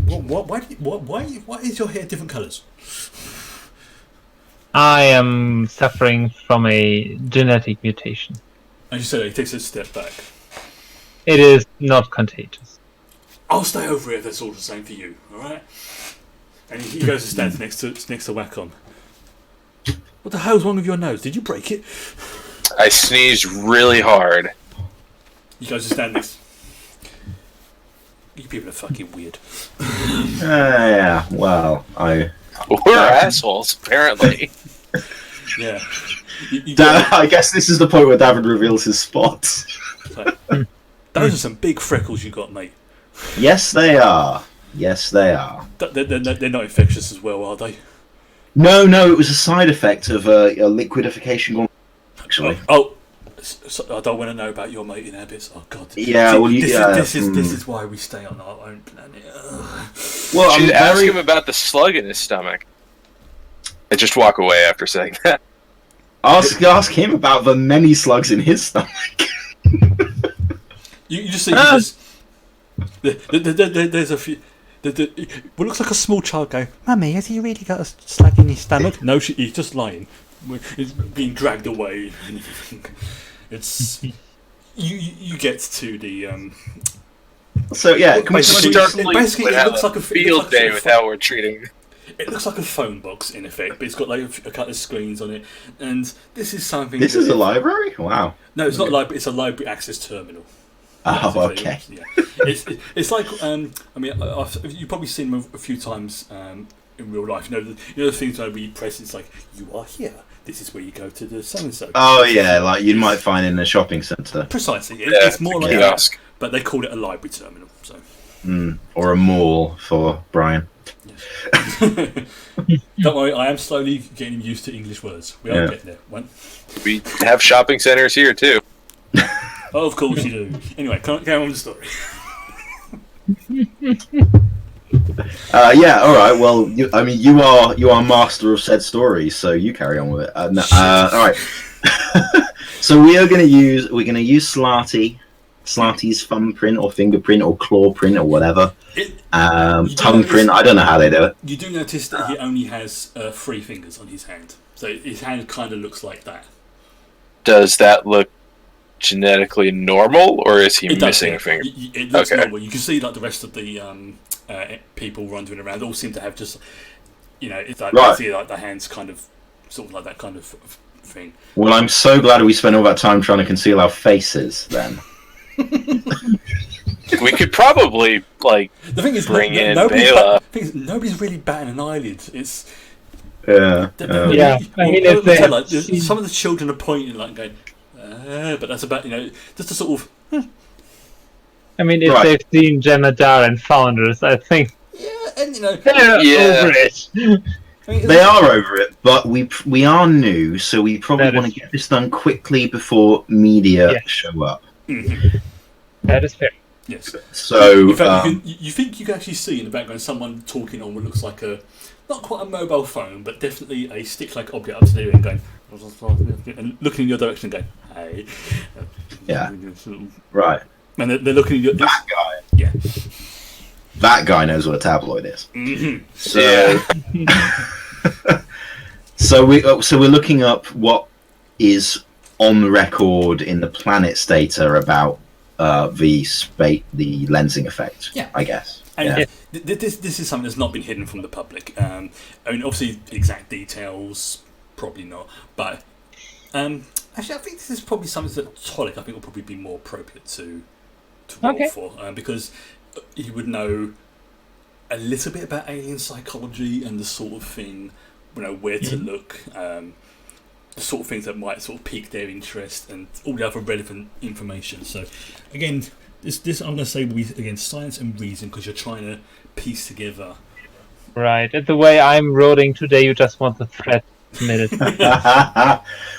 Why is your hair different colours? I am suffering from a genetic mutation. As you said, he takes a step back. It is not contagious. I'll stay over here if that's all the same for you, alright? And he goes and stands next to Wacom. What the hell's wrong with your nose? Did you break it? I sneezed really hard. He goes and stands next. You people are fucking weird. Yeah. Well, We're assholes, apparently. Yeah. I guess this is the point where Davin reveals his spots. Those are some big freckles you got, mate. Yes, they are. Yes, they are. They're not infectious as well, are they? No, it was a side effect of a liquidification gone. Actually. So I don't want to know about your mating habits. Oh God. Yeah, See, well, this is why we stay on our own planet. Well, I'm Should ask very... him about the slug in his stomach. I just walk away after saying that. ask him about the many slugs in his stomach. You just see there's a few. What looks like a small child going, "Mummy, has he really got a slug in his stomach?" No, he's just lying. He's being dragged away. It's you get to the So yeah, can we Basically, just... Certainly basically, would it have looks like a field day with how we're treating. it looks like a phone box in effect, but it's got like a couple of screens on it. And this is something. This is a library? Wow. No, it's not a library. It's a library access terminal. Oh, okay. Yeah. It's like I mean you've probably seen them a few times in real life. You know the things where you press. It's like you are here. This is where you go to the so and so. Oh yeah, like you might find in a shopping centre. Precisely. It's more like that, but they call it a library terminal. So. Or a mall for Brian. Yes. Don't worry, I am slowly getting used to English words. We are getting there. One. We have shopping centers here too. Oh, of course you do. Anyway, carry on with the story. Yeah, all right. Well, you are master of said stories, so you carry on with it. All right. So we're gonna use Slarty's thumbprint or fingerprint or claw print or whatever. Tongue print. I don't know how they do it. You do notice that he only has 3 fingers on his hand, so his hand kind of looks like that. Does that look genetically normal, or is he missing a finger? It looks normal. You can see like the rest of the people wandering around all seem to have just, it's like right. see like the hands kind of sort of like that kind of thing. Well, I'm so glad we spent all that time trying to conceal our faces then. We could probably the thing is, bring in Bela. Nobody's really batting an eyelid. It's I mean, if they like, some of the children are pointing like going, but that's about just a sort of. I mean, if they've seen Jemadar and Founders, I think and they're over it. I mean, they are over it, but we are new, so we probably want to get this done quickly before media show up. Mm-hmm. That is fair. Yes. So in fact, you think you can actually see in the background someone talking on what looks like not quite a mobile phone, but definitely a stick-like object up to there and going and looking in your direction and going, "Hey." Yeah. Right. And they're looking at your that guy. Yeah. That guy knows what a tabloid is. Mm-hmm. So we're looking up what is on record in the planet's data about the lensing effect. Yeah. I guess. And this is something that's not been hidden from the public. I mean, obviously, exact details probably not, but actually, I think this is probably something that Tolik I think will probably be more appropriate to roll for, because he would know a little bit about alien psychology and the sort of thing, where to look, the sort of things that might sort of pique their interest, and all the other relevant information. So, again, this I'm going to say will be again science and reason, because you're trying to piece together. Right, and the way I'm rolling today, you just want the threat minute.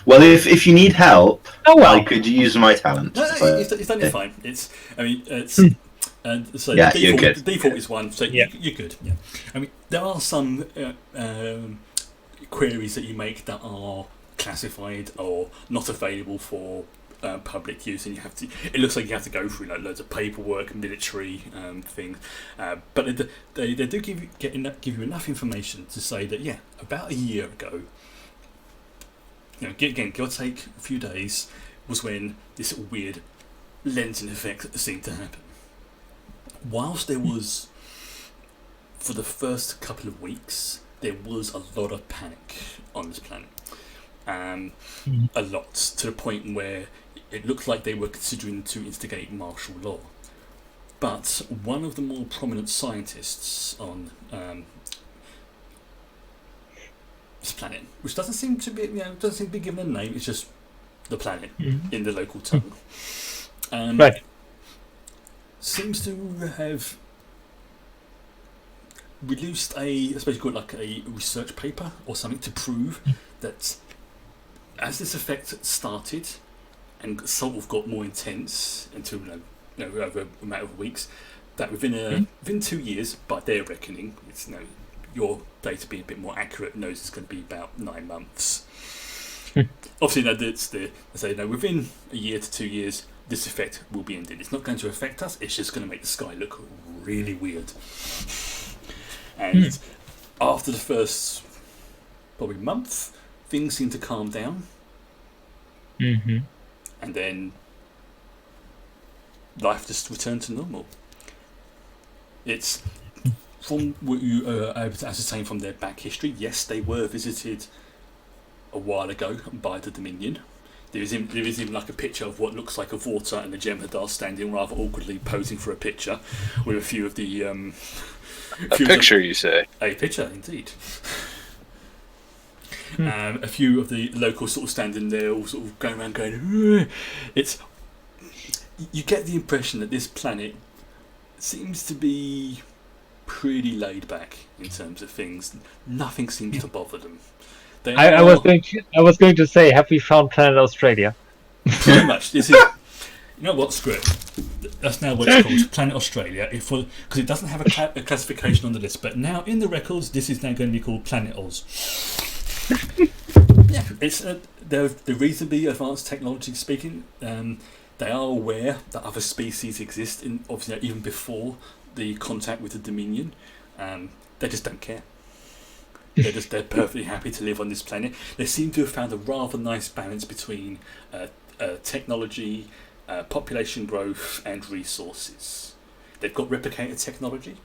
Well, if you need help, I could use my talent. No, it's done it fine. It's so you're good. The default is 1, so you're good. Yeah, I mean there are some queries that you make that are classified or not available for public use, and it looks like you have to go through loads of paperwork, military things, but they do give you enough information to say that about a year ago, again, give or take a few days, was when this weird lensing effect seemed to happen. Whilst there was, for the first couple of weeks, there was a lot of panic on this planet. A lot, to the point where it looked like they were considering to instigate martial law. But one of the more prominent scientists on this planet, which doesn't seem to be given a name, it's just the planet in the local tongue, seems to have released I suppose you call it like a research paper or something to prove that as this effect started and sort of got more intense until over a matter of weeks, that within 2 years, by their reckoning, it's your data being a bit more accurate, knows it's going to be about 9 months. Obviously, they say within a year to 2 years, this effect will be ended. It's not going to affect us. It's just going to make the sky look really weird. And after the first probably month, things seem to calm down. Mm-hmm. And then life just returned to normal. It's from what you are able to ascertain from their back history, yes, they were visited a while ago by the Dominion. There is even like a picture of what looks like a Vorta and a Jem'Hadar standing rather awkwardly posing for a picture with a few of the... A picture, you say? A picture, indeed. A few of the locals sort of standing there, all sort of going around going... "Ugh." You get the impression that this planet seems to be pretty laid back in terms of things. Nothing seems to bother them. I was going to say, have we found Planet Australia? Pretty much. This is... You know what? Screw it. That's now what it's called, Planet Australia. Because it doesn't have a classification on the list, but now in the records, this is now going to be called Planet Oz. Yeah, it's they're reasonably advanced technology speaking. They are aware that other species exist, obviously even before the contact with the Dominion. They just don't care. They're perfectly happy to live on this planet. They seem to have found a rather nice balance between technology, population growth, and resources. They've got replicator technology.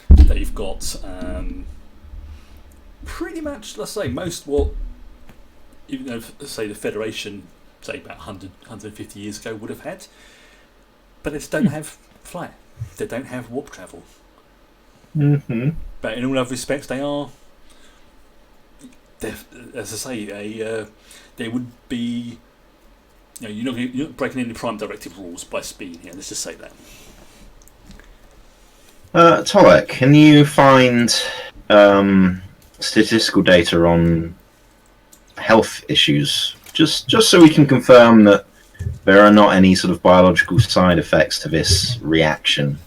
They've got pretty much, let's say, most what, even though, say, the Federation, say, about 100, 150 years ago would have had. But they just don't have flight. They don't have warp travel. Mm-hmm. But in all other respects, they are... as I say, they would be... you're not breaking any Prime Directive rules by speed here, let's just say that. Tolek, can you find statistical data on health issues? Just so we can confirm that there are not any sort of biological side effects to this reaction.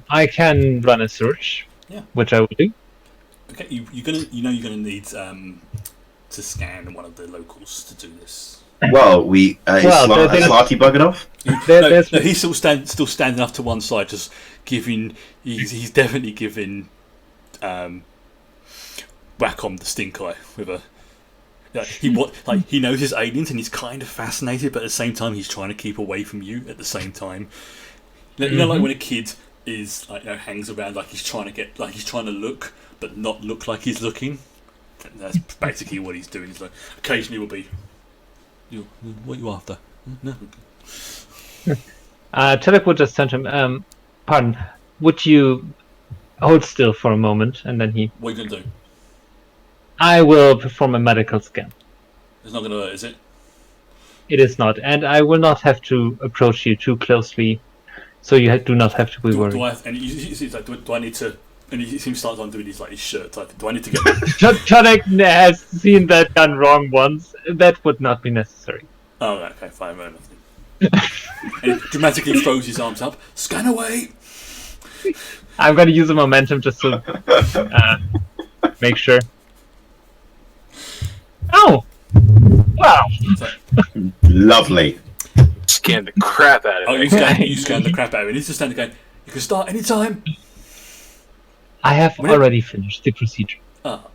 I can run a search, which I will do. Okay, you're gonna need to scan one of the locals to do this. Well, is Slarky buggered off? He's still standing up to one side, just giving. He's definitely giving Wacom the stink eye with a. He knows his aliens and he's kind of fascinated, but at the same time he's trying to keep away from you. At the same time, you know, like when a kid is hangs around like he's trying to look, but not look like he's looking. That's basically what he's doing. He's like, occasionally will be, what are you after? No. Telek would just send him, pardon, would you hold still for a moment, and then he... What are you going to do? I will perform a medical scan. It's not going to hurt, is it? It is not, and I will not have to approach you too closely, so you do not have to be worried. Do I need to... And he starts undoing his shirt. Do I need to get... Telek has seen that done wrong once. That would not be necessary. Oh, okay, fine, fair enough. And he dramatically throws his arms up. Scan away! I'm going to use a momentum just to make sure. Oh! Wow! Lovely. Scan the crap out of it. You scan the crap out of it. He's just standing going, you can start anytime. I have already finished the procedure. Oh.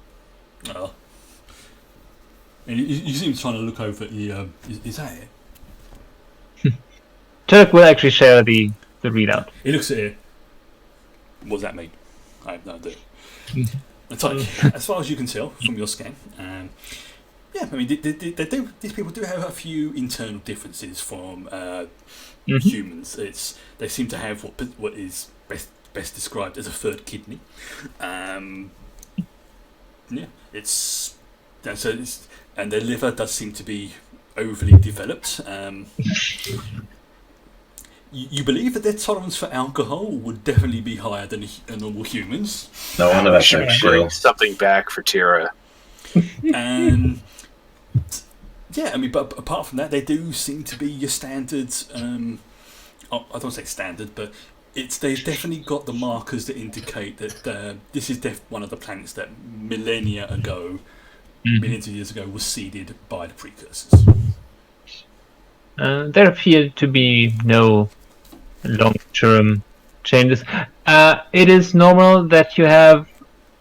And you seem trying to look over at the... is that it? Turk will actually share the readout. He looks at it. What does that mean? I have no idea. It's like, as far as you can tell from your scan, yeah, I mean, these people do have a few internal differences from humans. They seem to have what is best described as a third kidney. And their liver does seem to be overly developed. You believe that their tolerance for alcohol would definitely be higher than normal humans. No wonder that's so bring something back for Tira. And yeah, I mean, but apart from that, they do seem to be your standard. I don't want to say standard, but they've definitely got the markers that indicate that this is one of the planets that millennia ago, millions of years ago, was seeded by the precursors. There appear to be no long-term changes. It is normal that you have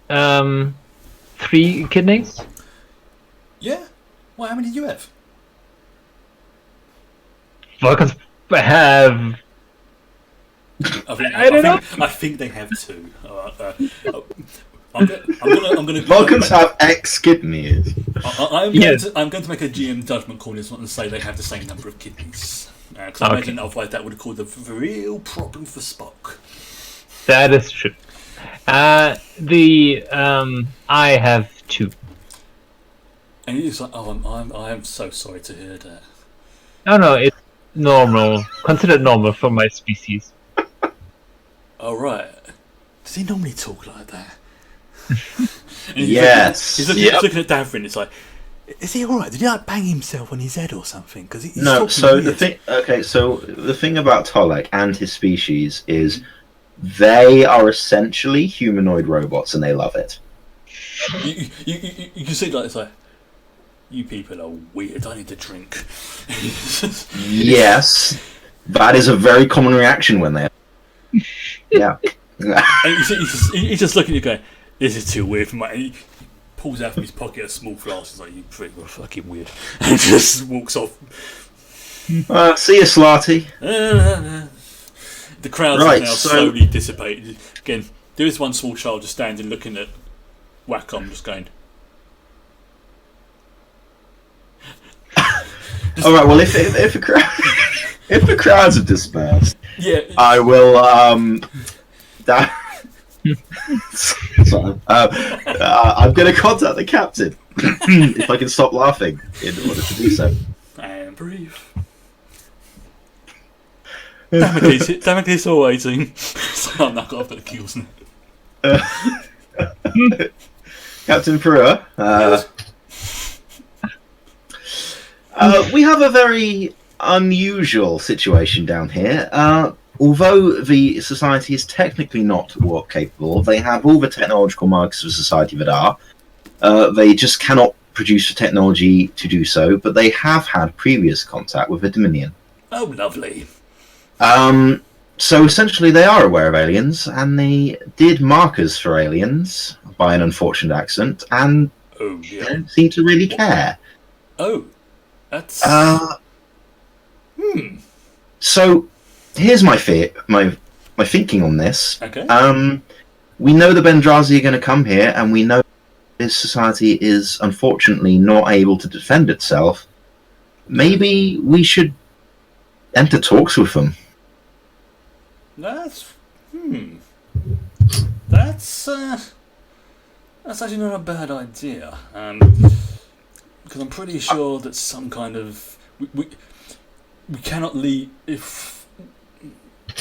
3 kidneys? Yeah? Well, how many do you have? Vulcans have I think they have two. I'm gonna Vulcans have X kidneys. I'm going to make a GM judgment call this one and say they have the same number of kidneys. Because I imagine otherwise that would have caused a real problem for Spock. That is true. I have 2. And he's like, I am so sorry to hear that. No, it's normal. Considered normal for my species. Oh, right. Does he normally talk like that? Yes. He's looking at Davrin. It's like, is he all right? Did he like bang himself on his head or something? Because he's No. talking So weird. the thing. Okay. So the thing about Tolek and his species is they are essentially humanoid robots, and they love it. You can see like it's like, you people are weird. I need to drink. Yes, that is a very common reaction when they. Yeah. And he's just looking at you going, this is too weird for my... He pulls out from his pocket a small flask. He's like, you pretty fucking weird. And just walks off. See you, Slarty. The crowds Right, have now so- slowly dissipated. Again, there is one small child just standing looking at Wacom, just going... All right. Well, if the crowd, if the crowds have dispersed, Yeah. I will. Sorry. I'm going to contact the captain if I can stop laughing in order to do so. And breathe. Damocles still waiting. So I'm not got the kills now. Captain Perua, we have a very unusual situation down here. Although the society is technically not warp capable, they have all the technological markers of society that are. They just cannot produce the technology to do so, but they have had previous contact with the Dominion. Oh, lovely. So essentially they are aware of aliens, and they did markers for aliens by an unfortunate accident, and Oh, yeah. don't seem to really care. Oh, that's... So here's my my thinking on this. Okay. We know the Bendrazi are going to come here, and we know this society is unfortunately not able to defend itself. Maybe we should enter talks with them. That's That's actually not a bad idea. Because I'm pretty sure that some kind of we cannot leave if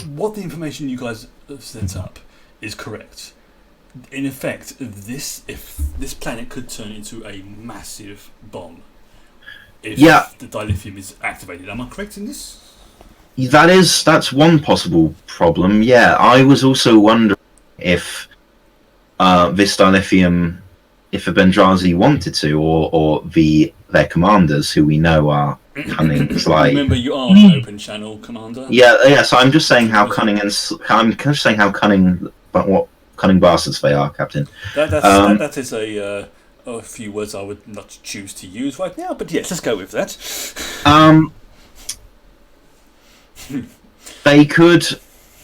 what the information you guys have set up is correct. In effect, if this planet could turn into a massive bomb if the dilithium is activated. Am I correct in this? That's one possible problem. Yeah, I was also wondering if this dilithium, if the Bendrazi wanted to, or their commanders, who we know are cunning. Remember, you are an open channel commander. Yeah. So I'm just saying how cunning what cunning bastards they are, Captain. That is a few words I would not choose to use right now, but yes, let's go with that. They could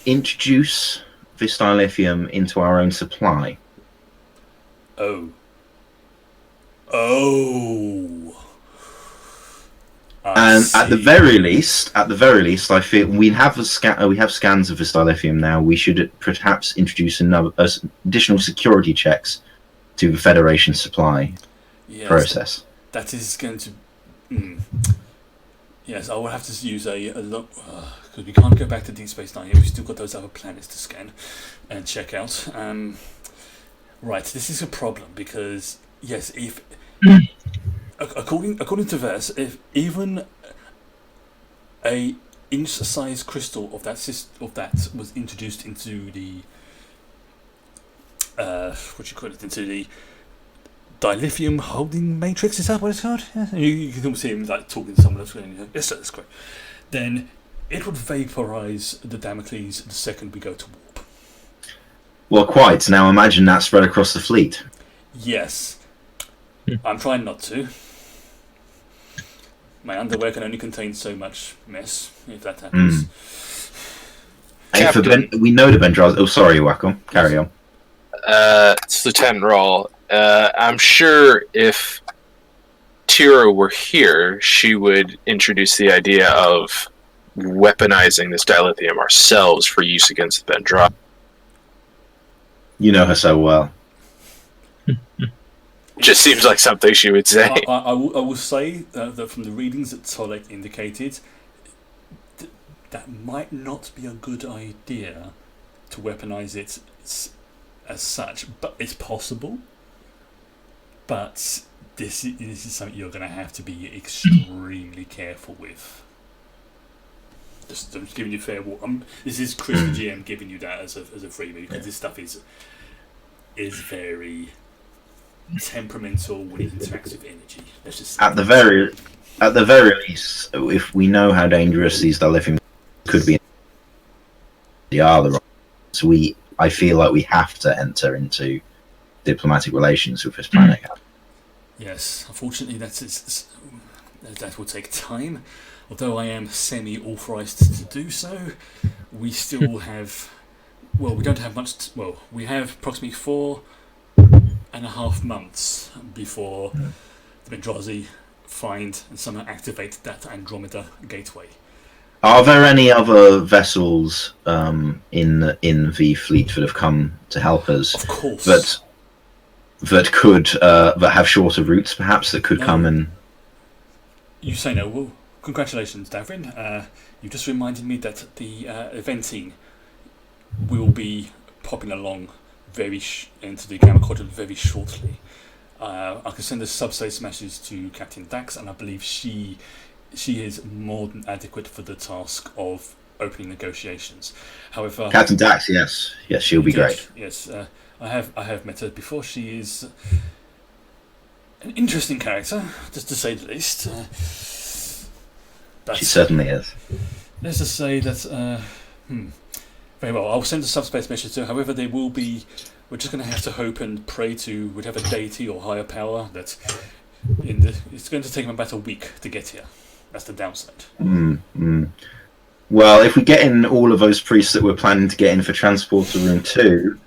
introduce this dilithium into our own supply. Oh. And at the very least, I feel we have scans of this dilithium now. We should perhaps introduce additional security checks to the Federation supply process. That is going to. Yes, I will have to use a lot because we can't go back to Deep Space Nine yet. We've still got those other planets to scan and check out. Right, this is a problem because yes, if according to Vers, if even a inch-sized crystal of that was introduced into the into the dilithium holding matrix, is that what it's called? Yeah. You can see him like talking to someone else going, yes, that's correct. Then it would vaporize the Damocles the second we go to warp. Well, quite. Now imagine that spread across the fleet. Yes. I'm trying not to. My underwear can only contain so much mess if that happens. Captain. We know the Bendrazi. Oh, sorry, Wacom. Carry on. It's Lieutenant Rawl. I'm sure if Tira were here, she would introduce the idea of weaponizing this dilithium ourselves for use against the Bendrazi. You know her so well. Just seems like something she would say. I will say that from the readings that Tolek indicated, that might not be a good idea to weaponize it as such, but it's possible. But this is something you're going to have to be extremely careful with. Just giving you fair warning. This is Chris the GM giving you that as a freebie, because this stuff is very temperamental when it interacts with energy. At the very least, if we know how dangerous these dilithium could be, they are the wrong. So I feel like we have to enter into diplomatic relations with this planet. Yes, unfortunately, that will take time. Although I am semi-authorized to do so, we still have. Well, we don't have much. We have approximately 4.5 months before the Bendrazi find and somehow activate that Andromeda gateway. Are there any other vessels in the fleet that have come to help us? Of course. That could that have shorter routes, perhaps, that could come and. You say no. Well, congratulations, Davrin. You just reminded me that the eventing will be popping along into the Gamma Quadrant very shortly. I can send a subspace message to Captain Dax, and I believe she is more than adequate for the task of opening negotiations. However, Captain Dax, yes, she'll be great. Yes, I have met her before. She is an interesting character, just to say the least. She certainly is. Let's just say that. Very well. I'll send a subspace message to her. However, they will be. We're just going to have to hope and pray to whatever deity or higher power that. It's going to take them about a week to get here. That's the downside. Well, if we get in all of those priests that we're planning to get in for Transporter Room 2,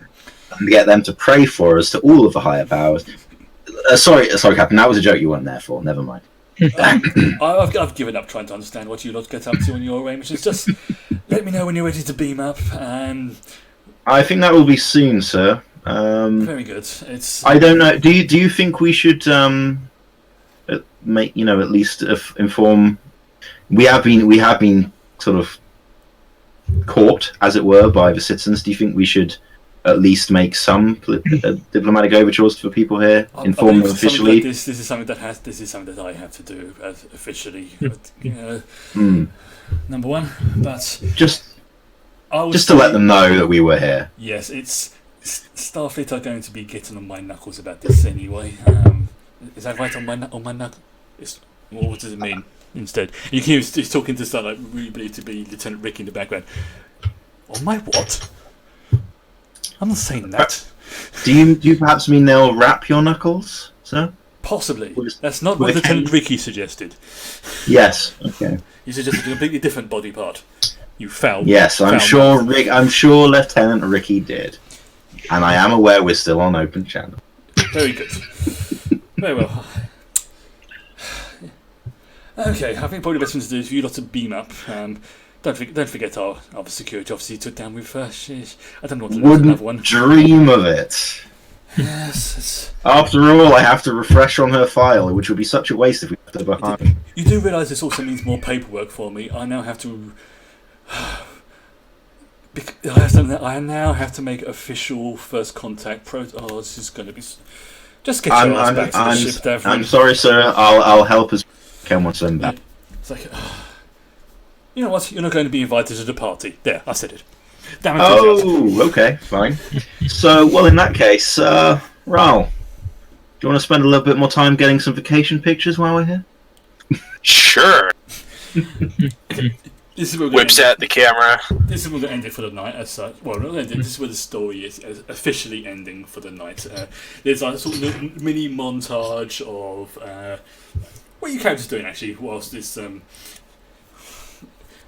and get them to pray for us to all of the higher powers. Sorry, Captain. That was a joke you weren't there for. Never mind. I've given up trying to understand what you lot get up to on your arrangements. Just let me know when you're ready to beam up. I think that will be soon, sir. Very good. I don't know. Do you think we should make at least inform? We have been sort of caught, as it were, by the citizens. Do you think we should at least make some diplomatic overtures for people here, inform them officially? This is something that I have to do officially. Number one, but just to let them know that we were here. Yes, it's Starfleet are going to be getting on my knuckles about this anyway. Is that right, on my knuckles? What does it mean? Instead, he's talking to someone like we believe to be Lieutenant Rick in the background. On my what? I'm not saying that. Do you perhaps mean they'll wrap your knuckles, sir? Possibly. That's not what Lieutenant Ricky suggested. Yes. Okay. He suggested a completely different body part. You foul. Yes, I'm sure. I'm sure Lieutenant Ricky did, and I am aware we're still on open channel. Very good. Very well. Okay, I think probably the best thing to do is for you lot to beam up. Don't forget our security officer you took down with. I don't know what to do. Another one. Dream of it. Yes. After all, I have to refresh on her file, which would be such a waste if we left her behind. You do realise this also means more paperwork for me. I now have to. I now have to make official first contact. This is going to be. Just get your ass back to the ship, Davrin. I'm sorry, sir. I'll help us. Come on, send back. It's like, you know what? You're not going to be invited to the party. There, I said it. Damn it. Oh, okay, fine. So, well, in that case, Raul, do you want to spend a little bit more time getting some vacation pictures while we're here? Sure. Whips at the camera. This is where we're going to end it for the night, as such. Well, not ending. This is where the story is officially ending for the night. There's a sort of mini montage of what are your characters doing actually, whilst this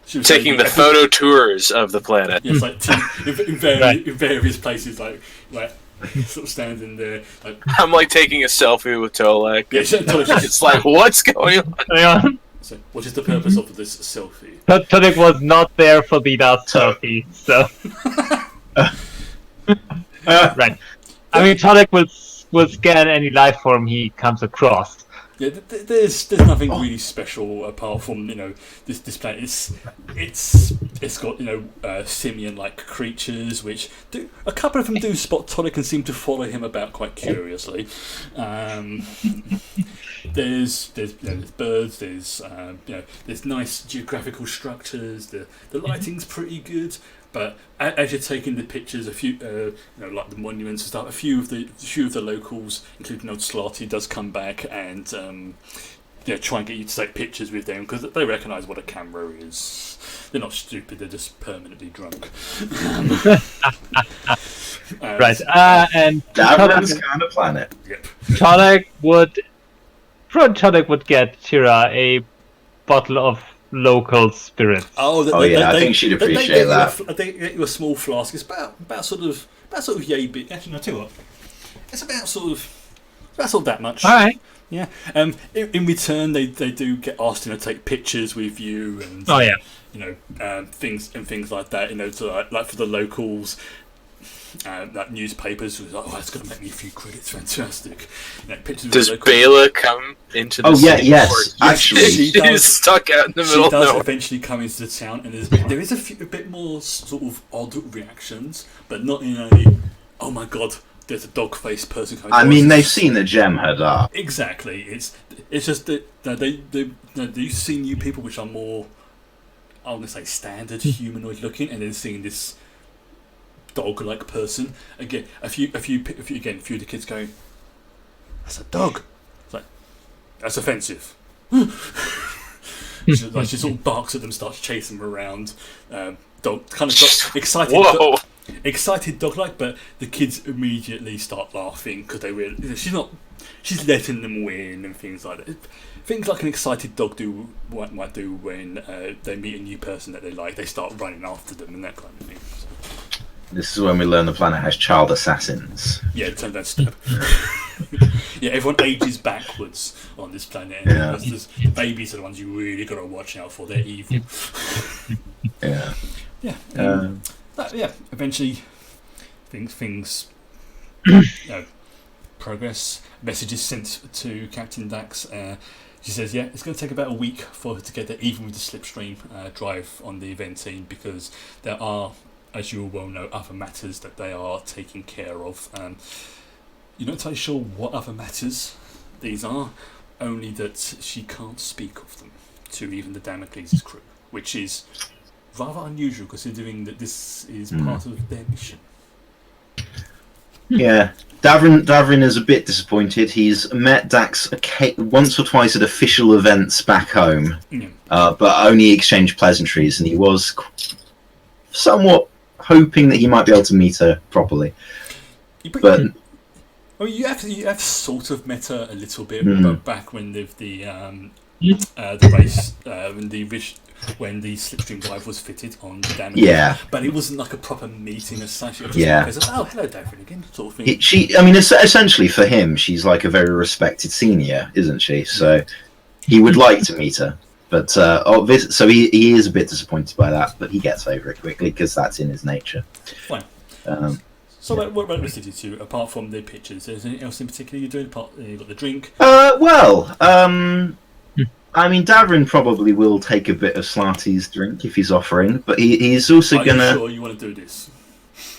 She was Taking the photo tours of the planet. Yes, like in various places, like sort of standing there. Like, I'm like taking a selfie with Tolek. yeah, It's like, what's going on? Hang on. so, what is the purpose of this selfie? Tonic was not there for the last selfie, so. Right. I mean, Tonic will scan any life form he comes across. Yeah, there's nothing really special apart from this planet. It's got simian-like creatures, which a couple of them do spot Tonic and seem to follow him about quite curiously. There's birds. There's nice geographical structures. The lighting's pretty good. But as you're taking the pictures, a few, like the monuments and stuff, a few of the locals, including old Slarty, does come back and try and get you to take pictures with them because they recognise what a camera is. They're not stupid; they're just permanently drunk. Right, and Davrin's kind of planet. Yep. Tonic would get Tira a bottle of local spirits. I think she'd appreciate that. They get you a small flask. It's about sort of yay big. Actually, no, tell you what. It's about sort of that much. All right. Yeah. In return, they do get asked to take pictures with you and things like that. So like for the locals. Like newspapers, that's going to make me a few credits. Fantastic. Pictures. Does Bela come into the city? Yes. Actually, she's stuck out in the middle. She does eventually come into the town, and there is a bit more sort of odd reactions, but not in a oh my god, there's a dog-faced person coming. I mean, they've seen the gem Hadar. Exactly. It's just that they see new people which are more, I'm going to say, standard humanoid looking, and then seeing this dog-like person again. A few of the kids going, "That's a dog." It's like, that's offensive. She sort of barks at them, starts chasing them around. Excited. Whoa. Excited dog-like, but the kids immediately start laughing because they realize she's letting them win and things like that. Things like an excited dog might do when they meet a new person that they like. They start running after them and that kind of thing. So. This is when we learn the planet has child assassins. Yeah, turn that step. Yeah, everyone ages backwards on this planet. And just babies are the ones you really got to watch out for. They're evil. Yeah. Yeah. Eventually, things progress. Messages sent to Captain Dax. She says, it's going to take about a week for her to get there, even with the slipstream drive on the event team, because there are, as you all well know, other matters that they are taking care of. You're not entirely sure what other matters these are, only that she can't speak of them to even the Damocles' crew, which is rather unusual considering that this is part of their mission. Yeah, Davrin is a bit disappointed. He's met Dax once or twice at official events back home, but only exchanged pleasantries, and he was somewhat hoping that he might be able to meet her properly. You have sort of met her a little bit, but back when the race when the slipstream drive was fitted on the Damocles. Yeah, but it wasn't like a proper meeting as such. It was just oh, hello, Davin again, sort of thing. Essentially for him, she's like a very respected senior, isn't she? So he would like to meet her. But so he is a bit disappointed by that, but he gets over it quickly because that's in his nature. Fine. What about the two? Apart from the pictures, is there anything else in particular you're doing? You got the drink. I mean, Davrin probably will take a bit of Slarty's drink if he's offering, but he's also Are gonna. You sure you want to do this?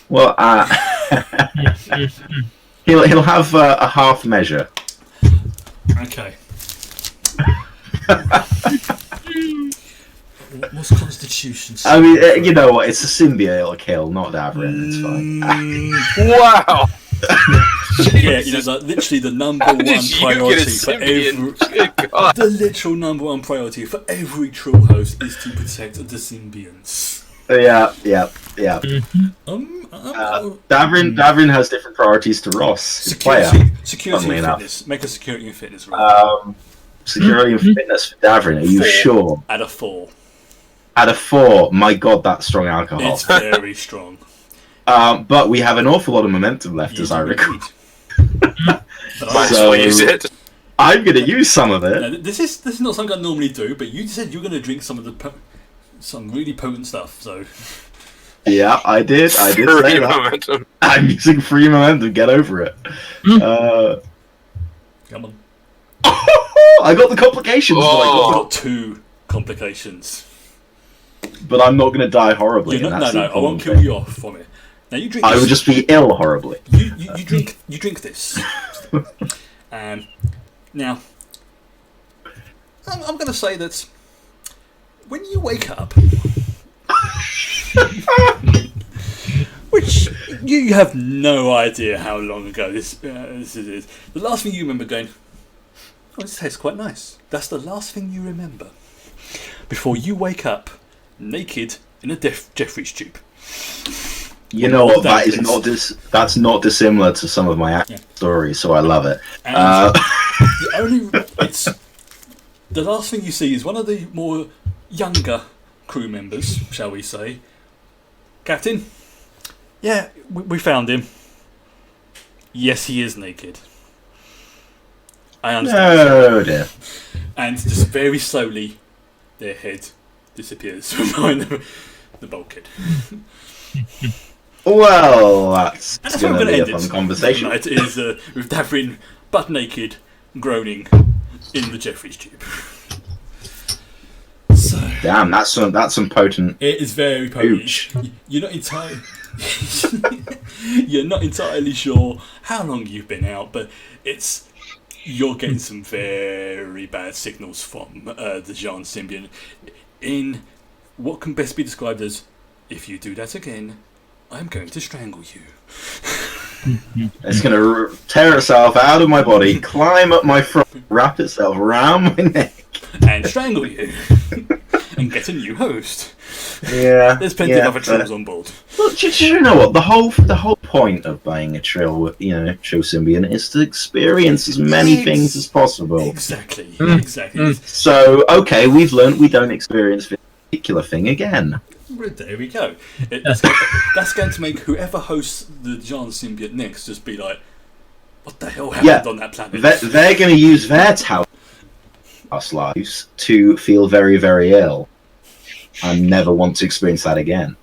Well, he'll have a half measure. Okay. What's Constitution? I mean, you know what? It's a symbiote it'll kill, not Davrin. It's fine. Wow. Yeah, literally the number one priority for the literal number one priority for every true host is to protect the symbionts. Yeah. Davrin has different priorities to Ross. Security and fitness. Make a security and fitness roll. Security and fitness for Davrin. Are you sure? At a 4. At a 4, my god, that's strong alcohol. It's very strong. But we have an awful lot of momentum left, as I recall. Might as well use it. I'm going to use some of it. Now, this is not something I normally do, but you said you're going to drink some of the some really potent stuff. So Yeah, I did say Free that. momentum. I'm using free momentum. Get over it. come on, I got the complications, Oh. you've got 2 complications. but I'm not going to die horribly. You're and not, that's no, the I won't important kill thing. you off from it. Now you drink. I this. would just be ill horribly. You drink this. Now, I'm going to say that when you wake up, which you have no idea how long ago this is, the last thing you remember going, oh, this tastes quite nice. That's the last thing you remember before you wake up naked in a Jeffrey's tube. You know what? That That is is- not that's not dissimilar to some of my Yeah. stories, so I love it. And it's the last thing you see is one of the more younger crew members, shall we say. Captain, yeah, we found him. Yes, he is naked. I understand. Oh dear. And just very slowly, their head disappears from behind the bulkhead. Well, that's And that's where going I'm to going be to a end fun it. conversation. It is with Davrin butt naked, groaning in the Jeffrey's tube. So Damn, that's some potent. it is very potent. Ouch. You're not entirely you're not entirely sure how long you've been out, but you're getting some very bad signals from the Jean Symbiont in what can best be described as, if you do that again, I'm going to strangle you. It's going to tear itself out of my body, climb up my front, wrap itself around my neck. And strangle you. And get a new host. Yeah. There's plenty of other trills on board. Look, do you know what? The whole point of buying a trill symbiont is to experience as many things as possible. Exactly. Exactly. So, okay, we've learned we don't experience this particular thing again. Well, there we go. That's going to make whoever hosts the Jean Symbiont next just be like, what the hell happened on that planet? They're going to use their past lives to feel very, very ill and never want to experience that again.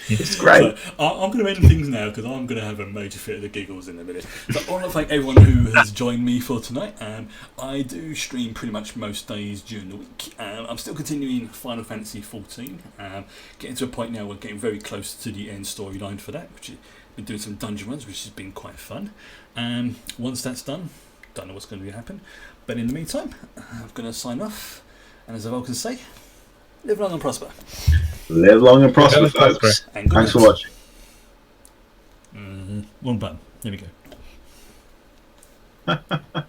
It's great. So, I'm going to end things now because I'm going to have a major fit of the giggles in a minute. So I want to thank everyone who has joined me for tonight. I do stream pretty much most days during the week. I'm still continuing Final Fantasy XIV. Getting to a point now where we're getting very close to the end storyline for that, which I've been doing some dungeon runs, which has been quite fun. Once that's done, don't know what's going to happen. But in the meantime, I'm going to sign off. And as I can say, live long and prosper. Live long and prosper, Live long and folks. prosper. And good Thanks for night. watching. Wrong button. There we go.